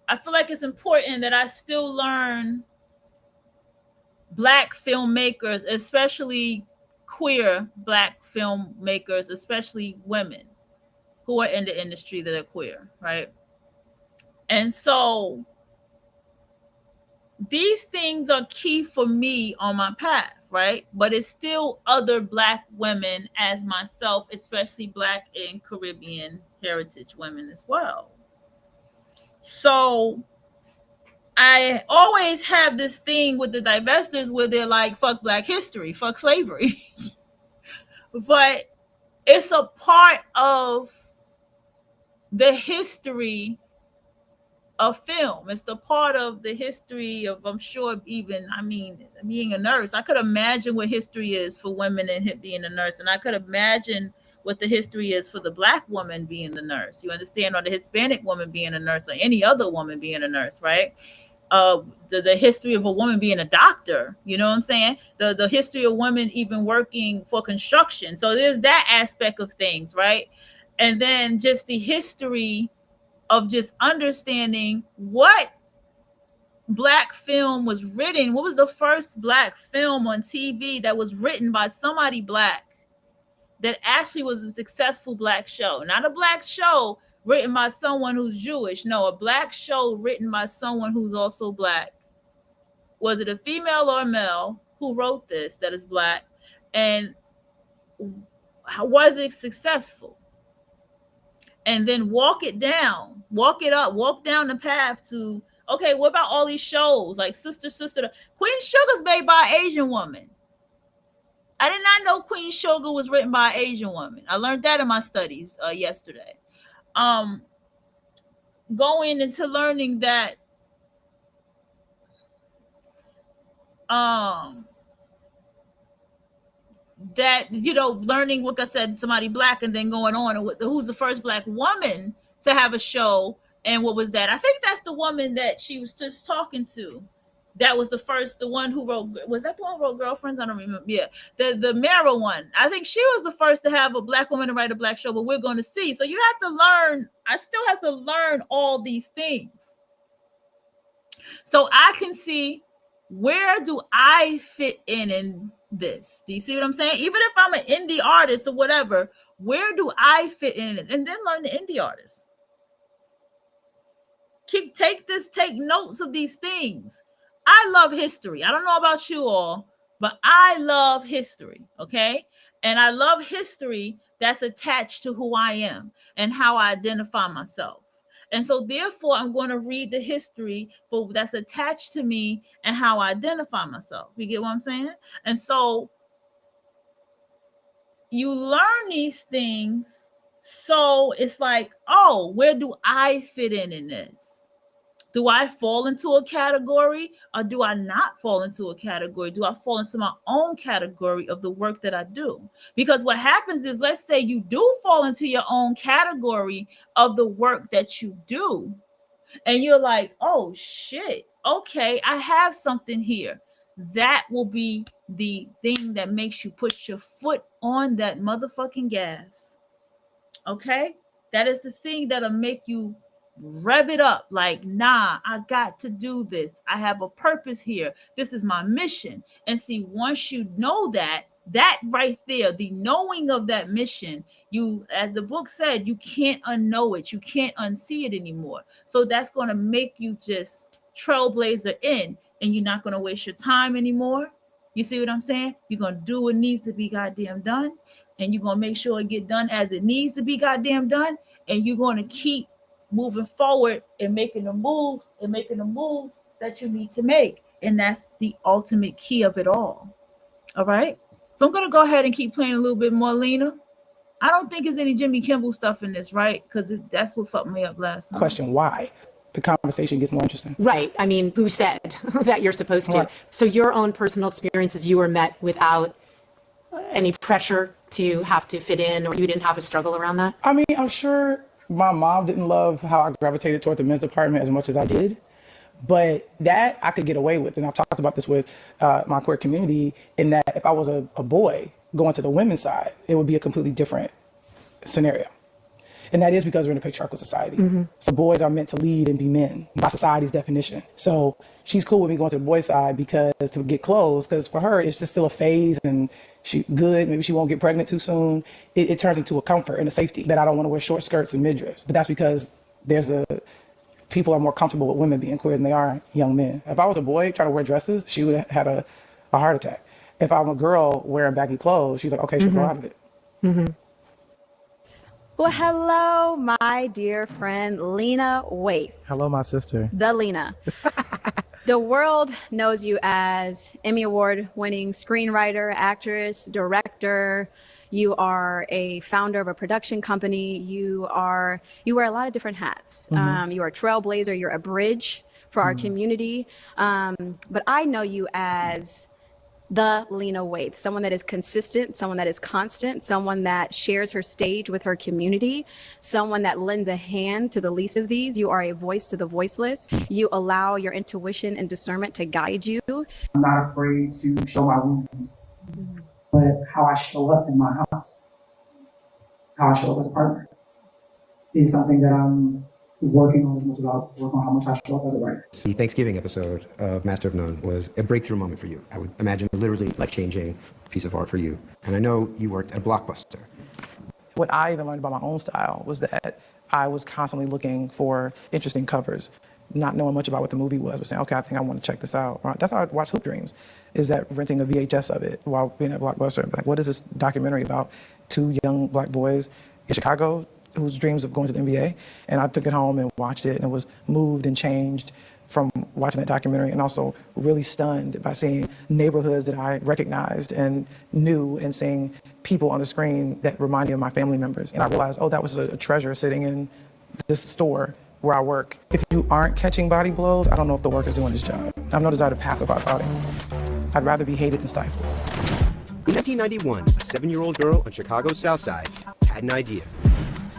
I feel like it's important that I still learn Black filmmakers, especially queer Black filmmakers, especially women who are in the industry that are queer, right? And so these things are key for me on my path, right? But it's still other Black women as myself, especially Black and Caribbean heritage women as well. So I always have this thing with the divestors where they're like, fuck Black history, fuck slavery. But it's a part of the history of film. It's the part of the history of, I'm sure, even, I mean, being a nurse. I could imagine what history is for women and being a nurse. And I could imagine what the history is for the Black woman being the nurse. You understand? Or the Hispanic woman being a nurse, or any other woman being a nurse, right? The history of a woman being a doctor, you know what I'm saying? The history of women even working for construction. So there's that aspect of things, right? And then just the history of just understanding what Black film was written. What was the first Black film on TV that was written by somebody Black that actually was a successful Black show? Not a Black show written by someone who's Jewish. No, a Black show written by someone who's also Black. Was it a female or a male who wrote this that is Black? And how was it successful? And then walk it down, walk it up, walk down the path to, okay, what about all these shows like Sister? Queen Sugar's made by an Asian woman. I did not know Queen Sugar was written by an Asian woman. I learned that in my studies yesterday. Going into learning that that, you know, learning, like I said, somebody Black, and then going on and who's the first Black woman to have a show, and what was that? I think that's the woman that she was just talking to. That was the first, the one who wrote, was that the one who wrote Girlfriends? I don't remember. Yeah, the Mara one. I think she was the first to have a Black woman to write a Black show, but we're going to see. So you have to learn, I still have to learn all these things. So I can see, where do I fit in this? Do you see what I'm saying? Even if I'm an indie artist or whatever, where do I fit in it? And then learn the indie artists. Take notes of these things. I love history. I don't know about you all, but I love history, okay? And I love history that's attached to who I am and how I identify myself. And so therefore, I'm going to read the history that's attached to me and how I identify myself. You get what I'm saying? And so you learn these things. So it's like, oh, where do I fit in this? Do I fall into a category, or do I not fall into a category? Do I fall into my own category of the work that I do? Because what happens is, let's say you do fall into your own category of the work that you do, and you're like, oh shit, okay, I have something here. That will be the thing that makes you put your foot on that motherfucking gas. Okay? That is the thing that'll make you rev it up, like, nah, I got to do this. I have a purpose here. This is my mission. And see, once you know that right there, the knowing of that mission, you, as the book said, you can't unknow it. You can't unsee it anymore. So that's going to make you just trailblazer in, and you're not going to waste your time anymore. You see what I'm saying? You're going to do what needs to be goddamn done, and you're going to make sure it get done as it needs to be goddamn done, and you're going to keep moving forward and making the moves that you need to make. And that's the ultimate key of it all. All right. So I'm going to go ahead and keep playing a little bit more, Lena. I don't think there's any Jimmy Kimmel stuff in this, right? Because that's what fucked me up last time. Question, why? The conversation gets more interesting. Right. I mean, who said that you're supposed to? Right. So your own personal experiences, you were met without any pressure to have to fit in, or you didn't have a struggle around that? I mean, I'm sure my mom didn't love how I gravitated toward the men's department as much as I did, but that I could get away with. And I've talked about this with my queer community, in that if I was a boy going to the women's side, it would be a completely different scenario. And that is because we're in a patriarchal society. Mm-hmm. So boys are meant to lead and be men by society's definition. So she's cool with me going to the boys' side because to get clothes, because for her, it's just still a phase, and she good. Maybe she won't get pregnant too soon. It turns into a comfort and a safety that I don't want to wear short skirts and midriffs. But that's because people are more comfortable with women being queer than they are young men. If I was a boy trying to wear dresses, she would have had a heart attack. If I'm a girl wearing baggy clothes, she's like, okay, she'll grow out of it. Mm-hmm. Well, hello, my dear friend, Lena Waithe. Hello, my sister. The Lena. The world knows you as Emmy Award winning screenwriter, actress, director. You are a founder of a production company. You wear a lot of different hats. You are a trailblazer. You're a bridge for our community. But I know you as the Lena Waithe, someone that is consistent, someone that is constant, someone that shares her stage with her community, someone that lends a hand to the least of these. You are a voice to the voiceless. You allow your intuition and discernment to guide you. I'm not afraid to show my wounds, but how I show up in my house, how I show up as a partner, is something that I'm working on as much as I work on how much I show up as a writer. The Thanksgiving episode of Master of None was a breakthrough moment for you. I would imagine a literally life-changing piece of art for you. And I know you worked at Blockbuster. What I even learned about my own style was that I was constantly looking for interesting covers, not knowing much about what the movie was, but saying, okay, I think I want to check this out. That's how I watched Hoop Dreams, is that renting a VHS of it while being at Blockbuster. Like, what is this documentary about? Two young black boys in Chicago whose dreams of going to the NBA. And I took it home and watched it and was moved and changed from watching that documentary, and also really stunned by seeing neighborhoods that I recognized and knew, and seeing people on the screen that reminded me of my family members. And I realized, oh, that was a treasure sitting in this store where I work. If you aren't catching body blows, I don't know if the work is doing its job. I have no desire to pacify the audience. I'd rather be hated than stifled. In 1991, a 7-year-old girl on Chicago's South Side had an idea.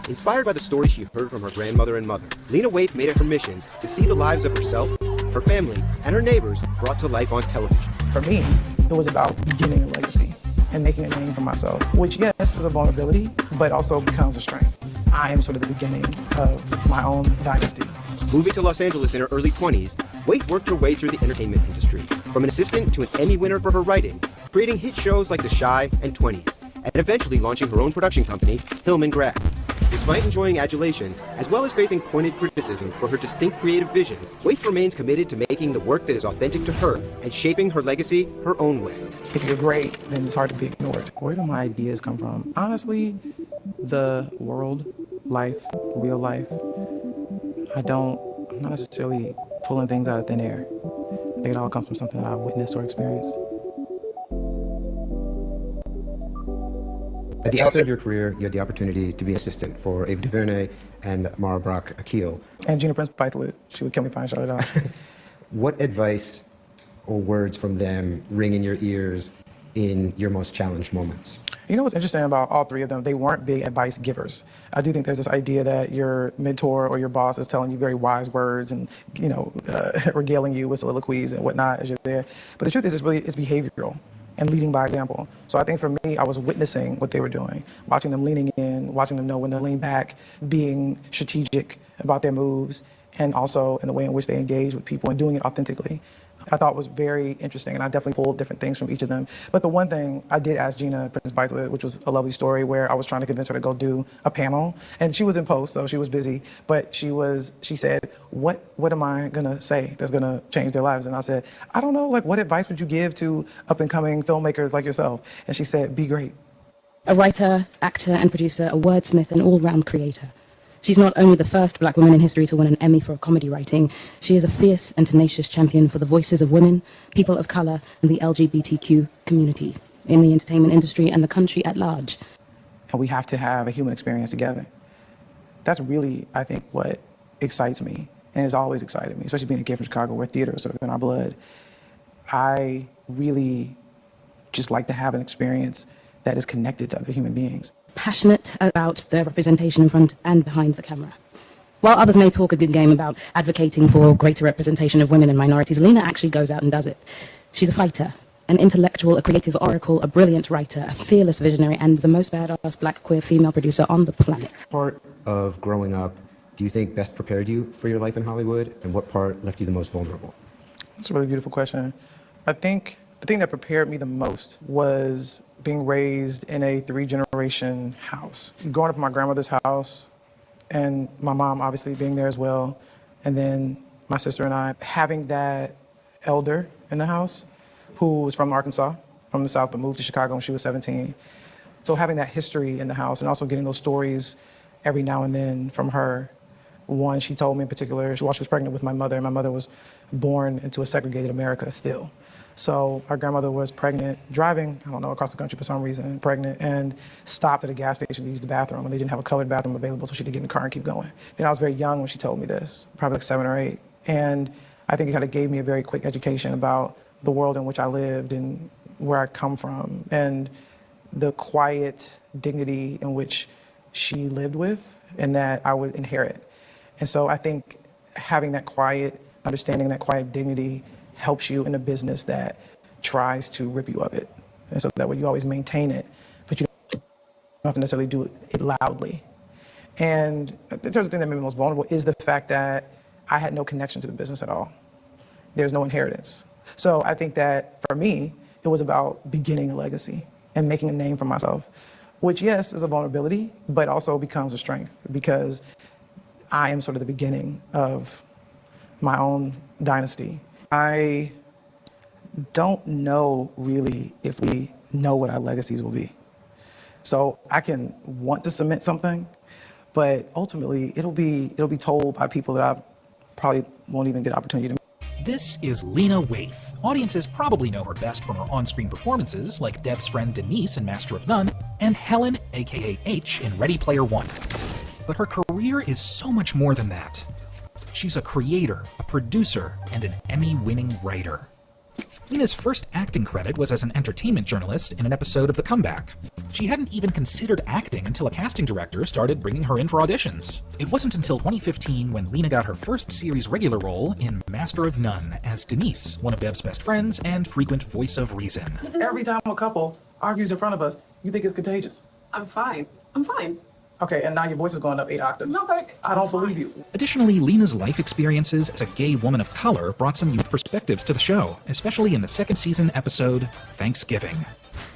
Inspired by the stories she heard from her grandmother and mother, Lena Waithe made it her mission to see the lives of herself, her family, and her neighbors brought to life on television. For me, it was about beginning a legacy and making a name for myself, which, yes, is a vulnerability, but also becomes a strength. I am sort of the beginning of my own dynasty. Moving to Los Angeles in her early 20s, Waithe worked her way through the entertainment industry, from an assistant to an Emmy winner for her writing, creating hit shows like The Chi and 20s, and eventually launching her own production company, Hillman Grab. Despite enjoying adulation, as well as facing pointed criticism for her distinct creative vision, Waithe remains committed to making the work that is authentic to her and shaping her legacy her own way. If you're great, then it's hard to be ignored. Where do my ideas come from? Honestly, the world, life, real life. I'm not necessarily pulling things out of thin air. I think it all comes from something that I've witnessed or experienced. At the outset of your career, you had the opportunity to be an assistant for Ava DuVernay and Mara Brock Akil. And Gina Prince Bythewood. She would kill me if I shut it off. What advice or words from them ring in your ears in your most challenged moments? You know what's interesting about all three of them? They weren't big advice givers. I do think there's this idea that your mentor or your boss is telling you very wise words and, regaling you with soliloquies and whatnot as you're there. But the truth is, it's behavioral and leading by example. So I think for me, I was witnessing what they were doing, watching them leaning in, watching them know when to lean back, being strategic about their moves, and also in the way in which they engage with people and doing it authentically. I thought was very interesting, and I definitely pulled different things from each of them. But the one thing I did ask Gina Prince Bythewood, which was a lovely story, where I was trying to convince her to go do a panel, and she was in post, so she was busy, but she said, what am I gonna say that's gonna change their lives? And I said, I don't know, what advice would you give to up and coming filmmakers like yourself? And she said, be great. A writer, actor, and producer, a wordsmith, and all-round creator. She's not only the first black woman in history to win an Emmy for comedy writing, she is a fierce and tenacious champion for the voices of women, people of color, and the LGBTQ community in the entertainment industry and the country at large. And we have to have a human experience together. That's really, I think, what excites me, and has always excited me, especially being a kid from Chicago where theater is sort of in our blood. I really just like to have an experience that is connected to other human beings. Passionate about their representation in front and behind the camera. While others may talk a good game about advocating for greater representation of women and minorities, Lena actually goes out and does it. She's a fighter, an intellectual, a creative oracle, a brilliant writer, a fearless visionary, and the most badass black queer female producer on the planet. Part of growing up, do you think best prepared you for your life in Hollywood, and what part left you the most vulnerable? That's a really beautiful question. I think the thing that prepared me the most was being raised in a 3-generation house. Growing up in my grandmother's house, and my mom obviously being there as well, and then my sister and I, having that elder in the house who was from Arkansas, from the South, but moved to Chicago when she was 17. So having that history in the house and also getting those stories every now and then from her. One, she told me in particular, while she was pregnant with my mother, and my mother was born into a segregated America still. So our grandmother was pregnant, driving, I don't know, across the country for some reason, pregnant, and stopped at a gas station to use the bathroom, and they didn't have a colored bathroom available, so she had to get in the car and keep going. And I was very young when she told me this, probably like 7 or 8. And I think it kind of gave me a very quick education about the world in which I lived and where I come from, and the quiet dignity in which she lived with and that I would inherit. And so I think having that quiet understanding, that quiet dignity helps you in a business that tries to rip you of it. And so that way you always maintain it, but you don't have to necessarily do it loudly. And in terms of the thing that made me most vulnerable is the fact that I had no connection to the business at all. There's no inheritance. So I think that for me, it was about beginning a legacy and making a name for myself, which yes, is a vulnerability, but also becomes a strength because I am sort of the beginning of my own dynasty. I don't know really if we know what our legacies will be. So I can want to cement something, but ultimately it'll be told by people that I probably won't even get an opportunity to meet. This is Lena Waithe. Audiences probably know her best from her on-screen performances like Deb's friend Denise in Master of None and Helen, aka H, in Ready Player One. But her career is so much more than that. She's a creator, a producer, and an Emmy-winning writer. Lena's first acting credit was as an entertainment journalist in an episode of The Comeback. She hadn't even considered acting until a casting director started bringing her in for auditions. It wasn't until 2015 when Lena got her first series regular role in Master of None as Denise, one of Deb's best friends and frequent voice of reason. Every time a couple argues in front of us, you think it's contagious. I'm fine. I'm fine. Okay, and now your voice is going up 8 octaves. Okay. I don't believe you. Additionally, Lena's life experiences as a gay woman of color brought some unique perspectives to the show, especially in the second season episode, Thanksgiving.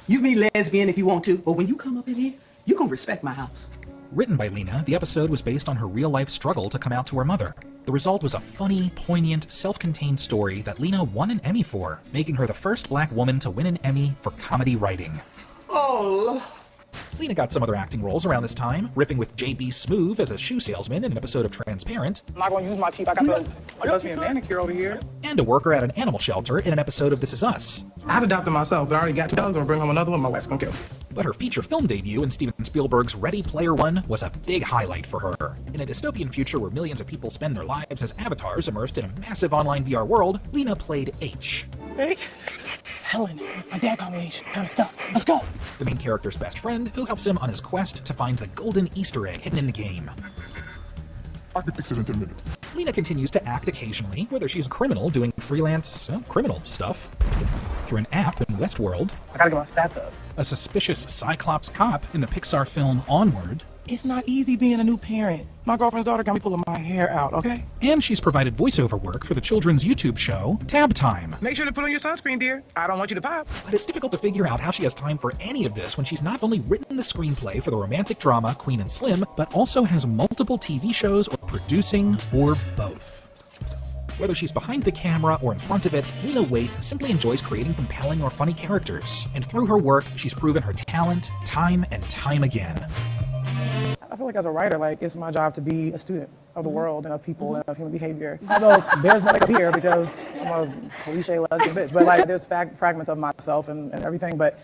You can be lesbian if you want to, but when you come up in here, you gonna respect my house. Written by Lena, the episode was based on her real-life struggle to come out to her mother. The result was a funny, poignant, self-contained story that Lena won an Emmy for, making her the first black woman to win an Emmy for comedy writing. Oh, Lena got some other acting roles around this time, riffing with J.B. Smoove as a shoe salesman in an episode of Transparent. I'm not going to use my teeth. I got the lesbian manicure over here. And a worker at an animal shelter in an episode of This Is Us. I'd adopted myself, but I already got 2 dogs. I'm going to bring home another one. My wife's going to kill me. But her feature film debut in Steven Spielberg's Ready Player One was a big highlight for her. In a dystopian future where millions of people spend their lives as avatars immersed in a massive online VR world, Lena played H. H? Helen, my dad called me H. Kind of stuff. Let's go. The main character's best friend, who helps him on his quest to find the golden Easter egg hidden in the game. I can fix it in 10 minutes. Lena continues to act occasionally, whether she's a criminal doing freelance criminal stuff, through an app in Westworld, I gotta get my stats up. a suspicious Cyclops cop in the Pixar film Onward, It's not easy being a new parent. My girlfriend's daughter got me pulling my hair out, okay? and she's provided voiceover work for the children's YouTube show, Tab Time. Make sure to put on your sunscreen, dear. I don't want you to pop. But it's difficult to figure out how she has time for any of this when she's not only written the screenplay for the romantic drama Queen and Slim, but also has multiple TV shows or producing, or both. Whether she's behind the camera or in front of it, Lena Waithe simply enjoys creating compelling or funny characters. And through her work, she's proven her talent time and time again. I feel like as a writer, like it's my job to be a student of the world and of people and of human behavior. Although there's nothing up here because I'm a cliche lesbian bitch, but like there's fragments of myself and everything. But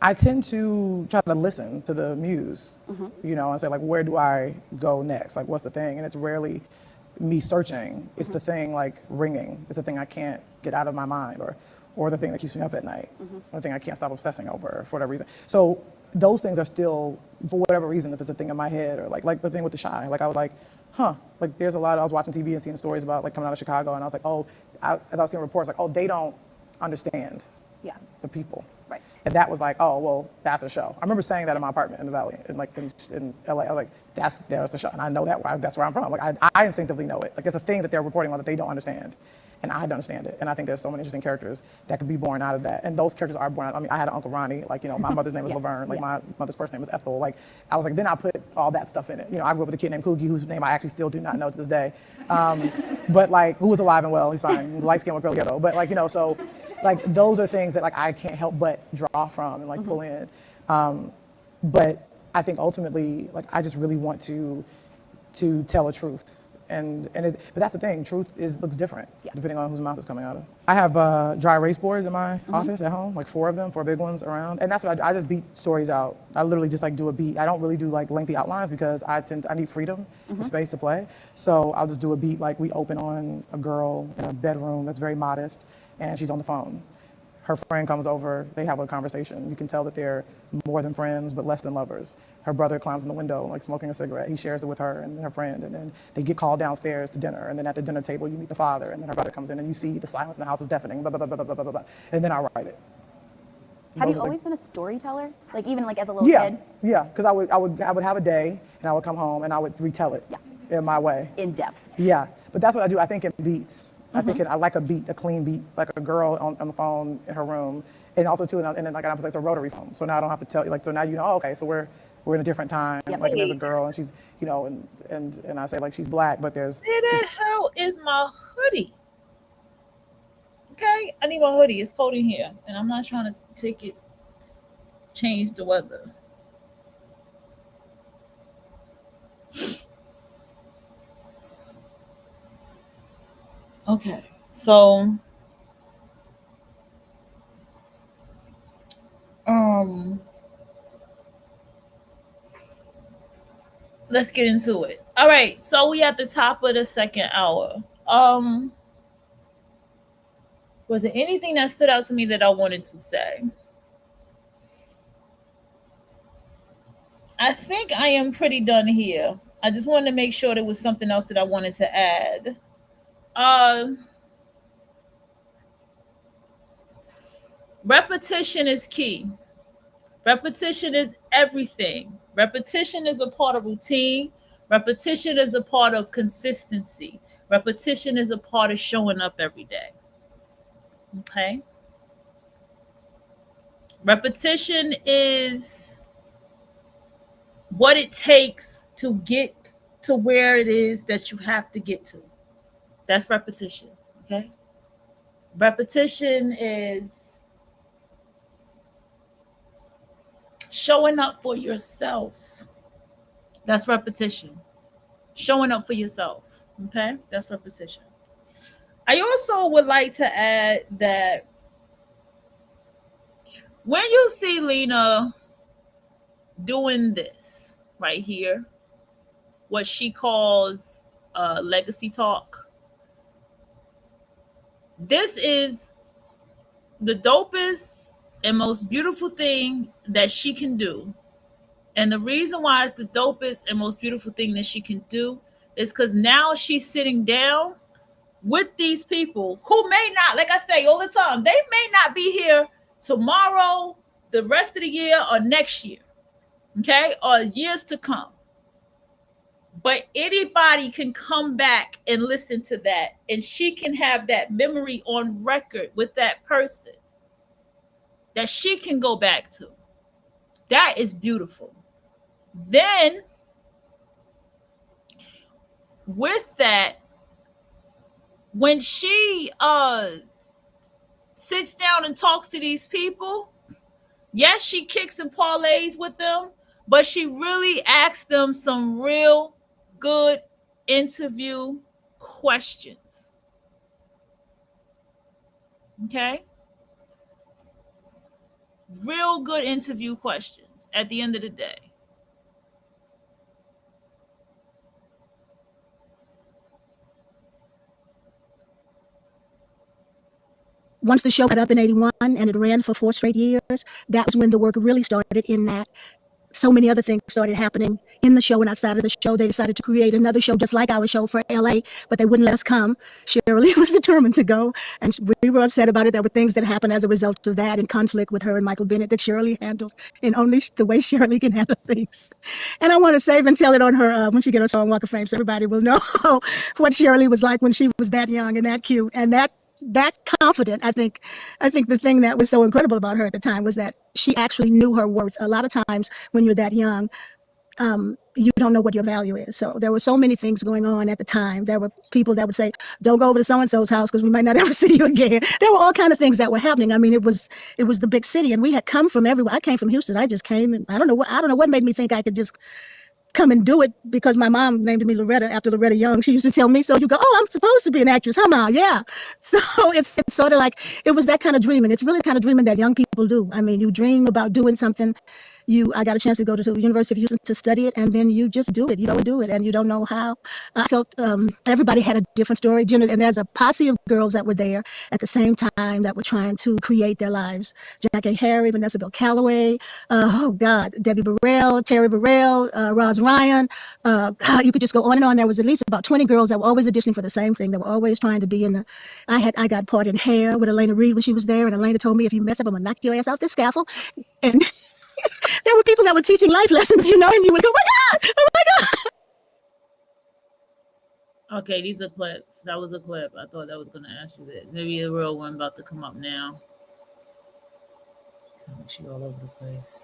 I tend to try to listen to the muse, you know, and say like, where do I go next? Like, what's the thing? And it's rarely me searching. It's the thing like ringing. It's the thing I can't get out of my mind, or the thing that keeps me up at night, or the thing I can't stop obsessing over for whatever reason. So those things are still, for whatever reason, if it's a thing in my head, or like the thing with The Chi, like I was like, like there's a lot, I was watching TV and seeing stories about like coming out of Chicago, and I was like, as I was seeing reports, like, they don't understand the people. Right. And that was like, well, that's a show. I remember saying that in my apartment in the Valley, in LA. I was like, there's a show, and I know that, that's where I'm from. Like I instinctively know it. Like it's a thing that they're reporting on that they don't understand. And I don't understand it. And I think there's so many interesting characters that could be born out of that. And those characters are born out. I mean, I had an Uncle Ronnie, like, you know, my mother's name was Laverne, like my mother's first name was Ethel. Like, I was like, then I put all that stuff in it. You know, I grew up with a kid named Coogie, whose name I actually still do not know to this day. But like, who was alive and well, he's fine. Light skin with curly hair though. But like, you know, so like those are things that like I can't help but draw from and like pull in. But I think ultimately, like I just really want to tell a truth But that's the thing. Truth looks different depending on whose mouth it's coming out of. I have dry erase boards in my office at home, like 4 of them, 4 big ones around, and that's what I just beat stories out. I literally just like do a beat. I don't really do like lengthy outlines because I need freedom and space to play. So I'll just do a beat like we open on a girl in a bedroom that's very modest, and she's on the phone. Her friend comes over, they have a conversation. You can tell that they're more than friends, but less than lovers. Her brother climbs in the window, like smoking a cigarette. He shares it with her and her friend, and then they get called downstairs to dinner, and then at the dinner table, you meet the father, and then her brother comes in, and you see the silence in the house is deafening, blah, blah, blah, blah, blah, blah, blah, and then I write it. Have you always been a storyteller? Like even like as a little kid? Yeah, because I would have a day, and I would come home, and I would retell it in my way. In depth. Yeah, but that's what I do, I think, in beats. I like a beat, a clean beat, like a girl on the phone in her room, and also too, and then like it's a rotary phone, so now I don't have to tell you, like, so now you know, okay, so we're in a different time, like there's a girl and she's, you know, and I say like she's black, but there's. Where the hell is my hoodie? Okay, I need my hoodie. It's cold in here, and I'm not trying to change the weather. Okay, so let's get into it. All right, so we at the top of the second hour. Was there anything that stood out to me that I wanted to say? I think I am pretty done here. I just wanted to make sure there was something else that I wanted to add. Repetition is key. Repetition is everything. Repetition is a part of routine. Repetition is a part of consistency. Repetition is a part of showing up every day. Okay? Repetition is what it takes to get to where it is that you have to get to. That's repetition, okay? Repetition is showing up for yourself. That's repetition. Showing up for yourself, okay? That's repetition. I also would like to add that when you see Lena doing this right here, what she calls legacy talk, this is the dopest and most beautiful thing that she can do. And the reason why it's the dopest and most beautiful thing that she can do is because now she's sitting down with these people who may not, like I say all the time, they may not be here tomorrow, the rest of the year, or next year, okay, or years to come. But anybody can come back and listen to that, and she can have that memory on record with that person that she can go back to. That is beautiful. Then, with that, when she sits down and talks to these people, yes, she kicks and parlays with them, but she really asks them some real good interview questions. Okay? Real good interview questions at the end of the day. Once the show got up in 81 and it ran for 4 straight years, that was when the work really started, in that so many other things started happening in the show and outside of the show. They decided to create another show just like our show for LA, but they wouldn't let us come. Shirley was determined to go, and we were upset about it. There were things that happened as a result of that, in conflict with her and Michael Bennett, that Shirley handled in only the way Shirley can handle things. And I want to save and tell it on her when she gets her song Walk of Fame, so everybody will know what Shirley was like when she was that young and that cute and that confident. I think the thing that was so incredible about her at the time was that she actually knew her worth. A lot of times when you're that young, you don't know what your value is. So there were so many things going on at the time. There were people that would say, don't go over to so-and-so's house because we might not ever see you again. There were all kinds of things that were happening. I mean, it was the big city, and we had come from everywhere. I came from Houston. I just came, and I don't know what made me think I could just come and do it because my mom named me Loretta after Loretta Young. She used to tell me, so you go, oh, I'm supposed to be an actress, huh, Ma? Yeah. So it's sort of like, it was that kind of dreaming. It's really the kind of dreaming that young people do. I mean, you dream about doing something. I got a chance to go to the University of Houston to study it, and then you just do it. You go and do it, and you don't know how. I felt everybody had a different story, and there's a posse of girls that were there at the same time that were trying to create their lives. Jackie Harry, Vanessa Bell Calloway, Debbie Burrell, Terry Burrell, Roz Ryan. You could just go on and on. There was at least about 20 girls that were always auditioning for the same thing. They were always trying to be in the. I got part in Hair with Elena Reed when she was there, and Elena told me, if you mess up, I'm gonna knock your ass off this scaffold. And there were people that were teaching life lessons, and you would go, oh my God. Okay, these are clips. That was a clip. I thought that was going to ask you this. Maybe a real one about to come up now. She all over the place.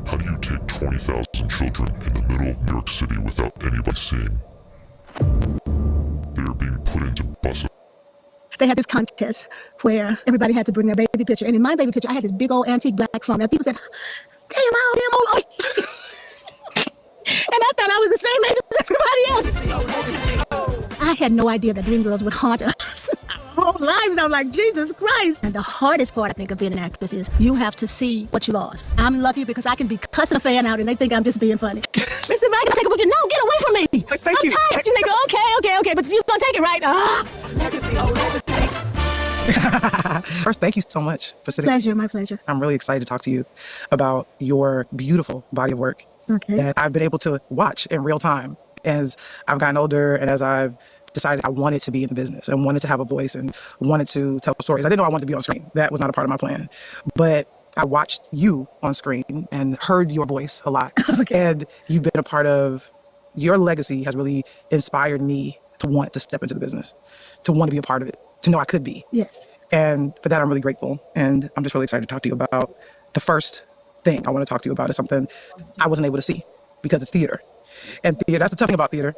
How do you take 20,000 children in the middle of New York City without anybody seeing? They are being put into buses. They had this contest where everybody had to bring their baby picture. And in my baby picture, I had this big old antique black phone. And people said, damn, how old? And I thought I was the same age as everybody else. I had no idea that Dreamgirls would haunt us our whole lives. I'm like, Jesus Christ. And the hardest part, I think, of being an actress is you have to see what you lost. I'm lucky because I can be cussing a fan out and they think I'm just being funny. Mr. If I can take a picture, no, get away from me. I'm tired. And they go, okay, but you're going to take it, right? First, thank you so much for sitting. Pleasure, my pleasure. I'm really excited to talk to you about your beautiful body of work that I've been able to watch in real time as I've gotten older and as I've decided I wanted to be in the business and wanted to have a voice and wanted to tell stories. I didn't know I wanted to be on screen. That was not a part of my plan. But I watched you on screen and heard your voice a lot. And you've been a part of, your legacy has really inspired me to want to step into the business, to want to be a part of it, to know I could be. Yes. And for that, I'm really grateful. And I'm just really excited to talk to you about the first thing I want to talk to you about is something I wasn't able to see because it's theater. And theater, that's the tough thing about theater,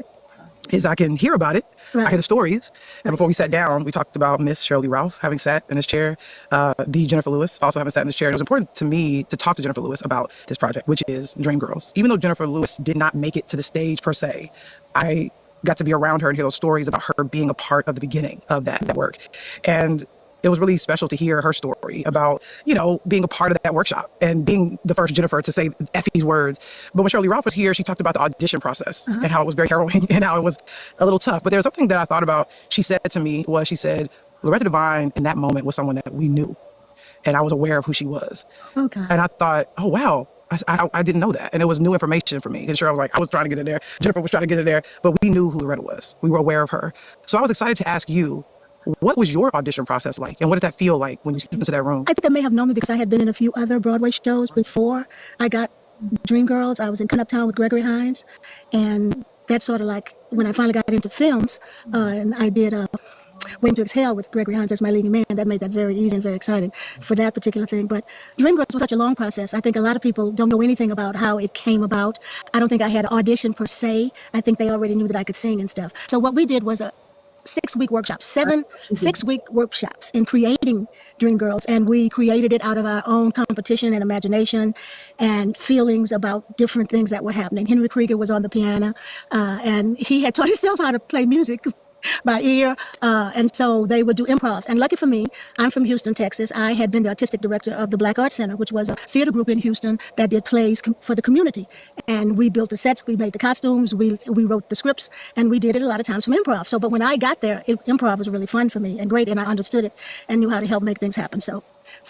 is I can hear about it. I hear the stories. And before we sat down, we talked about Miss Shirley Ralph having sat in this chair, the Jennifer Lewis also having sat in this chair. And it was important to me to talk to Jennifer Lewis about this project, which is Dreamgirls. Even though Jennifer Lewis did not make it to the stage per se, I got to be around her and hear those stories about her being a part of the beginning of that work. And it was really special to hear her story about, being a part of that workshop and being the first Jennifer to say Effie's words. But when Shirley Ralph was here, she talked about the audition process and how it was very harrowing and how it was a little tough. But there was something that I thought about. She said to me she said, Loretta Devine in that moment was someone that we knew. And I was aware of who she was. Okay. And I thought, oh, wow. I didn't know that. And it was new information for me. And sure, I was trying to get in there. Jennifer was trying to get in there. But we knew who Loretta was. We were aware of her. So I was excited to ask you, what was your audition process like? And what did that feel like when you stepped into that room? I think they may have known me because I had been in a few other Broadway shows before I got Dreamgirls. I was in Come Uptown with Gregory Hines. And that's sort of like when I finally got into films and I did Waiting to Exhale with Gregory Hines as my leading man. That made that very easy and very exciting for that particular thing. But Dreamgirls was such a long process. I think a lot of people don't know anything about how it came about. I don't think I had an audition per se. I think they already knew that I could sing and stuff. So what we did was a 6-week workshops, 6-week workshops in creating Dreamgirls. And we created it out of our own competition and imagination and feelings about different things that were happening. Henry Krieger was on the piano and he had taught himself how to play music by ear. And so they would do improvs. And lucky for me, I'm from Houston, Texas. I had been the artistic director of the Black Arts Center, which was a theater group in Houston that did plays for the community. And we built the sets, we made the costumes, we wrote the scripts, and we did it a lot of times from improv. But when I got there, improv was really fun for me and great, and I understood it and knew how to help make things happen. So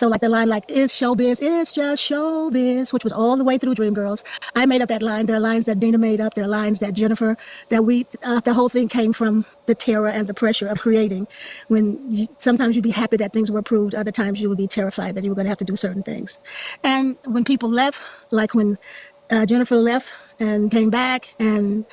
like the line is showbiz, it's just showbiz, which was all the way through Dreamgirls. I made up that line. There are lines that Dina made up. There are lines that Jennifer, the whole thing came from the terror and the pressure of creating. Sometimes you'd be happy that things were approved. Other times you would be terrified that you were going to have to do certain things. And when people left, like when Jennifer left and came back, and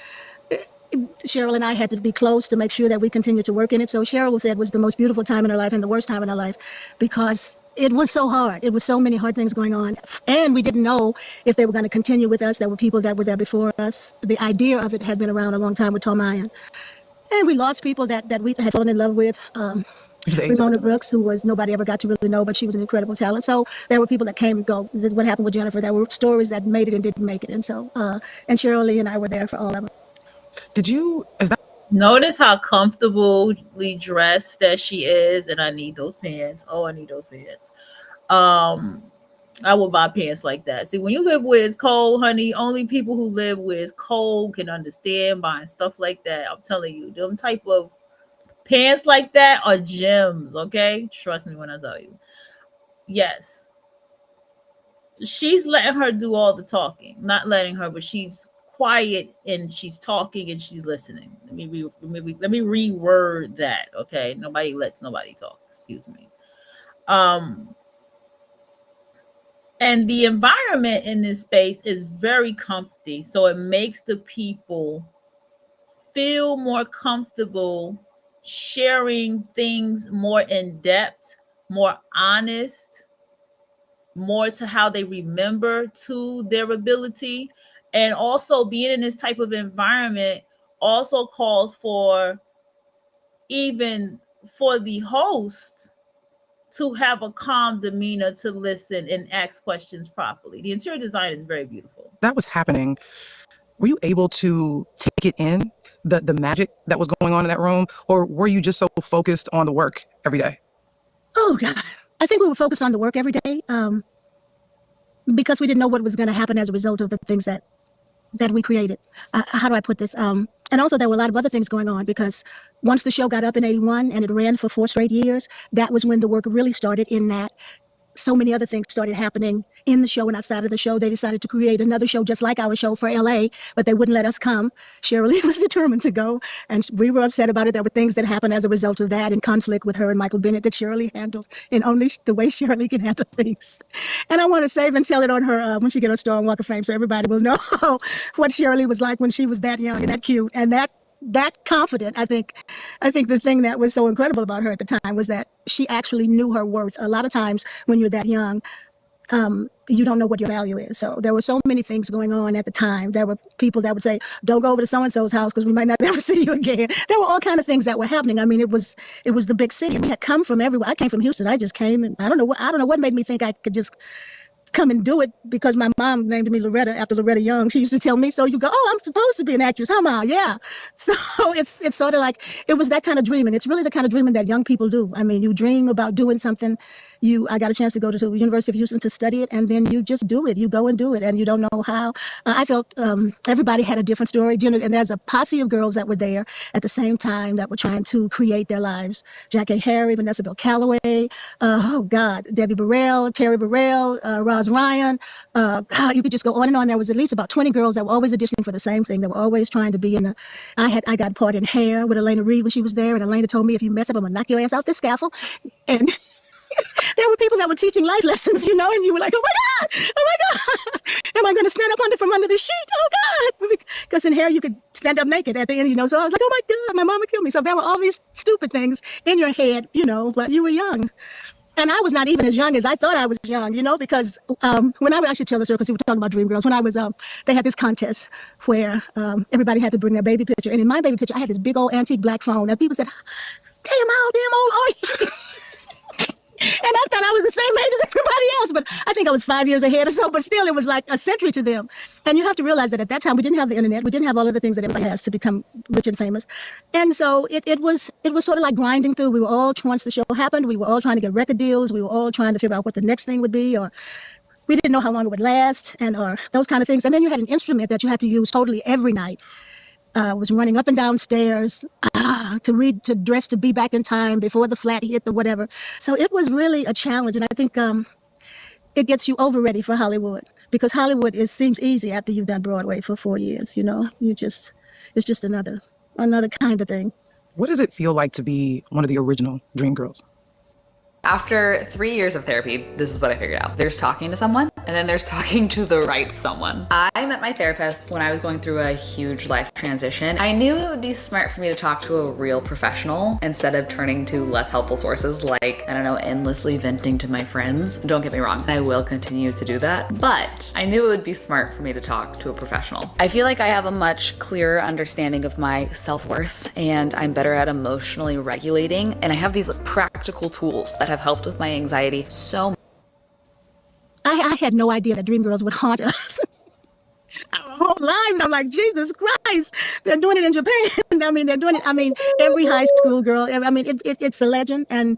Cheryl and I had to be close to make sure that we continued to work in it. So Cheryl said it was the most beautiful time in her life and the worst time in her life because it was so hard. It was so many hard things going on. And we didn't know if they were going to continue with us. There were people that were there before us. The idea of it had been around a long time with Tom Ian. And we lost people that we had fallen in love with. Ramona Brooks, who was nobody ever got to really know, but she was an incredible talent. So there were people that came and go. What happened with Jennifer? There were stories that made it and didn't make it. And so, and Cheryl Lee and I were there for all of them. Notice how comfortably dressed that she is, and I need those pants. Oh, I need those pants. I will buy pants like that. See, when you live where it's cold, honey, only people who live where it's cold can understand buying stuff like that. I'm telling you, them type of pants like that are gems, okay? Trust me when I tell you. Yes. She's letting her do all the talking. Not letting her, but she's quiet and she's talking and she's listening. Let me reword that, okay? Nobody lets nobody talk. Excuse me. And the environment in this space is very comfy, so it makes the people feel more comfortable sharing things more in depth, more honest, more to how they remember to their ability. And also being in this type of environment also calls for, even for the host, to have a calm demeanor, to listen and ask questions properly. The interior design is very beautiful. That was happening. Were you able to take it in, the magic that was going on in that room? Or were you just so focused on the work every day? Oh, God. I think we were focused on the work every day because we didn't know what was going to happen as a result of the things that we created. How do I put this? And also there were a lot of other things going on because once the show got up in 81 and it ran for 4 straight years, that was when the work really started, in that so many other things started happening in the show and outside of the show. They decided to create another show just like our show for LA, but they wouldn't let us come. Cheryl Lee was determined to go, and we were upset about it. There were things that happened as a result of that, in conflict with her and Michael Bennett, that Cheryl Lee handled in only the way Cheryl Lee can handle things. And I want to save and tell it on her when she gets her star on Walk of Fame, so everybody will know what Cheryl Lee was like when she was that young and that cute and that confident. I think the thing that was so incredible about her at the time was that she actually knew her worth. A lot of times when you're that young, you don't know what your value is. So there were so many things going on at the time. There were people that would say, don't go over to so-and-so's house because we might not ever see you again. There were all kinds of things that were happening. I mean, it was the big city. We had come from everywhere. I came from Houston. I just came, and I don't know what made me think I could just come and do it, because my mom named me Loretta after Loretta Young. She used to tell me, so you go, oh, I'm supposed to be an actress, huh, Ma? Yeah. So it's sort of like, it was that kind of dreaming. It's really the kind of dreaming that young people do. I mean, you dream about doing something. I got a chance to go to the University of Houston to study it, and then you just do it. You go and do it, and you don't know how. I felt everybody had a different story, and there's a posse of girls that were there at the same time that were trying to create their lives. Jackie Harry, Vanessa Bell Calloway, Debbie Burrell, Terry Burrell, Roz Ryan. You could just go on and on. There was at least about 20 girls that were always auditioning for the same thing. They were always trying to be in the. I got part in Hair with Elena Reed when she was there, and Elena told me, if you mess up, I'm gonna knock your ass off this scaffold. And there were people that were teaching life lessons, and you were like, oh my God, am I going to stand up from under the sheet? Oh God, because in Hair you could stand up naked at the end, so I was like, oh my God, my mom would kill me. So there were all these stupid things in your head, but you were young. And I was not even as young as I thought I was young, because when I should tell the story, because we were talking about Dream Girls. When I was, they had this contest where everybody had to bring their baby picture. And in my baby picture, I had this big old antique black phone. And people said, damn old are you? And I thought I was the same age as everybody else, but I think I was 5 years ahead or so, but still it was like a century to them. And you have to realize that at that time, we didn't have the internet. We didn't have all of the things that everybody has to become rich and famous. And so it was sort of like grinding through. We were all, once the show happened, we were all trying to get record deals. We were all trying to figure out what the next thing would be, or we didn't know how long it would last, or those kind of things. And then you had an instrument that you had to use totally every night. Was running up and down stairs to read, to dress, to be back in time before the flat hit, the whatever. So it was really a challenge, and I think it gets you over ready for Hollywood, because Hollywood seems easy after you've done Broadway for 4 years. It's just another kind of thing. What does it feel like to be one of the original Dream Girls? After 3 years of therapy, this is what I figured out. There's talking to someone, And then there's talking to the right someone. I met my therapist when I was going through a huge life transition. I knew it would be smart for me to talk to a real professional instead of turning to less helpful sources like, I don't know, endlessly venting to my friends. Don't get me wrong, I will continue to do that, but I knew it would be smart for me to talk to a professional. I feel like I have a much clearer understanding of my self-worth, and I'm better at emotionally regulating, and I have these practical tools that have helped with my anxiety so much. I had no idea that Dreamgirls would haunt us. Our whole lives. I'm like, Jesus Christ, they're doing it in Japan. I mean, they're doing it. I mean, every high school girl. I mean, it's a legend, and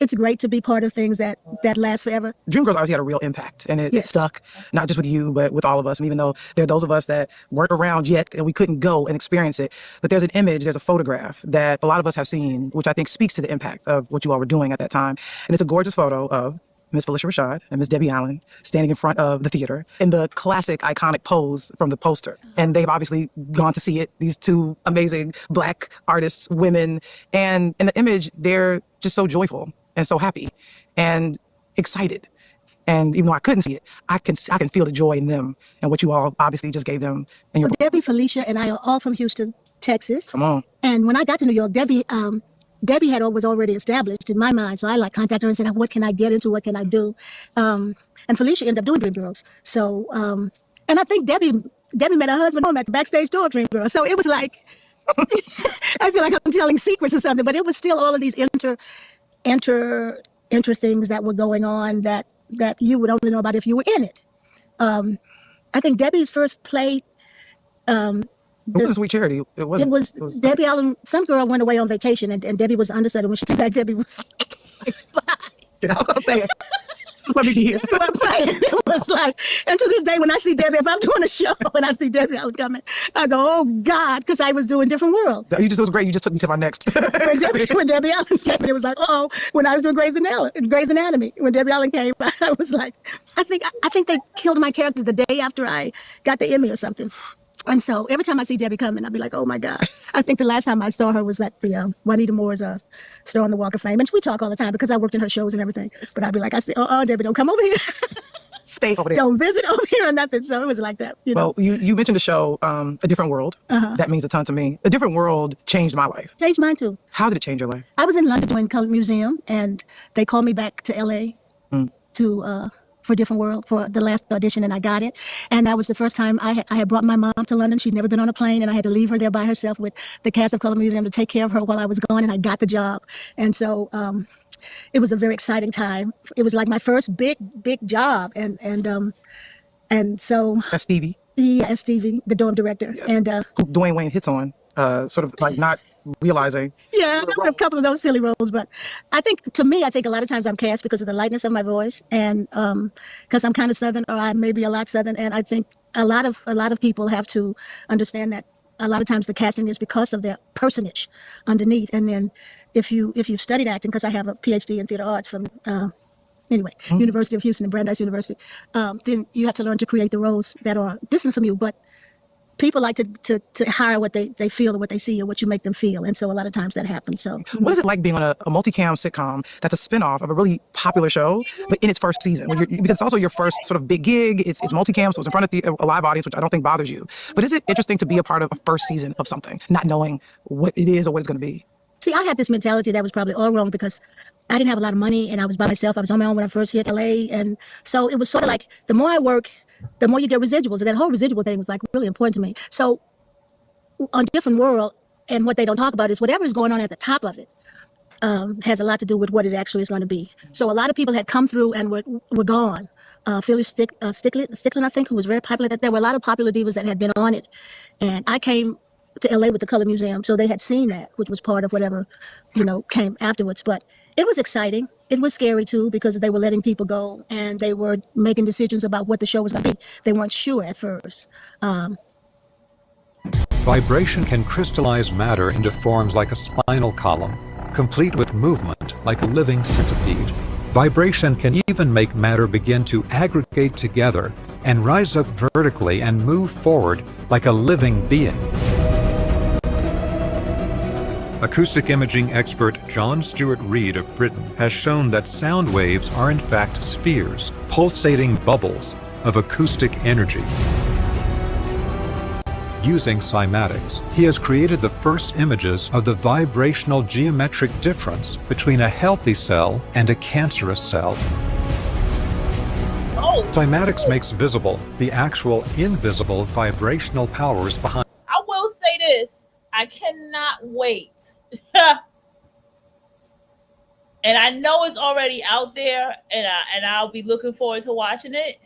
it's great to be part of things that last forever. Dreamgirls obviously had a real impact, and it stuck, not just with you, but with all of us. And even though there are those of us that weren't around yet and we couldn't go and experience it, but there's an image, there's a photograph that a lot of us have seen, which I think speaks to the impact of what you all were doing at that time. And it's a gorgeous photo of Miss Phylicia Rashad and Miss Debbie Allen standing in front of the theater in the classic iconic pose from the poster. And they've obviously gone to see it, these two amazing Black artists, women. And in the image, they're just so joyful and so happy and excited. And even though I couldn't see it, I can feel the joy in them and what you all obviously just gave them. And your Debbie, Phylicia, and I are all from Houston, Texas. Come on. And when I got to New York, Debbie was already established in my mind. So I contacted her and said, what can I get into? What can I do? And Phylicia ended up doing Dreamgirls. So, and I think Debbie met her husband home at the backstage door of Dreamgirls. So it was like, I feel like I'm telling secrets or something, but it was still all of these enter things that were going on that you would only know about if you were in it. I think Debbie's first play, it was a sweet charity. It was Debbie Allen. Some girl went away on vacation, and Debbie was understudy. When she came back, Debbie was like, get out. I'm saying, let me be here. It was like, and to this day, when I see Debbie, if I'm doing a show and I see Debbie Allen coming, I go, oh God, because I was doing Different World. It was great. You just took me to my next. when Debbie Allen came, it was like, when I was doing Grey's Anatomy, when Debbie Allen came, I was like, I think they killed my character the day after I got the Emmy or something. And so every time I see Debbie coming, I'll be like, oh my God. I think the last time I saw her was at the Juanita Moore's store on the Walk of Fame. And we talk all the time because I worked in her shows and everything. But I'd be like, I say, Debbie, don't come over here. Stay over there. Don't visit over here or nothing. So it was like that. You know? Well, you mentioned the show, A Different World. That means a ton to me. A Different World changed my life. Changed mine too. How did it change your life? I was in London doing Colored Museum, and they called me back to LA for Different World for the last audition, and I got it. And that was the first time I had brought my mom to London. She'd never been on a plane, and I had to leave her there by herself with the cast of Colored Museum to take care of her while I was gone, and I got the job. And so it was a very exciting time. It was like my first big job, and so that's Stevie. Yeah, Stevie, the dorm director, yes. And who Dwayne Wayne hits on, sort of like not realizing. Yeah, there were a couple of those silly roles, but I think a lot of times I'm cast because of the lightness of my voice, and because I'm kind of Southern, or I may be a lot Southern, and I think a lot of people have to understand that a lot of times the casting is because of their personage underneath, and then if you've studied acting, because I have a PhD in theater arts from University of Houston and Brandeis University, then you have to learn to create the roles that are distant from you, but people like to hire what they feel or what they see or what you make them feel. And so a lot of times that happens. So what is it like being on a multicam sitcom that's a spinoff of a really popular show, but in its first season? Because it's also your first sort of big gig. It's multicam, so it's in front of a live audience, which I don't think bothers you. But is it interesting to be a part of a first season of something, not knowing what it is or what it's going to be? See, I had this mentality that was probably all wrong because I didn't have a lot of money and I was by myself. I was on my own when I first hit LA. And so it was sort of like the more I work, the more you get residuals. And that whole residual thing was like really important to me. So on Different World, and what they don't talk about is whatever is going on at the top of it has a lot to do with what it actually is going to be. So a lot of people had come through and were gone. Phyllis Sticklin, I think, who was very popular. There were a lot of popular divas that had been on it. And I came to LA with the Colored Museum, so they had seen that, which was part of whatever, came afterwards. But it was exciting. It was scary too, because they were letting people go and they were making decisions about what the show was going to be. They weren't sure at first. Vibration can crystallize matter into forms like a spinal column, complete with movement like a living centipede. Vibration can even make matter begin to aggregate together and rise up vertically and move forward like a living being. Acoustic imaging expert John Stuart Reid of Britain has shown that sound waves are in fact spheres, pulsating bubbles of acoustic energy. Using cymatics, he has created the first images of the vibrational geometric difference between a healthy cell and a cancerous cell. Cymatics makes visible the actual invisible vibrational powers behind. I will say this. I cannot wait. And I know it's already out there, and I'll be looking forward to watching it.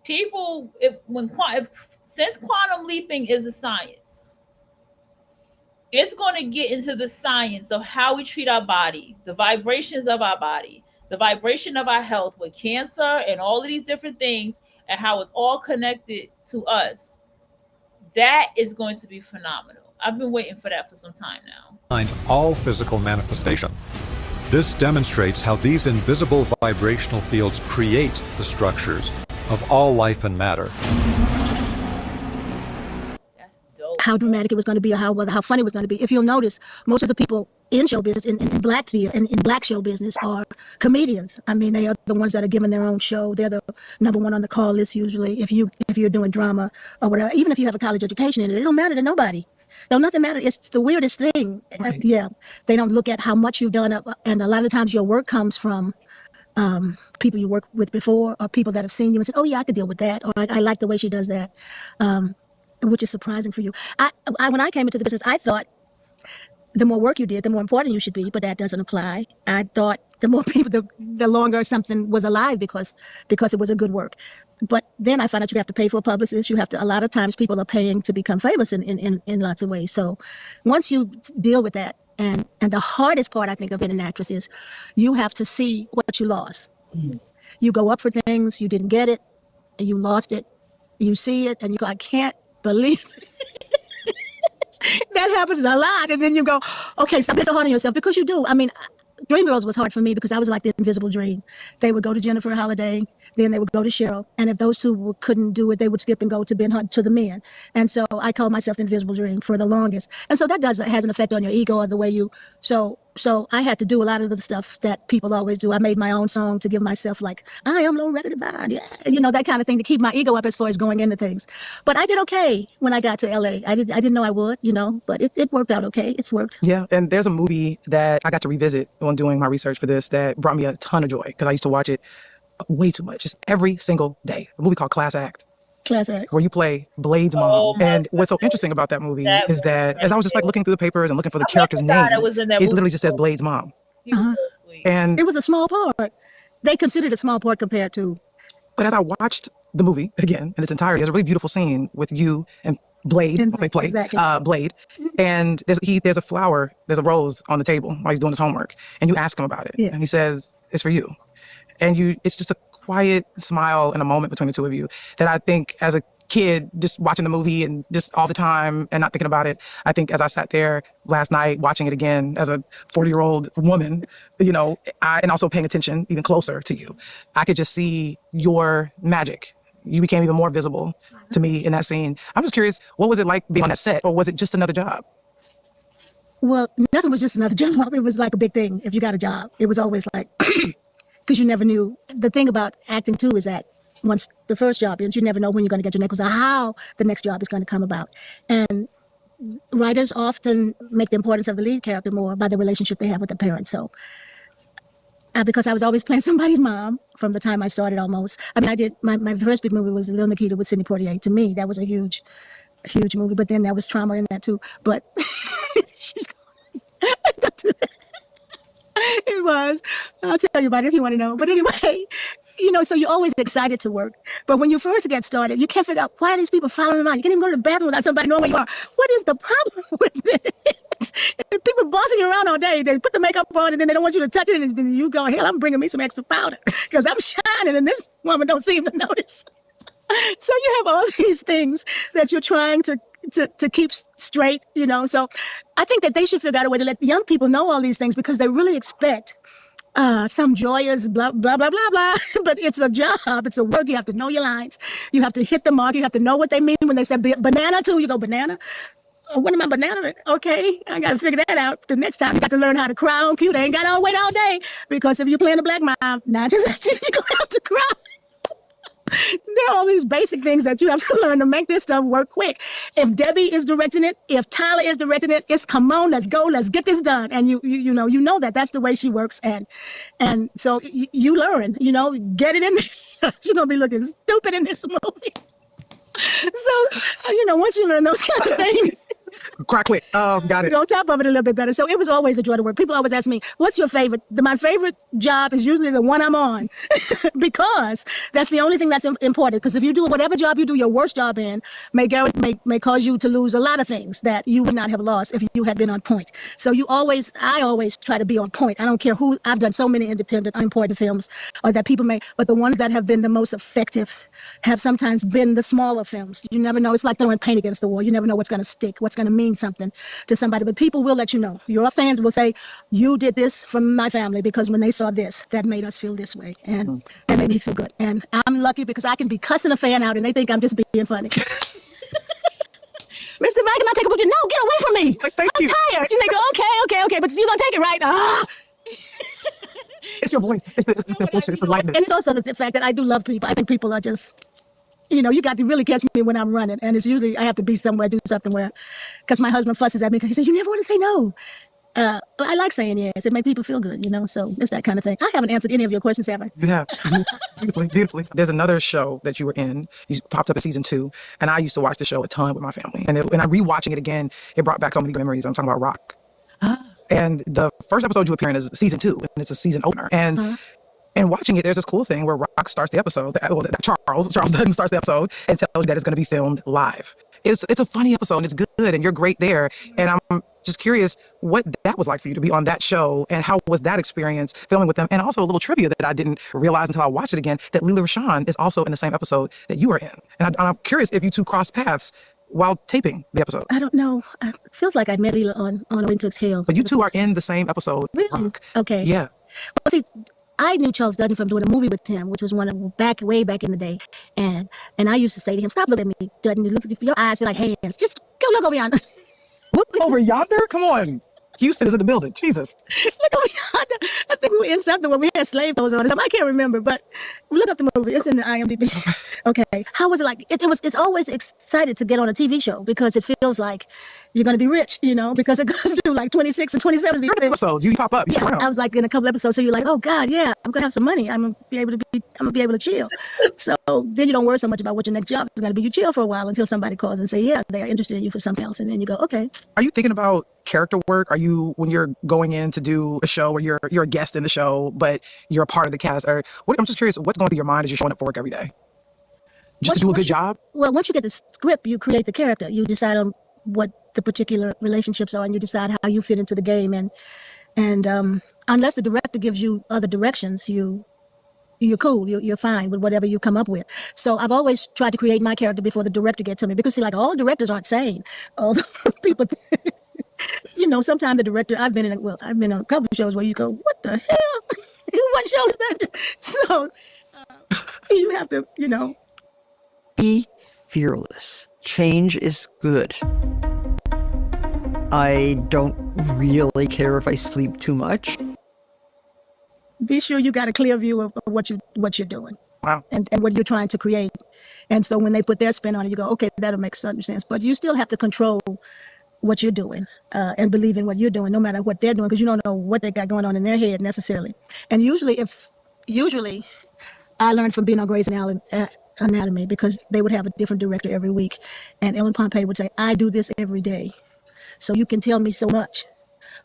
People, since quantum leaping is a science, it's going to get into the science of how we treat our body, the vibrations of our body, the vibration of our health with cancer and all of these different things, and how it's all connected to us. That is going to be phenomenal. I've been waiting for that for some time now. Behind all physical manifestation. This demonstrates how these invisible vibrational fields create the structures of all life and matter. How dramatic it was going to be, or how funny it was going to be. If you'll notice, most of the people in show business, in black theater, in black show business, are comedians. I mean, they are the ones that are given their own show. They're the number one on the call list usually. If you're doing drama or whatever, even if you have a college education in it, it don't matter to nobody. No, nothing matters. It's the weirdest thing. Right. Yeah, they don't look at how much you've done, and a lot of times your work comes from people you worked with before, or people that have seen you and said, "Oh yeah, I could deal with that," or "I like the way she does that," which is surprising for you. When I came into the business, I thought the more work you did, the more important you should be, but that doesn't apply. I thought the more people, the longer something was alive because it was a good work. But then I found out you have to pay for a publicist. You have to. A lot of times, people are paying to become famous in lots of ways. So once you deal with that, and the hardest part I think of being an actress is you have to see what you lost. Mm-hmm. You go up for things, you didn't get it, and you lost it. You see it, and you go, I can't believe it. That happens a lot. And then you go, okay, stop being so hard on yourself, because you do. I mean, Dreamgirls was hard for me because I was like the invisible dream. They would go to Jennifer Holliday, then they would go to Cheryl, and if those two couldn't do it, they would skip and go to Ben Hunt, to the men. And so I called myself the invisible dream for the longest. And so that has an effect on your ego, or the way you. So I had to do a lot of the stuff that people always do. I made my own song to give myself, like, I am Loretta Devine, yeah, that kind of thing, to keep my ego up as far as going into things. But I did okay when I got to LA. I didn't know I would, but it worked out okay. It's worked. Yeah, and there's a movie that I got to revisit when doing my research for this that brought me a ton of joy, because I used to watch it way too much, just every single day. A movie called Class Act. Class Act. Where you play Blade's mom. And what's so interesting about that movie is that as I was just like looking through the papers and looking for the character's name, it literally just says Blade's mom. Uh-huh. And it was a small part. They considered a small part compared to. But as I watched the movie again in its entirety, there's a really beautiful scene with you and Blade, exactly. Blade, and there's a flower, there's a rose on the table while he's doing his homework, and you ask him about it, and he says, "It's for you," and it's just a quiet smile and a moment between the two of you that I think, as a kid, just watching the movie and just all the time and not thinking about it, I think as I sat there last night watching it again as a 40-year-old woman, and also paying attention even closer to you, I could just see your magic. You became even more visible to me in that scene. I'm just curious, what was it like being on that set, or was it just another job? Well, nothing was just another job. It was like a big thing if you got a job. It was always like, because you never knew. The thing about acting too is that once the first job ends, you never know when you're going to get your next, or how the next job is going to come about. And writers often make the importance of the lead character more by the relationship they have with the parents. So because I was always playing somebody's mom from the time I started almost. I mean, I did, my first big movie was Lil Nikita with Sidney Poitier. To me, that was a huge, huge movie, but then there was trauma in that too. But don't do that. It was. I'll tell you about it if you want to know. But anyway, so you're always excited to work. But when you first get started, you can't figure out why are these people following around. You can't even go to the bathroom without somebody knowing where you are. What is the problem with this? People bossing you around all day. They put the makeup on and then they don't want you to touch it. And then you go, hell, I'm bringing me some extra powder because I'm shining and this woman don't seem to notice. So you have all these things that you're trying to keep straight, So I think that they should figure out a way to let young people know all these things, because they really expect some joyous blah, blah, blah, blah, blah. But it's a job. It's a work. You have to know your lines. You have to hit the mark. You have to know what they mean when they say banana too. You go, banana? What am I, banana? Okay, I got to figure that out. The next time you got to learn how to cry on cue. They ain't got to wait all day because if you're playing a black mom, not just you're going to have to cry. There are all these basic things that you have to learn to make this stuff work quick. If Debbie is directing it, if Tyler is directing it, it's come on, let's go, let's get this done. And you know that that's the way she works. And so you learn, get it in there. She's gonna be looking stupid in this movie. So once you learn those kind of things. Crack quick. Got it. On top of it a little bit better. So it was always a joy to work. People always ask me, what's your favorite? My favorite job is usually the one I'm on because that's the only thing that's important. Because if you do whatever job you do your worst job in, may cause you to lose a lot of things that you would not have lost if you had been on point. So I always try to be on point. I don't care who. I've done so many independent, unimportant films or that people make, but the ones that have been the most effective have sometimes been the smaller films. You never know. It's like throwing paint against the wall. You never know what's going to stick, what's going to mean something to somebody, but people will let you know. Your fans will say, you did this from my family because when they saw this, that made us feel this way. And that made me feel good. And I'm lucky because I can be cussing a fan out and they think I'm just being funny. Mr. Mike, can I take a picture? No, get away from me. I'm tired. And they go, okay, but you're going to take it, right? It's your voice. It's the emotion. It's the lightness. And it's also the fact that I do love people. I think people are just, you got to really catch me when I'm running. And it's usually I have to be somewhere, do something where, because my husband fusses at me because he says, you never want to say no. But I like saying yes. It makes people feel good, So it's that kind of thing. I haven't answered any of your questions, have I? You have. Beautifully. There's another show that you were in. You popped up in season 2. And I used to watch the show a ton with my family. And I'm rewatching it again. It brought back so many memories. I'm talking about Rock. And the first episode you appear in is season 2. And it's a season opener. And watching it, there's this cool thing where Rock starts the episode. Charles Dutton starts the episode and tells you that it's going to be filmed live. It's a funny episode and it's good and you're great there. And I'm just curious what that was like for you to be on that show and how was that experience filming with them? And also a little trivia that I didn't realize until I watched it again, that Lela Rochon is also in the same episode that you were in. And I'm curious if you two crossed paths while taping the episode. I don't know. It feels like I met Lela on A Way to Exhale. But you two are in the same episode. Really? Rock. Okay. Yeah. Well, see, I knew Charles Dutton from doing a movie with him, which was way back in the day. And I used to say to him, stop looking at me, Dutton. Your eyes feel like hands. Just go look over yonder. Look over yonder? Come on. Houston is in the building. Jesus. Look over yonder. I think we were in something where we had slave clothes on. I can't remember, but look up the movie. It's in the IMDb. Okay. How was it like? It's always excited to get on a TV show because it feels like you're going to be rich, because it goes to like 26 and 27 of these episodes. You pop up. You I was like in a couple episodes. So you're like, oh God, yeah, I'm going to have some money. I'm going to be able to chill. So then you don't worry so much about what your next job is going to be. You chill for a while until somebody calls and say, yeah, they're interested in you for something else. And then you go, okay. Are you thinking about character work? Are you, when you're going in to do a show where you're a guest in the show, but you're a part of the cast? Or I'm just curious, what's going through your mind as you're showing up for work every day? Just to do a good job? Well, once you get the script, you create the character. You decide on what the particular relationships are, and you decide how you fit into the game. And unless the director gives you other directions, you're cool. You're fine with whatever you come up with. So I've always tried to create my character before the director gets to me, because see, like all directors aren't sane. All the people, sometimes the director. I've been on a couple of shows where you go, what the hell? What show is that? So you have to, Be fearless. Change is good. I don't really care if I sleep too much. Be sure you got a clear view of what you're doing. Wow. And what you're trying to create. And so when they put their spin on it, you go, okay, that'll make some sense. But you still have to control what you're doing and believe in what you're doing, no matter what they're doing, because you don't know what they got going on in their head necessarily. And usually I learned from being on Grey's Anatomy, because they would have a different director every week. And Ellen Pompey would say, I do this every day. So you can tell me so much,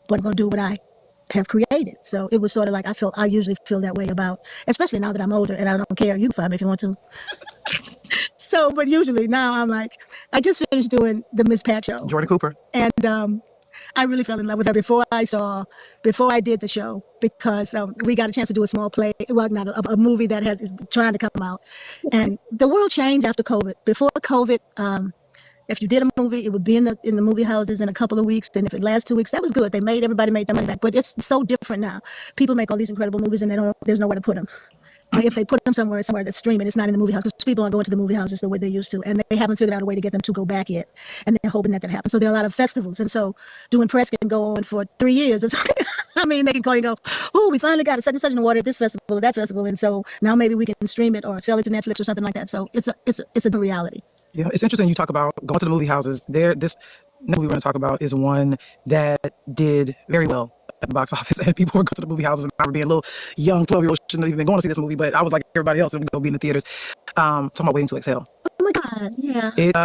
but I'm going to do what I have created. So it was sort of like I usually feel that way about, especially now that I'm older and I don't care. You can fire me if you want to. So, but usually now I'm like, I just finished doing the Miss Pat show. Jordan Cooper. And I really fell in love with her before I did the show, because we got a chance to do a small play, well, not a movie that is trying to come out. And the world changed after COVID. Before COVID, if you did a movie, it would be in the movie houses in a couple of weeks. And if it lasts 2 weeks, that was good. Everybody made their money back. But it's so different now. People make all these incredible movies and there's nowhere to put them. if they put them somewhere that's streaming, it's not in the movie house because people aren't going to the movie houses the way they used to, and they haven't figured out a way to get them to go back yet, and they're hoping that happens. So there are a lot of festivals, and so doing press can go on for 3 years or something. I mean, they can call you and go, oh, we finally got such and such an award at this festival or that festival, and so now maybe we can stream it or sell it to Netflix or something like that. So it's a reality. Yeah, it's interesting you talk about going to the movie houses. This movie we're going to talk about is one that did very well at the box office, and people were going to the movie houses, and I remember being a little young 12-year-old, shouldn't have even been going to see this movie, but I was like everybody else and go be in the theaters. Talking about Waiting to Exhale. Oh my God, yeah. It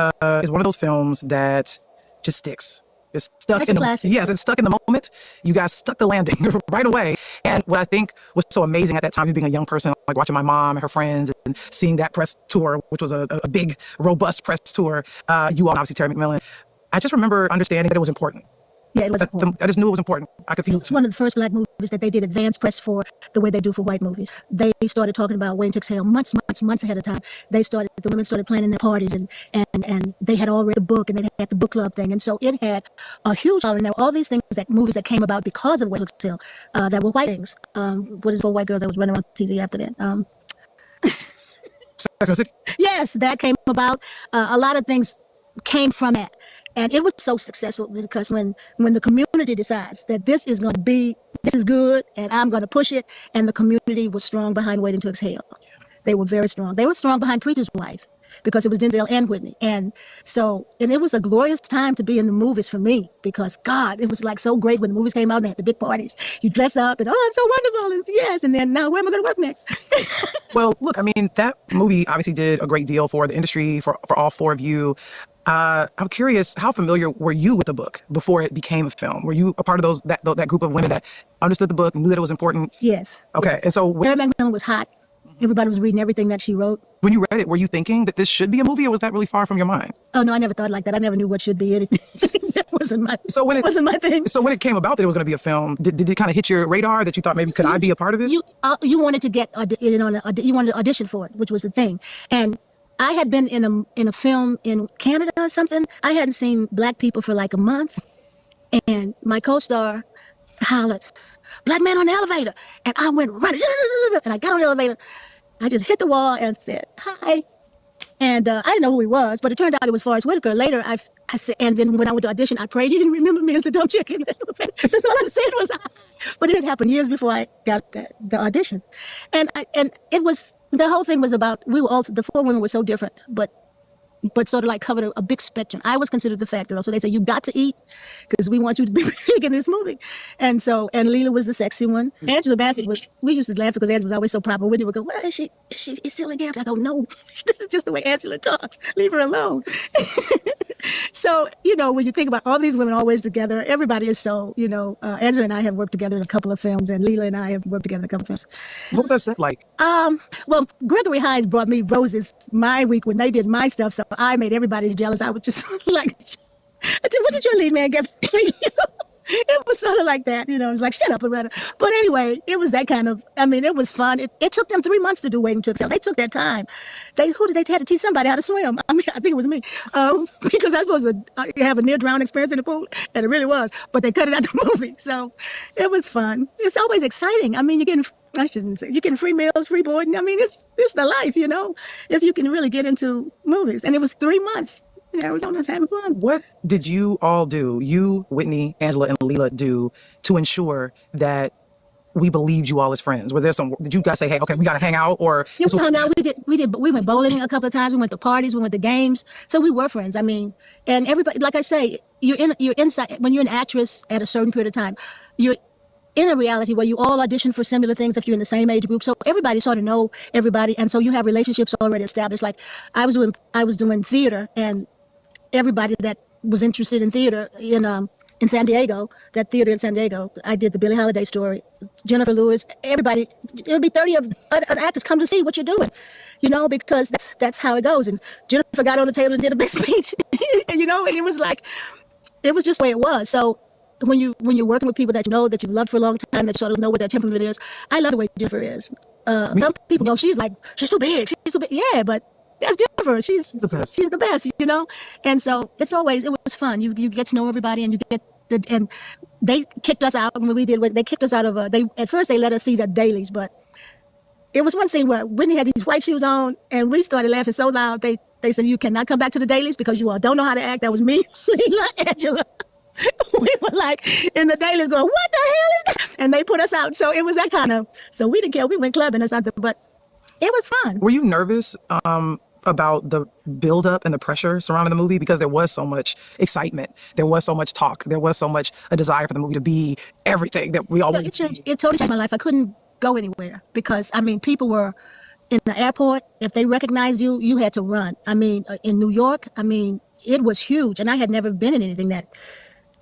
is one of those films that just sticks. It's stuck That's in a classic. Yes, it's stuck in the moment. You guys stuck the landing right away. And what I think was so amazing at that time, being a young person, like watching my mom and her friends and seeing that press tour, which was a big, robust press tour, you all, obviously Terry McMillan, I just remember understanding that it was important. Yeah, it was important. I just knew it was important. I could feel It's one of the first Black movies that they did advance press for the way they do for white movies. They started talking about Waiting to Exhale months ahead of time. The women started planning their parties, and they had all read the book, and they had the book club thing. And so it had a huge following. There were all these movies that came about because of Waiting to Exhale that were white things. What is it for white girls that was running around TV after that? Sex and the City? Yes, that came about. A lot of things came from that. And it was so successful because when the community decides that this is good and I'm going to push it, and the community was strong behind Waiting to Exhale. They were very strong. They were strong behind Preacher's Wife because it was Denzel and Whitney. And it was a glorious time to be in the movies for me because, God, it was like so great when the movies came out and they had the big parties. You dress up and, oh, I'm so wonderful. And yes. And then now where am I going to work next? Well, look, I mean, that movie obviously did a great deal for the industry, for all four of you. I'm curious, how familiar were you with the book before it became a film? Were you a part of that group of women that understood the book, knew that it was important? Yes. Okay. Yes. And so Terry McMillan was hot. Everybody was reading everything that she wrote. When you read it, were you thinking that this should be a movie, or was that really far from your mind? Oh, no, I never thought like that. I never knew what should be anything. That wasn't my thing. So when it came about that it was going to be a film, did it kind of hit your radar that you thought maybe could I be a part of it? You wanted to you wanted to audition for it, which was the thing. And I had been in a film in Canada or something. I hadn't seen Black people for like a month. And my co-star hollered, "Black man on the elevator." And I went running. And I got on the elevator. I just hit the wall and said, "Hi." And I didn't know who he was, but it turned out it was Forrest Whitaker. Later, I said, and then when I went to audition, I prayed he didn't remember me as the dumb chick. That's all I said was, "Hi." But it had happened years before I got the audition. And it was, the whole thing was about, the four women were so different, but sort of like covered a big spectrum. I was considered the fat girl. So they said, you got to eat because we want you to be big in this movie. And Leela was the sexy one. Angela Bassett we used to laugh because Angela was always so proper. Whitney would go, "Well, is she still engaged?" I go, "No, this is just the way Angela talks. Leave her alone." So, when you think about all these women always together, everybody is so, Angela and I have worked together in a couple of films, and Leela and I have worked together in a couple of films. What was that set like? Well, Gregory Hines brought me roses my week when they did my stuff, so I made everybody jealous. I would just like, "What did your lead man get for you?" It was sort of like that, it was like, "Shut up, Loretta." But anyway, it was that kind of, it was fun. It took them 3 months to do Waiting to Exhale. They took their time. They had to teach somebody how to swim. I think it was me. Because I was supposed to have a near-drown experience in the pool, and it really was. But they cut it out the movie. So it was fun. It's always exciting. You're getting free meals, free boarding. It's the life, if you can really get into movies. And it was 3 months. Yeah, I was on having fun. What did you all do, you, Whitney, Angela, and Leela, do to ensure that we believed you all as friends? Did you guys say, "Hey, okay, we got to hang out," or? Yeah, we went bowling a couple of times. We went to parties. We went to games. So we were friends. And everybody, like I say, you're inside, when you're an actress at a certain period of time, you're in a reality where you all audition for similar things if you're in the same age group. So everybody sort of know everybody. And so you have relationships already established. Like I was doing theater, and everybody that was interested in theater in San Diego, that theater in San Diego, I did the Billie Holiday Story, Jennifer Lewis, everybody, it would be 30 of actors come to see what you're doing, because that's how it goes. And Jennifer got on the table and did a big speech, and it was like, it was just the way it was. So when you're working with people that that you've loved for a long time, that you sort of know what their temperament is, I love the way Jennifer is. Some people go, she's too big, Yeah, but that's Jennifer. She's the best, And so it was fun. You get to know everybody, and you get and they kicked us out when they kicked us out of at first they let us see the dailies, but it was one scene where Whitney had these white shoes on, and we started laughing so loud. They said, "You cannot come back to the dailies because you all don't know how to act." That was me, Lena, Angela. We were like in the dailies going, "What the hell is that?" And they put us out. So it was that kind of. So we didn't care. We went clubbing or something, but it was fun. Were you nervous about the buildup and the pressure surrounding the movie? Because there was so much excitement, there was so much talk, there was so much a desire for the movie to be everything that we all. It totally changed my life. I couldn't go anywhere because people were in the airport. If they recognized you, you had to run. In New York, it was huge, and I had never been in anything that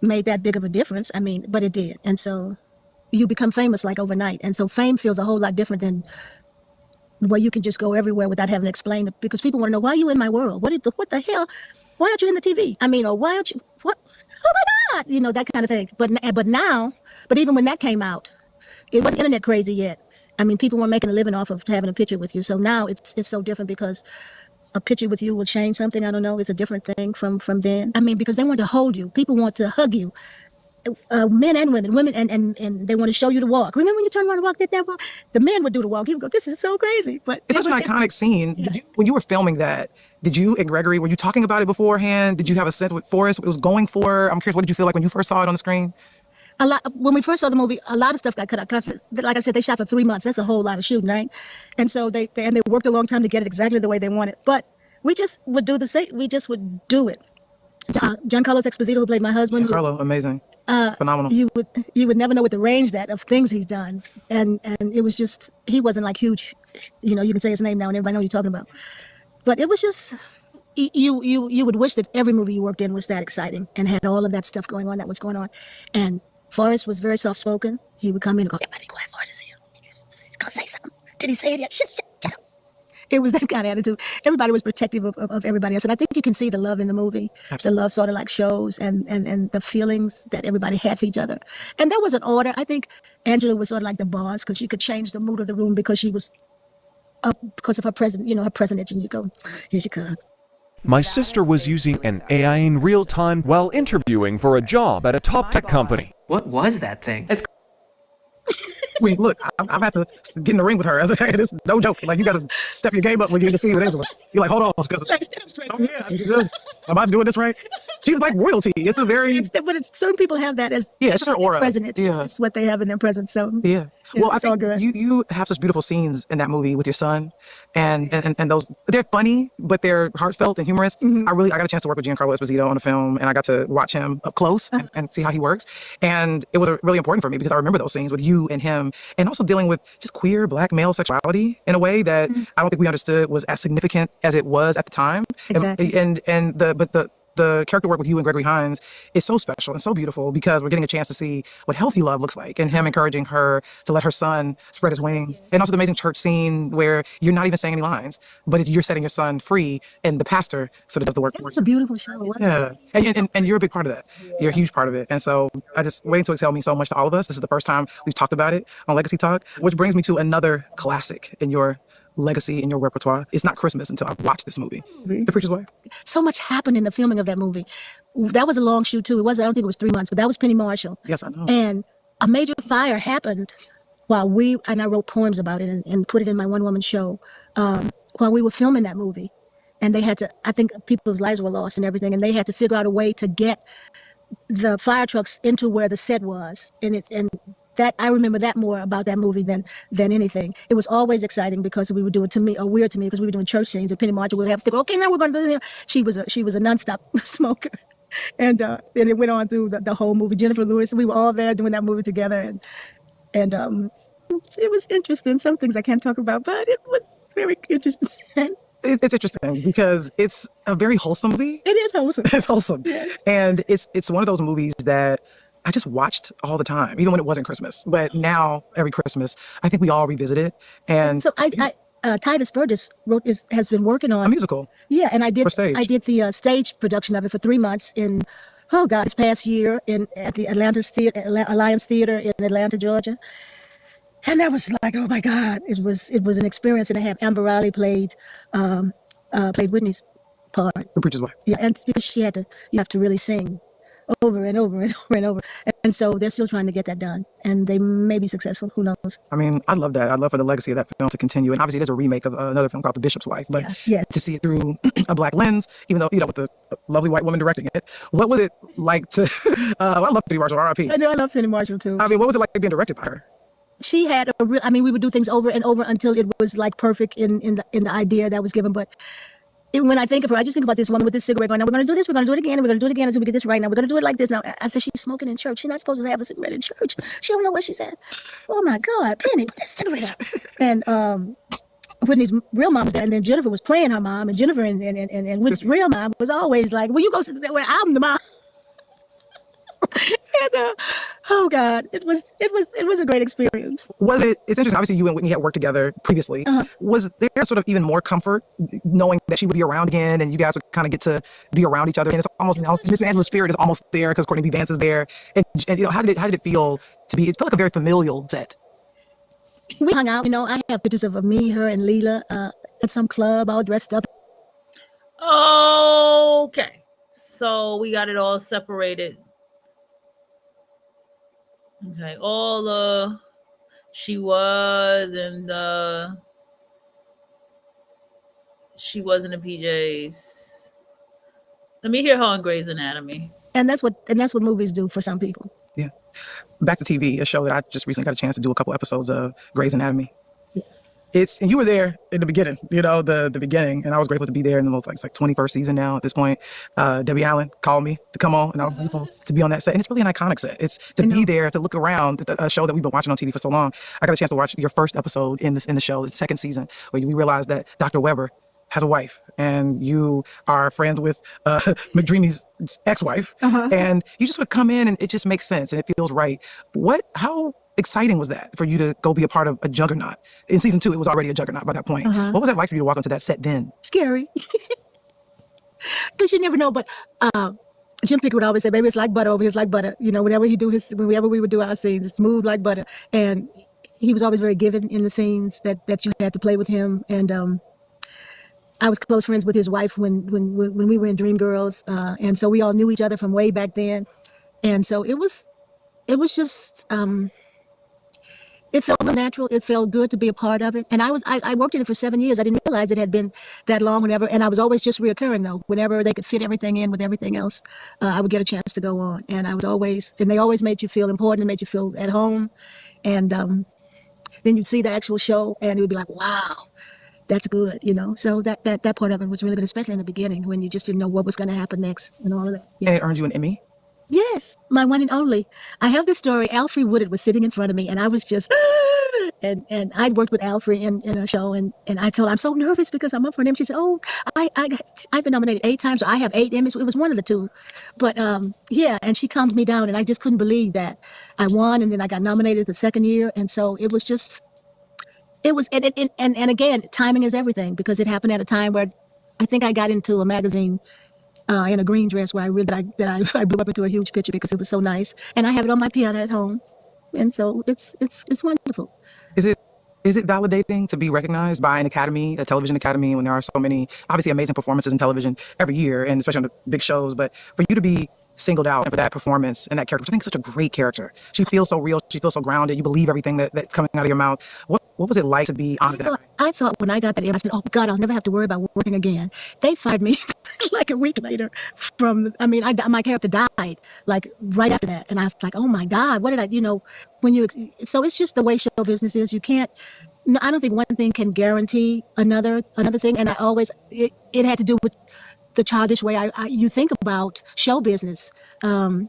made that big of a difference. But it did, and so you become famous like overnight, and so fame feels a whole lot different than where you can just go everywhere without having to explain it, because people want to know, why are you in my world? What the hell? Why aren't you in the TV? Or why aren't you, what? Oh my God, that kind of thing. But now, even when that came out, it wasn't internet crazy yet. People weren't making a living off of having a picture with you. So now it's so different because a picture with you will change something. I don't know. It's a different thing from then. Because they want to hold you. People want to hug you. Men and women, and they want to show you the walk. Remember when you turned around and walked, did that walk? The men would do the walk. You would go, this is so crazy. But it's such an iconic scene. Yeah. When you were filming that, did you and Gregory, were you talking about it beforehand? Did you have a sense of what Forrest was going for? I'm curious, what did you feel like when you first saw it on the screen? A lot. When we first saw the movie, a lot of stuff got cut out. Like I said, they shot for 3 months. That's a whole lot of shooting, right? And so they worked a long time to get it exactly the way they wanted. But we just would do the same. We just would do it. Giancarlo Esposito, who played my husband. Giancarlo, amazing. Phenomenal. You would never know what the range of things he's done, and it was just, he wasn't like huge, you can say his name now and everybody know who you're talking about, but it was just, you would wish that every movie you worked in was that exciting and had all of that stuff going on that was going on. And Forrest was very soft spoken. He would come in and go, "Everybody quiet, Forrest is here. He's gonna say something. Did he say it yet? Shut up." It was that kind of attitude. Everybody was protective of everybody else. And I think you can see the love in the movie. Absolutely. The love sort of like shows and the feelings that everybody had for each other. And there was an order. I think Angela was sort of like the boss because she could change the mood of the room because she was, because of her her presence. And you go, here she comes. My sister was using an AI in real time while interviewing for a job at a top tech company. What was that thing? Look, I've had to get in the ring with her. It's no joke. Like, you got to step your game up when you're in the scene with Angela. You're like, hold on, because am I doing this right? She's like royalty. It's a very, but it's certain people have that as it's just her aura. President. Yeah, it's what they have in their presence. So yeah. Well, I think all good. You have such beautiful scenes in that movie with your son, and those, they're funny, but they're heartfelt and humorous. Mm-hmm. I got a chance to work with Giancarlo Esposito on the film, and I got to watch him up close and see how he works. And it was really important for me because I remember those scenes with you and him, and also dealing with just queer Black male sexuality in a way that I don't think we understood was as significant as it was at the time. Exactly. But the character work with you and Gregory Hines is so special and so beautiful because we're getting a chance to see what healthy love looks like, and him encouraging her to let her son spread his wings. And also the amazing church scene where you're not even saying any lines, but you're setting your son free, and the pastor sort of does the work for you. It's a beautiful show. Yeah. And you're a big part of that. Yeah. You're a huge part of it. And so I just, Waiting to Exhale means so much to all of us. This is the first time we've talked about it on Legacy Talk, which brings me to another classic in your legacy, in your repertoire. It's not Christmas until I watch this movie, The Preacher's Wife. So much happened in the filming of that movie. That was a long shoot too. I don't think it was 3 months, but that was Penny Marshall. Yes, I know. And a major fire happened while I wrote poems about it and put it in my one-woman show while we were filming that movie. And they had to, I think people's lives were lost and everything, and they had to figure out a way to get the fire trucks into where the set was. And that, I remember that more about that movie than anything. It was always exciting because we would do it weird to me because we were doing church scenes, and Penny Marshall would have to go, okay, now we're going to do this. She was a nonstop smoker. And it went on through the whole movie. Jennifer Lewis, we were all there doing that movie together, and it was interesting. Some things I can't talk about, but it was very interesting. It's interesting because it's a very wholesome movie. It is wholesome. It's wholesome. Yes. And it's one of those movies that I just watched all the time, even when it wasn't Christmas. But now, every Christmas, I think we all revisit it. And so Titus Burgess has been working on a musical. Yeah, and I did the stage production of it for 3 months this past year at the Alliance Theater in Atlanta, Georgia. And that was like, oh my God, it was an experience. And I have Amber Riley played Whitney's part. The Preacher's Wife. Yeah, and because you have to really sing over and over and over and over. And so they're still trying to get that done, and they may be successful. Who knows? I mean, I love that. I love for the legacy of that film to continue. And obviously, there's a remake of another film called The Bishop's Wife. But Yeah. to see it through a black lens, even though, with a lovely white woman directing it, what was it like to? I love Penny Marshall, R.I.P. I know, I love Penny Marshall too. I mean, what was it like being directed by her? She had a real. I mean, we would do things over and over until it was like perfect in the idea that was given. But when I think of her, I just think about this woman with this cigarette going, now we're going to do this, we're going to do it again, and we're going to do it again until we get this right. Now we're going to do it like this. Now I said, she's smoking in church. She's not supposed to have a cigarette in church. She don't know what she's at. Oh my God, Penny, put that cigarette out. And Whitney's real mom was there, and then Jennifer was playing her mom, and Jennifer and Whitney's real mom was always like, well, you go sit there where I'm the mom. And oh God, it was a great experience. Was it? It's interesting. Obviously, you and Whitney had worked together previously. Was there sort of even more comfort knowing that she would be around again, and you guys would kind of get to be around each other? And it's almost Miss Angela's spirit is almost there because Courtney B. Vance is there. And how did it feel to be? It felt like a very familial set. We hung out. I have pictures of me, her, and Leela at some club, all dressed up. Okay, so we got it all separated. Okay, all she was in the PJs. Let me hear her on Grey's Anatomy. And that's what movies do for some people. Yeah. Back to TV, a show that I just recently got a chance to do a couple episodes of, Grey's Anatomy. And you were there in the beginning, the beginning, and I was grateful to be there in the most like 21st season now at this point. Debbie Allen called me to come on, and I was grateful to be on that set. And it's really an iconic set. It's to be there, to look around a show that we've been watching on TV for so long. I got a chance to watch your first episode in the show, the second season, where we realized that Dr. Weber has a wife, and you are friends with McDreamy's ex-wife, and you just would come in, and it just makes sense, and it feels right. How exciting was that for you to go be a part of a juggernaut? In season 2, it was already a juggernaut by that point. What was that like for you to walk onto that set then? Scary. Because you never know, but Jim Pickett would always say, baby, it's like butter over here, it's like butter. Whenever we would do our scenes, it's smooth like butter. And he was always very given in the scenes that you had to play with him. And I was close friends with his wife when we were in Dreamgirls. And so we all knew each other from way back then. And so it was just, it felt natural. It felt good to be a part of it. And I worked in it for 7 years. I didn't realize it had been that long and I was always just reoccurring though. Whenever they could fit everything in with everything else, I would get a chance to go on. And they always made you feel important and made you feel at home. And then you'd see the actual show and it would be like, wow, that's good, So that part of it was really good, especially in the beginning when you just didn't know what was going to happen next and all of that. And it earned you an Emmy? Yes, my one and only. I have this story. Alfre Woodard was sitting in front of me, and I was just, and I'd worked with Alfre in a show, and I told her, I'm so nervous because I'm up for an Emmy. She said, oh, I've been nominated 8 times, so I have 8 Emmys. It was one of the 2. But yeah, and she calmed me down, and I just couldn't believe that I won, and then I got nominated the second year, and so it was just, and again, timing is everything, because it happened at a time where I think I got into a magazine in a green dress where I blew up into a huge picture because it was so nice, and I have it on my piano at home, and so it's wonderful. Is it validating to be recognized by an academy, a television academy, when there are so many obviously amazing performances in television every year, and especially on the big shows? But for you to be singled out for that performance and that character, which I think is such a great character. She feels so real. She feels so grounded. You believe everything that's coming out of your mouth. What was it like to be honored? I thought when I got that, I said, oh God, I'll never have to worry about working again. They fired me like a week later my character died like right after that. And I was like, oh my God, what did I, so it's just the way show business is. You can't, I don't think one thing can guarantee another thing. And it had to do with the childish way you think about show business. And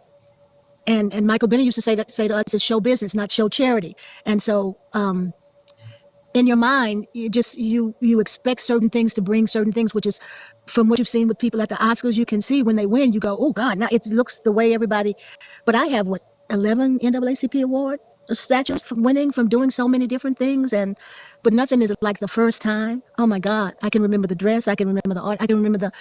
Michael Bennett used to say to us, it's show business, not show charity. And so in your mind, you expect certain things to bring certain things, which is from what you've seen with people at the Oscars. You can see when they win, you go, oh God, now it looks the way everybody. But I have 11 NAACP award statues from winning, from doing so many different things, but nothing is like the first time. Oh my God, I can remember the dress, I can remember the art, I can remember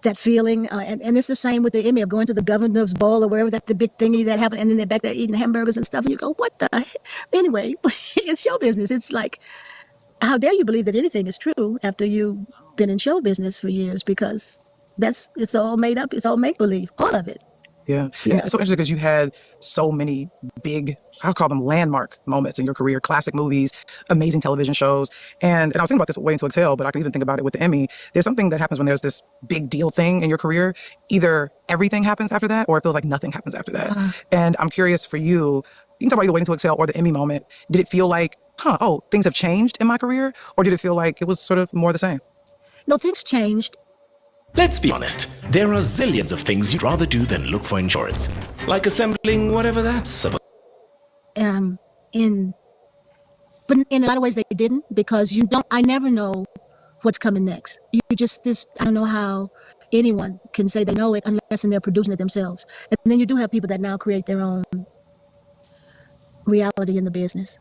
that feeling, and it's the same with the Emmy of going to the governor's ball or wherever the big thingy that happened, and then they're back there eating hamburgers and stuff, and you go, what the heck? Anyway, it's show business. It's like, how dare you believe that anything is true after you've been in show business for years, because it's all made up, it's all make-believe, all of it. Yeah. And it's so interesting because you had so many big, I'll call them landmark moments in your career, classic movies, amazing television shows. And I was thinking about this with Waiting to Exhale, but I can even think about it with the Emmy. There's something that happens when there's this big deal thing in your career. Either everything happens after that or it feels like nothing happens after that. And I'm curious for you can talk about either Waiting to Exhale or the Emmy moment. Did it feel like, things have changed in my career? Or did it feel like it was sort of more the same? No, things changed. Let's be honest, there are zillions of things you'd rather do than look for insurance. Like assembling whatever that's about. But in a lot of ways they didn't, because I never know what's coming next. I don't know how anyone can say they know it unless they're producing it themselves. And then you do have people that now create their own reality in the business.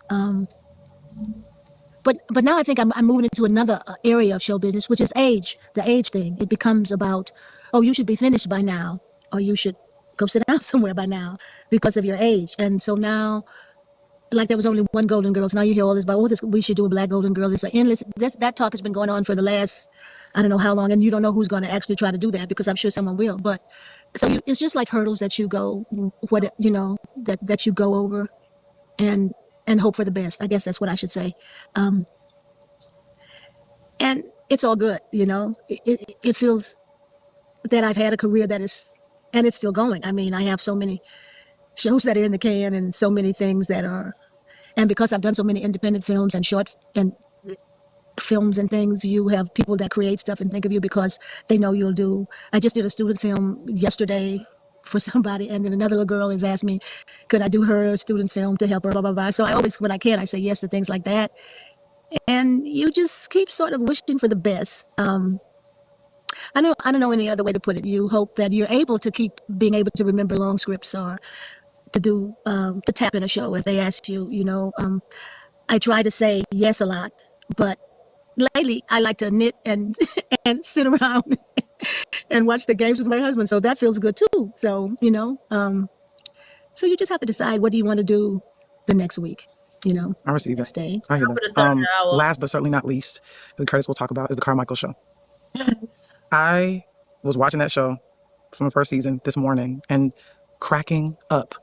But now I think I'm moving into another area of show business, which is the age thing. It becomes about, you should be finished by now, or you should go sit down somewhere by now because of your age. And so now, like there was only one Golden Girl, so now you hear all this about, we should do a Black Golden Girl. It's like endless. That talk has been going on for the last, I don't know how long, and you don't know who's going to actually try to do that, because I'm sure someone will. But so it's just like hurdles that you go, that you go over, and hope for the best. I guess that's what I should say. And it's all good, It feels that I've had a career and it's still going. I mean, I have so many shows that are in the can and so many things and because I've done so many independent films and short and films and things, you have people that create stuff and think of you because they know you'll do. I just did a student film yesterday for somebody, and then another little girl has asked me, could I do her student film to help her, blah, blah, blah. So I always, when I can, I say yes to things like that. And you just keep sort of wishing for the best. I don't know any other way to put it. You hope that you're able to keep being able to remember long scripts, or to tap in a show if they ask you, I try to say yes a lot, but lately I like to knit and sit around and watch the games with my husband. So that feels good too. So, so you just have to decide, what do you want to do the next week? I receive it. Stay. I hear that. Last but certainly not least, the Curtis will talk about is the Carmichael Show. I was watching that show, some of the first season, this morning, and cracking up.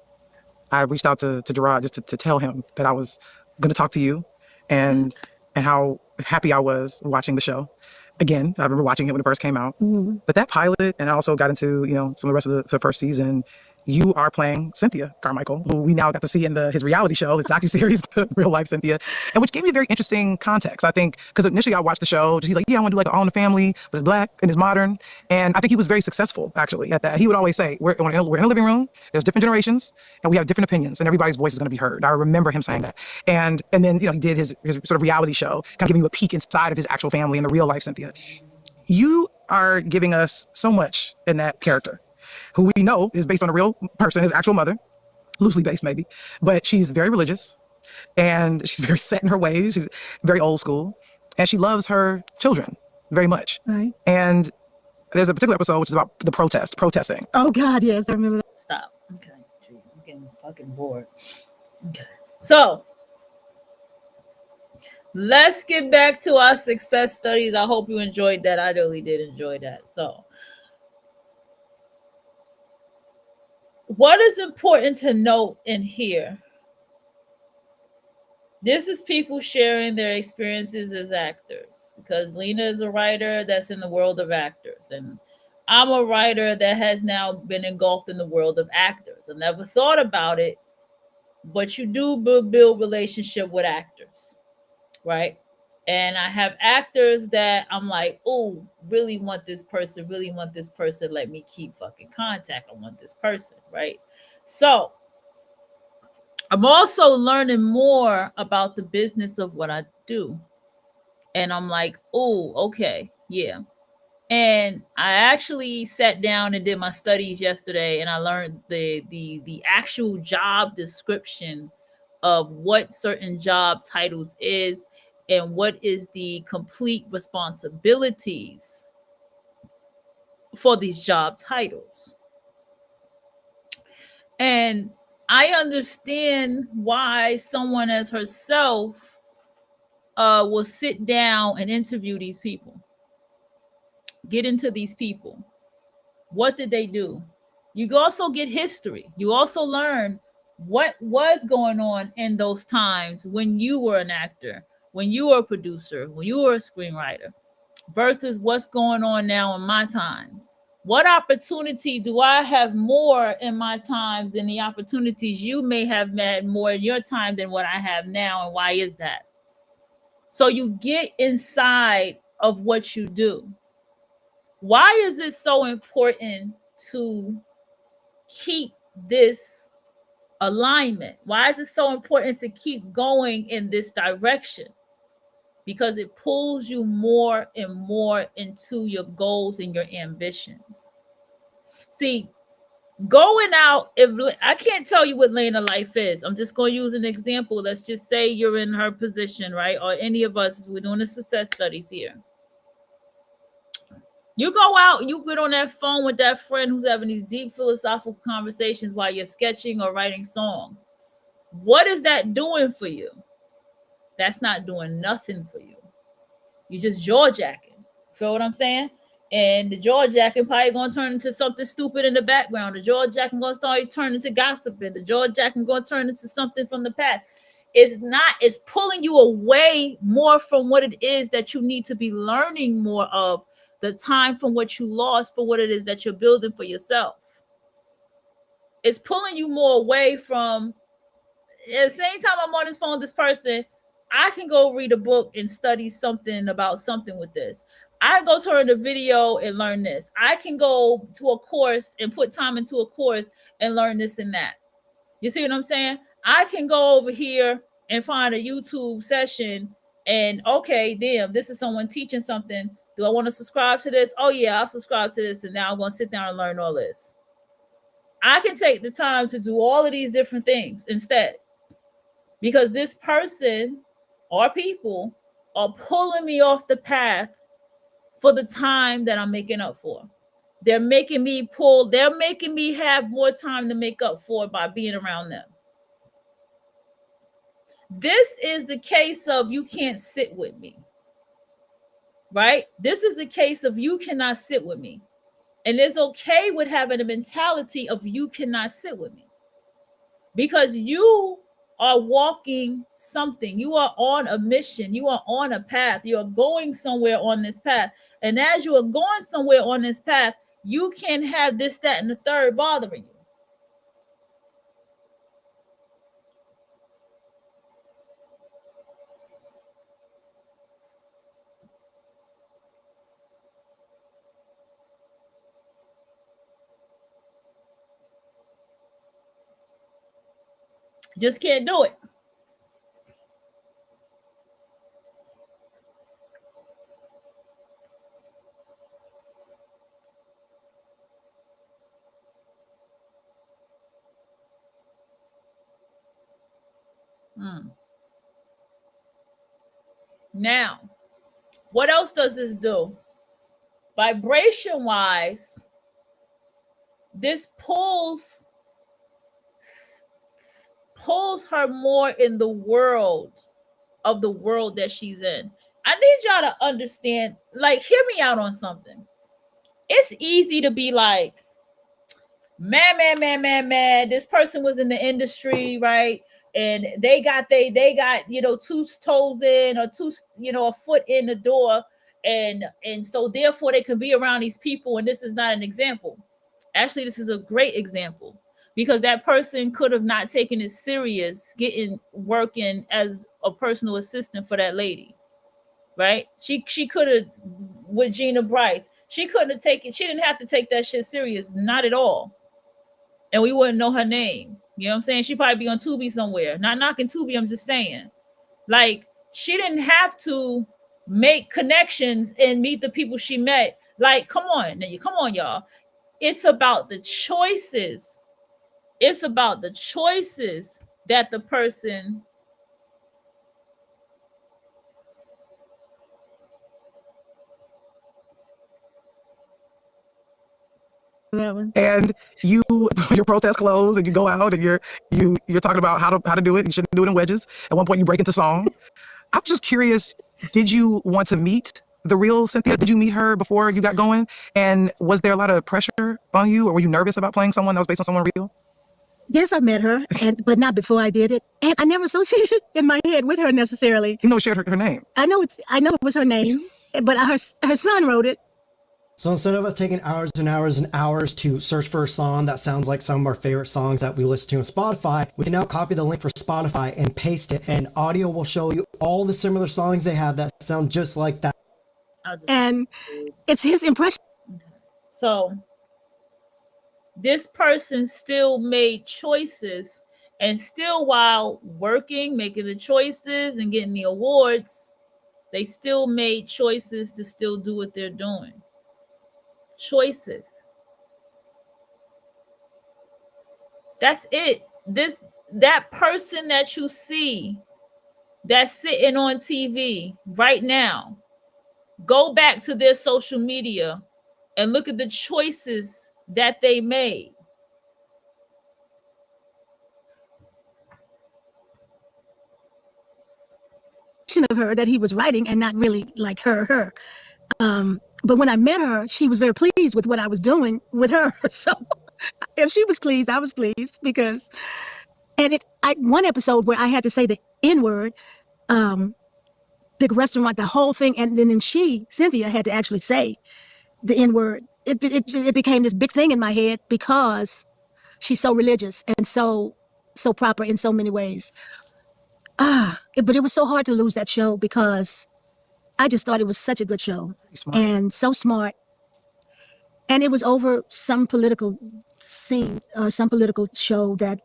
I reached out to Gerard just to tell him that I was going to talk to you, and how happy I was watching the show. Again, I remember watching it when it first came out. Mm-hmm. But that pilot, and I also got into some of the rest of the first season. You are playing Cynthia Carmichael, who we now got to see in his reality show, his docuseries, The Real Life Cynthia, and which gave me a very interesting context, I think, because initially I watched the show, he's like, I want to do like All in the Family, but it's Black and it's modern. And I think he was very successful, actually, at that. He would always say, we're in a living room, there's different generations, and we have different opinions, and everybody's voice is going to be heard. I remember him saying that. And then, he did his sort of reality show, kind of giving you a peek inside of his actual family and The Real Life Cynthia. You are giving us so much in that character, who we know is based on a real person, his actual mother, loosely based maybe, but she's very religious and she's very set in her ways. She's very old school, and she loves her children very much. Right. And there's a particular episode which is about the protesting. Oh God, yes, I remember that. Stop. Okay. Jeez, I'm getting fucking bored. Okay. So let's get back to our success studies. I hope you enjoyed that. I really did enjoy that. So what is important to note and hear? This is people sharing their experiences as actors, because Lena is a writer that's in the world of actors, and I'm a writer that has now been engulfed in the world of actors. I never thought about it, but you do build relationship with actors, right? And I have actors that I'm like, oh, really want this person, let me keep fucking contact. I want this person, right? So I'm also learning more about the business of what I do. And I'm like, oh, okay, yeah. And I actually sat down and did my studies yesterday, and I learned the actual job description of what certain job titles is, and what is the complete responsibilities for these job titles. And I understand why someone as herself will sit down and interview these people, get into these people. What did they do? You also get history. You also learn what was going on in those times when you were an actor, when you were a producer, when you were a screenwriter, versus what's going on now in my times. What opportunity do I have more in my times than the opportunities you may have had more in your time than what I have now, and why is that? So you get inside of what you do. Why is it so important to keep this alignment? Why is it so important to keep going in this direction? Because it pulls you more and more into your goals and your ambitions. See, going out, if I can't tell you what Lena life is, I'm just going to use an example. Let's just say you're in her position, right? Or any of us, we're doing the success studies here. You go out, you get on that phone with that friend who's having these deep philosophical conversations while you're sketching or writing songs. What is that doing for you? That's not doing nothing for you. You're just jaw jacking. Feel what I'm saying? And the jaw jacking probably going to turn into something stupid in the background. The jaw jacking going to start turning into gossiping. The jaw jacking going to turn into something from the past. It's pulling you away more from what it is that you need to be learning more of, the time from what you lost for what it is that you're building for yourself. It's pulling you more away from, at the same time I'm on this phone with this person, I can go read a book and study something about something with this. I go turn the video and learn this. I can go to a course and put time into a course and learn this and that. You see what I'm saying? I can go over here and find a YouTube session and, okay, damn, this is someone teaching something. Do I want to subscribe to this? Oh, yeah, I'll subscribe to this. And now I'm going to sit down and learn all this. I can take the time to do all of these different things instead, because this person or people are pulling me off the path for the time that I'm making up for. They're making me have more time to make up for by being around them. This is the case of you can't sit with me. Right? This is a case of you cannot sit with me. And it's okay with having a mentality of you cannot sit with me. Because you are walking something. You are on a mission. You are on a path. You are going somewhere on this path. And as you are going somewhere on this path, you can't have this, that, and the third bothering you. Just can't do it. Now, what else does this do? Vibration wise, this pulls her more in the world that she's in. I need y'all to understand, like, hear me out on something. It's easy to be like, man, this person was in the industry, right? And they got, two toes in or a foot in the door. And so therefore they can be around these people. And this is not an example. Actually, this is a great example. Because that person could have not taken it serious, working as a personal assistant for that lady, right? She could have, with Gina Bryce, she didn't have to take that shit serious, not at all. And we wouldn't know her name. You know what I'm saying? She'd probably be on Tubi somewhere. Not knocking Tubi, I'm just saying. Like, she didn't have to make connections and meet the people she met. Like, come on, y'all. It's about the choices. It's about the choices that the person and your protest clothes and you go out and you're talking about how to do it. You shouldn't do it in wedges. At one point you break into song. I'm just curious, did you want to meet the real Cynthia? Did you meet her before you got going? And was there a lot of pressure on you, or were you nervous about playing someone that was based on someone real? Yes, I met her, but not before I did it. And I never associated it in my head with her necessarily. You know, shared her name. I know it was her name, but her son wrote it. So instead of us taking hours and hours and hours to search for a song that sounds like some of our favorite songs that we listen to on Spotify, we can now copy the link for Spotify and paste it, and audio will show you all the similar songs they have that sound just like that. And it's his impression. So this person still made choices, and still while working, making the choices and getting the awards, they still made choices to still do what they're doing. Choices. That's it. That person that you see that's sitting on TV right now, go back to their social media and look at the choices that they made. Of her that he was writing and not really like her. But when I met her, she was very pleased with what I was doing with her. So if she was pleased, I was pleased because, one episode where I had to say the N-word, big restaurant, the whole thing. And then Cynthia had to actually say the N-word. It became this big thing in my head because she's so religious and so proper in so many ways. But it was so hard to lose that show because I just thought it was such a good show and so smart. And it was over some political scene or some political show that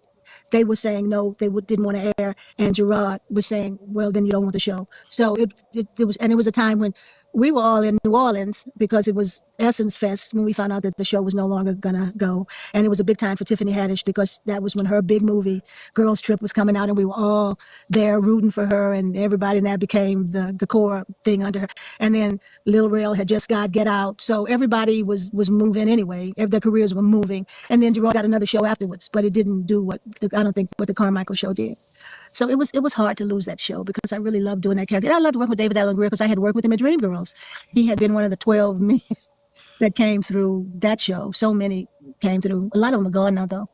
they were saying no, they didn't want to air. And Gerard was saying, well, then you don't want the show. So it was a time when we were all in New Orleans because it was Essence Fest when we found out that the show was no longer gonna go. And it was a big time for Tiffany Haddish because that was when her big movie, Girls Trip, was coming out, and we were all there rooting for her, and everybody, and that became the core thing under her. And then Lil Rel had just got Get Out. So everybody was moving anyway. Their careers were moving. And then Gerard got another show afterwards, but it didn't do what the Carmichael show did. So it was hard to lose that show because I really loved doing that character. And I loved working with David Alan Grier because I had worked with him at Dreamgirls. He had been one of the 12 men that came through that show. So many came through. A lot of them are gone now, though.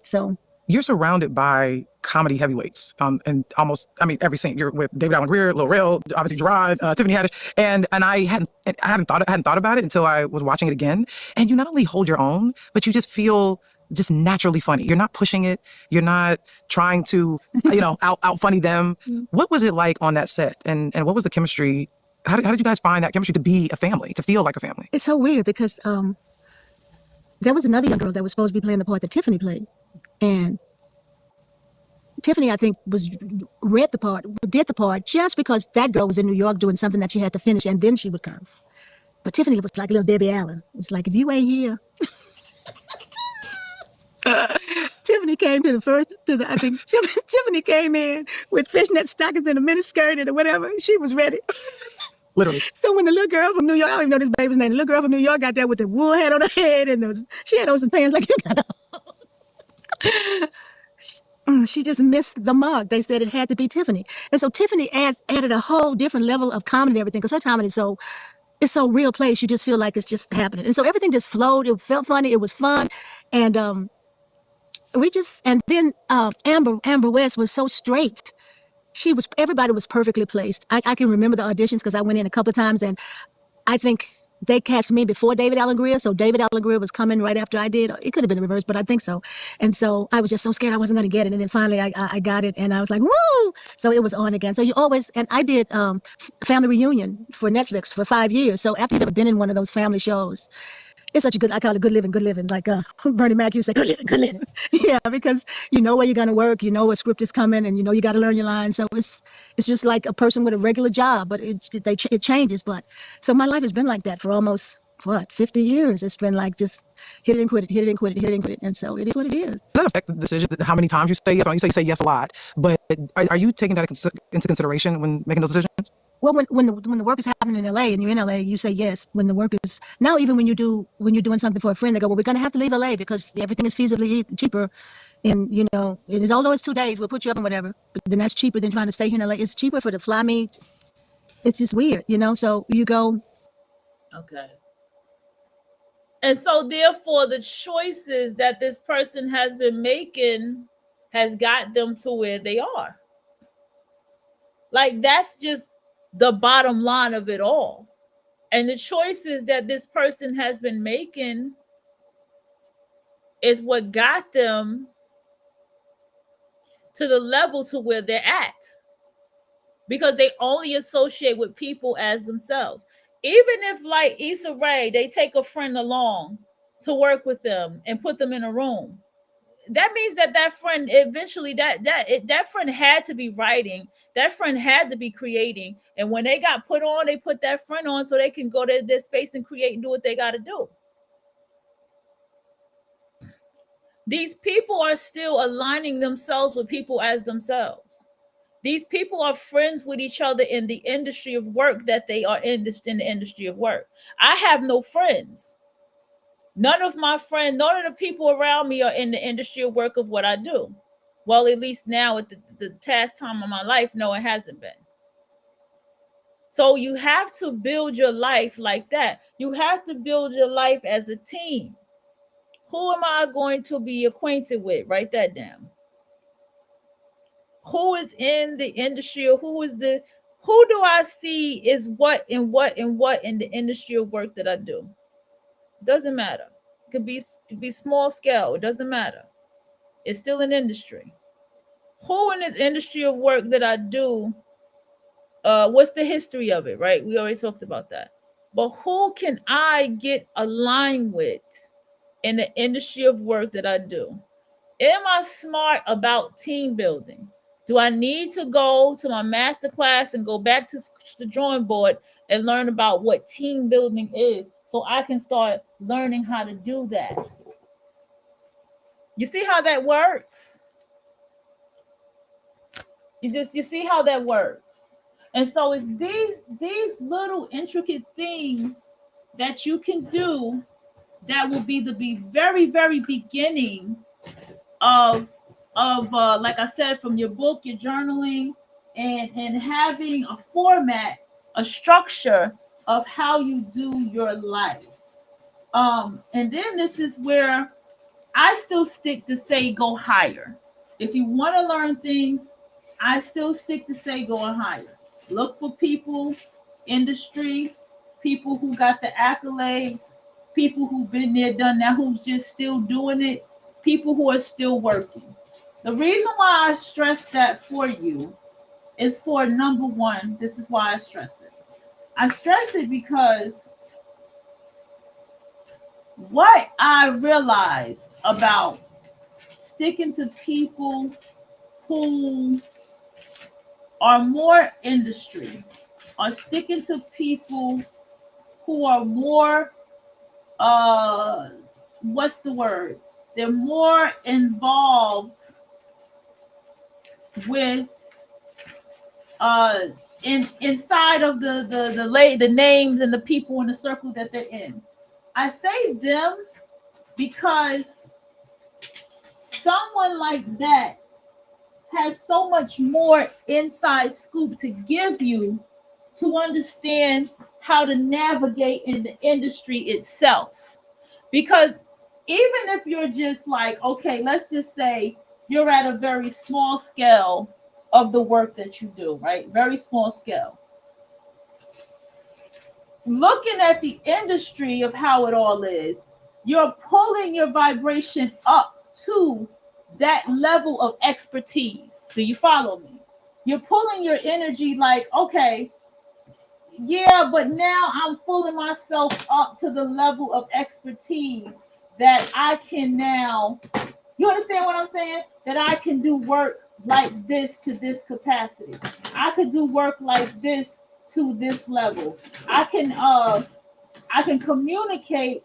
So. You're surrounded by comedy heavyweights, and almost, every scene. You're with David Alan Grier, Lil Rel, obviously Gerard, Tiffany Haddish, and I hadn't thought about it until I was watching it again. And you not only hold your own, but you just feel just naturally funny. You're not pushing it. You're not trying to, out funny them. What was it like on that set, and what was the chemistry? How did you guys find that chemistry to be a family, to feel like a family? It's so weird because there was another young girl that was supposed to be playing the part that Tiffany played. And Tiffany, I think, did the part just because that girl was in New York doing something that she had to finish, and then she would come. But Tiffany was like little Debbie Allen. It was like, if you ain't here. Tiffany came Tiffany came in with fishnet stockings and a miniskirt and whatever. She was ready. Literally. So when the little girl from New York, I don't even know this baby's name, the little girl from New York got there with the wool hat on her head and she had on some pants like you got on. She just missed the mark. They said it had to be Tiffany. And so Tiffany added a whole different level of comedy and everything because her comedy it's so real place. You just feel like it's just happening. And so everything just flowed. It felt funny. It was fun. And then Amber West was so straight. Everybody was perfectly placed. I can remember the auditions because I went in a couple of times, and I think they cast me before David Alan Grier. So David Alan Grier was coming right after I did. It could have been the reverse, but I think so. And so I was just so scared I wasn't going to get it. And then finally I got it, and I was like, woo! So it was on again. So and I did Family Reunion for Netflix for 5 years. So after you've ever been in one of those family shows, it's such I call it good living. Like Bernie Mac used to say, good living. Yeah, because you know where you're going to work, you know what script is coming, and you know you got to learn your lines. So it's just like a person with a regular job, but it changes. But so my life has been like that for almost 50 years. It's been like just hit it and quit it, and so it is what it is. Does that affect the decision, how many times you say yes? You say yes a lot, but are you taking that into consideration when making those decisions? Well, when the work is happening in LA and you're in LA, you say yes. When the work is now, even when you're doing something for a friend, they go, well, we're going to have to leave LA because everything is feasibly cheaper. And although it's 2 days, we'll put you up and whatever. But then that's cheaper than trying to stay here in LA. It's cheaper to fly me it's just weird, you know? So you go, Okay. And so therefore the choices that this person has been making has got them to where they are. Like, that's just the bottom line of it all. And the choices that this person has been making is what got them to the level to where they're at, because they only associate with people as themselves. Even if, like Issa Rae, they take a friend along to work with them and put them in a room, that means that that friend eventually that friend had to be writing, that friend had to be creating, and when they got put on, they put that friend on so they can go to their space and create and do what they got to do. These people are still aligning themselves with people as themselves. These people are friends with each other in the industry of work that they are in the industry of work. I have no friends. None of my friends, none of the people around me are in the industry of work of what I do. Well, at least now at the past time of my life, no, it hasn't been. So you have to build your life like that. You have to build your life as a team. Who am I going to be acquainted with? Write that down. Who is in the industry, or who do I see is what in the industry of work that I do? Doesn't matter. It could be small scale. It doesn't matter. It's still an industry. Who in this industry of work that I do, what's the history of it, right? We already talked about that. But who can I get aligned with in the industry of work that I do? Am I smart about team building? Do I need to go to my master class and go back to the drawing board and learn about what team building is so I can start learning how to do that? You see how that works? You see how that works? And so it's these little intricate things that you can do that will be the very, very beginning of like I said, from your book, your journaling, and having a format, a structure of how you do your life. And then this is where I still stick to say go higher. If you want to learn things, I still stick to say going higher. Look for people, industry, people who got the accolades, people who've been there, done that, who's just still doing it, people who are still working. The reason why I stress that for you is for number one, this is why I stress it. I stress it because what I realize about sticking to people who are more industry, or sticking to people who are more, what's the word? They're more involved with inside of the names and the people in the circle that they're in. I say them because someone like that has so much more inside scoop to give you to understand how to navigate in the industry itself. Because even if you're just like, okay, let's just say you're at a very small scale of the work that you do, right? Very small scale. Looking at the industry of how it all is, you're pulling your vibration up to that level of expertise. Do you follow me? You're pulling your energy like, okay, yeah, but now I'm pulling myself up to the level of expertise that I can now, you understand what I'm saying? That I can do work like this to this capacity. I could do work like this to this level. I can communicate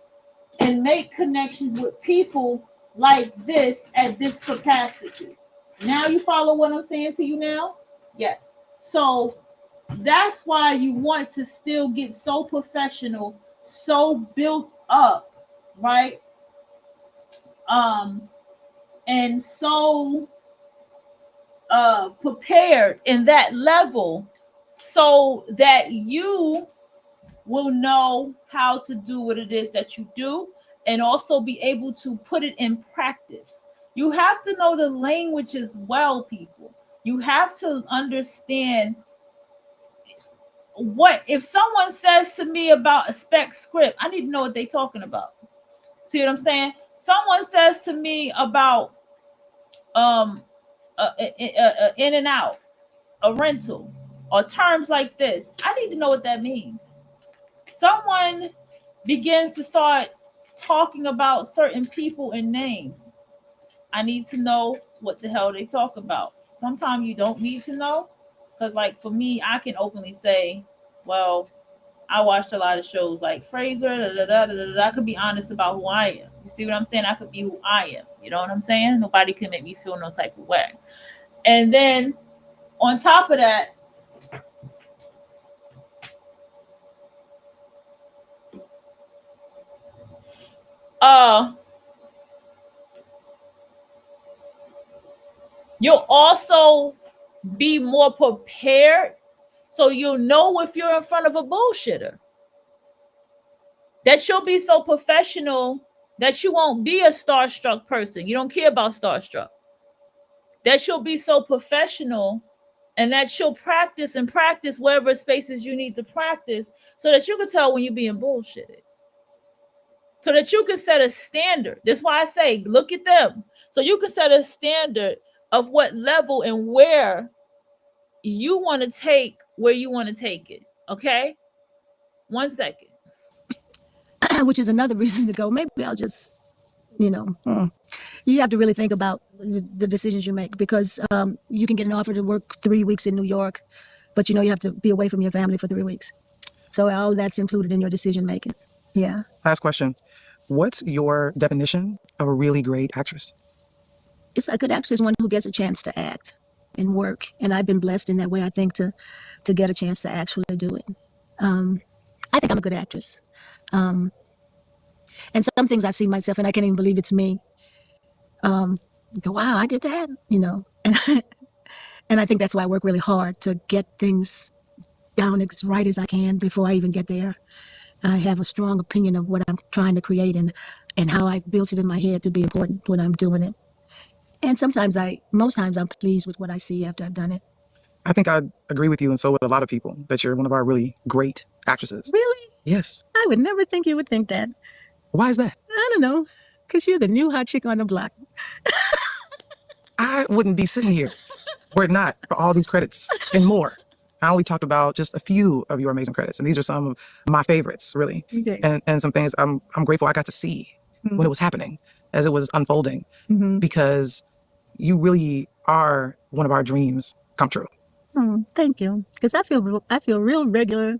and make connections with people like this at this capacity. Now you follow what I'm saying to you now? Yes. So that's why you want to still get so professional, so built up, right? And so prepared in that level so that you will know how to do what it is that you do and also be able to put it in practice. You have to know the language as well, people. You have to understand what, if someone says to me about a spec script, I need to know what they're talking about. See what I'm saying? Someone says to me about in and out, a rental, or terms like this. I need to know what that means. Someone begins to start talking about certain people and names. I need to know what the hell they talk about. Sometimes you don't need to know, because like for me, I can openly say, well, I watched a lot of shows like Frasier, I could be honest about who I am. You see what I'm saying? I could be who I am. You know what I'm saying? Nobody can make me feel no type of way. And then on top of that, you'll also be more prepared, so you'll know if you're in front of a bullshitter. That you'll be so professional that you won't be a starstruck person. You don't care about starstruck. That you'll be so professional and that you'll practice and practice wherever spaces you need to practice, so that you can tell when you're being bullshitted. So that you can set a standard. That's why I say, look at them. So you can set a standard of what level and where you want to take it. Okay? 1 second. Which is another reason to go, maybe I'll just, you have to really think about the decisions you make, because you can get an offer to work 3 weeks in New York, but you have to be away from your family for 3 weeks. So all that's included in your decision making. Yeah. Last question. What's your definition of a really great actress? It's a good actress, one who gets a chance to act and work. And I've been blessed in that way, I think, to get a chance to actually do it. I think I'm a good actress. And some things I've seen myself, and I can't even believe it's me. Go, wow, I did that, And I think that's why I work really hard to get things down as right as I can before I even get there. I have a strong opinion of what I'm trying to create and how I built it in my head to be important when I'm doing it. And most times I'm pleased with what I see after I've done it. I think I agree with you, and so would a lot of people, that you're one of our really great actresses. Really? Yes. I would never think you would think that. Why is that? I don't know. Because you're the new hot chick on the block. I wouldn't be sitting here were it not for all these credits and more. I only talked about just a few of your amazing credits, and these are some of my favorites, really. Okay. And some things I'm grateful I got to see when it was happening, as it was unfolding, because you really are one of our dreams come true. Thank you. Because I feel real regular,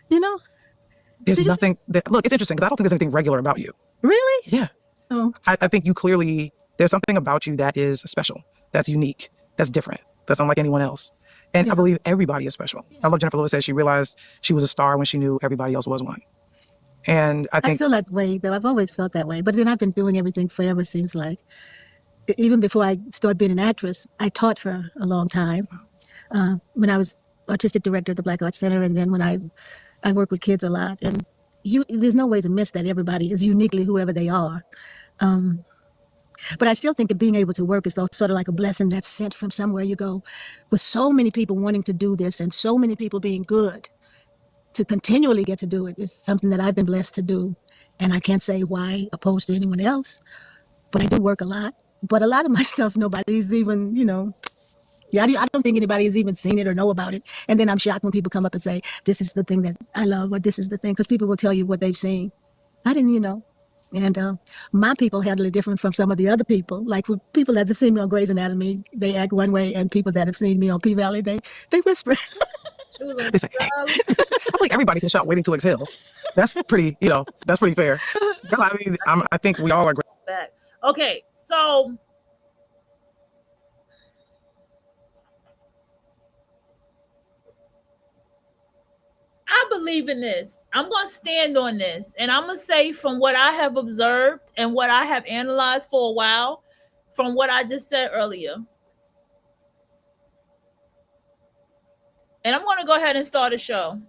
There's nothing that, look, it's interesting because I don't think there's anything regular about you. Really? Yeah. Oh. I think you clearly, there's something about you that is special, that's unique, that's different, that's unlike anyone else. And I believe everybody is special. I love Jennifer Lewis said she realized she was a star when she knew everybody else was one. And I think— I feel that way, though. I've always felt that way. But then I've been doing everything forever, seems like. Even before I started being an actress, I taught for a long time. When I was artistic director at the Black Arts Center, and then when I work with kids a lot. And there's no way to miss that everybody is uniquely whoever they are. But I still think that being able to work is sort of like a blessing that's sent from somewhere. You go, with so many people wanting to do this and so many people being good, to continually get to do it is something that I've been blessed to do. And I can't say why opposed to anyone else, but I do work a lot. But a lot of my stuff, nobody's even, I don't think anybody has even seen it or know about it. And then I'm shocked when people come up and say, this is the thing that I love, or this is the thing, because people will tell you what they've seen. I didn't, And my people handle it different from some of the other people. Like with people that have seen me on Grey's Anatomy, they act one way, and people that have seen me on P-Valley, they whisper. They say, hey. I think everybody can shout Waiting to Exhale. That's pretty, that's pretty fair. I mean, I think we all are great. Okay, so I believe in this. I'm going to stand on this, and I'm going to say from what I have observed and what I have analyzed for a while, from what I just said earlier. And I'm going to go ahead and start a show.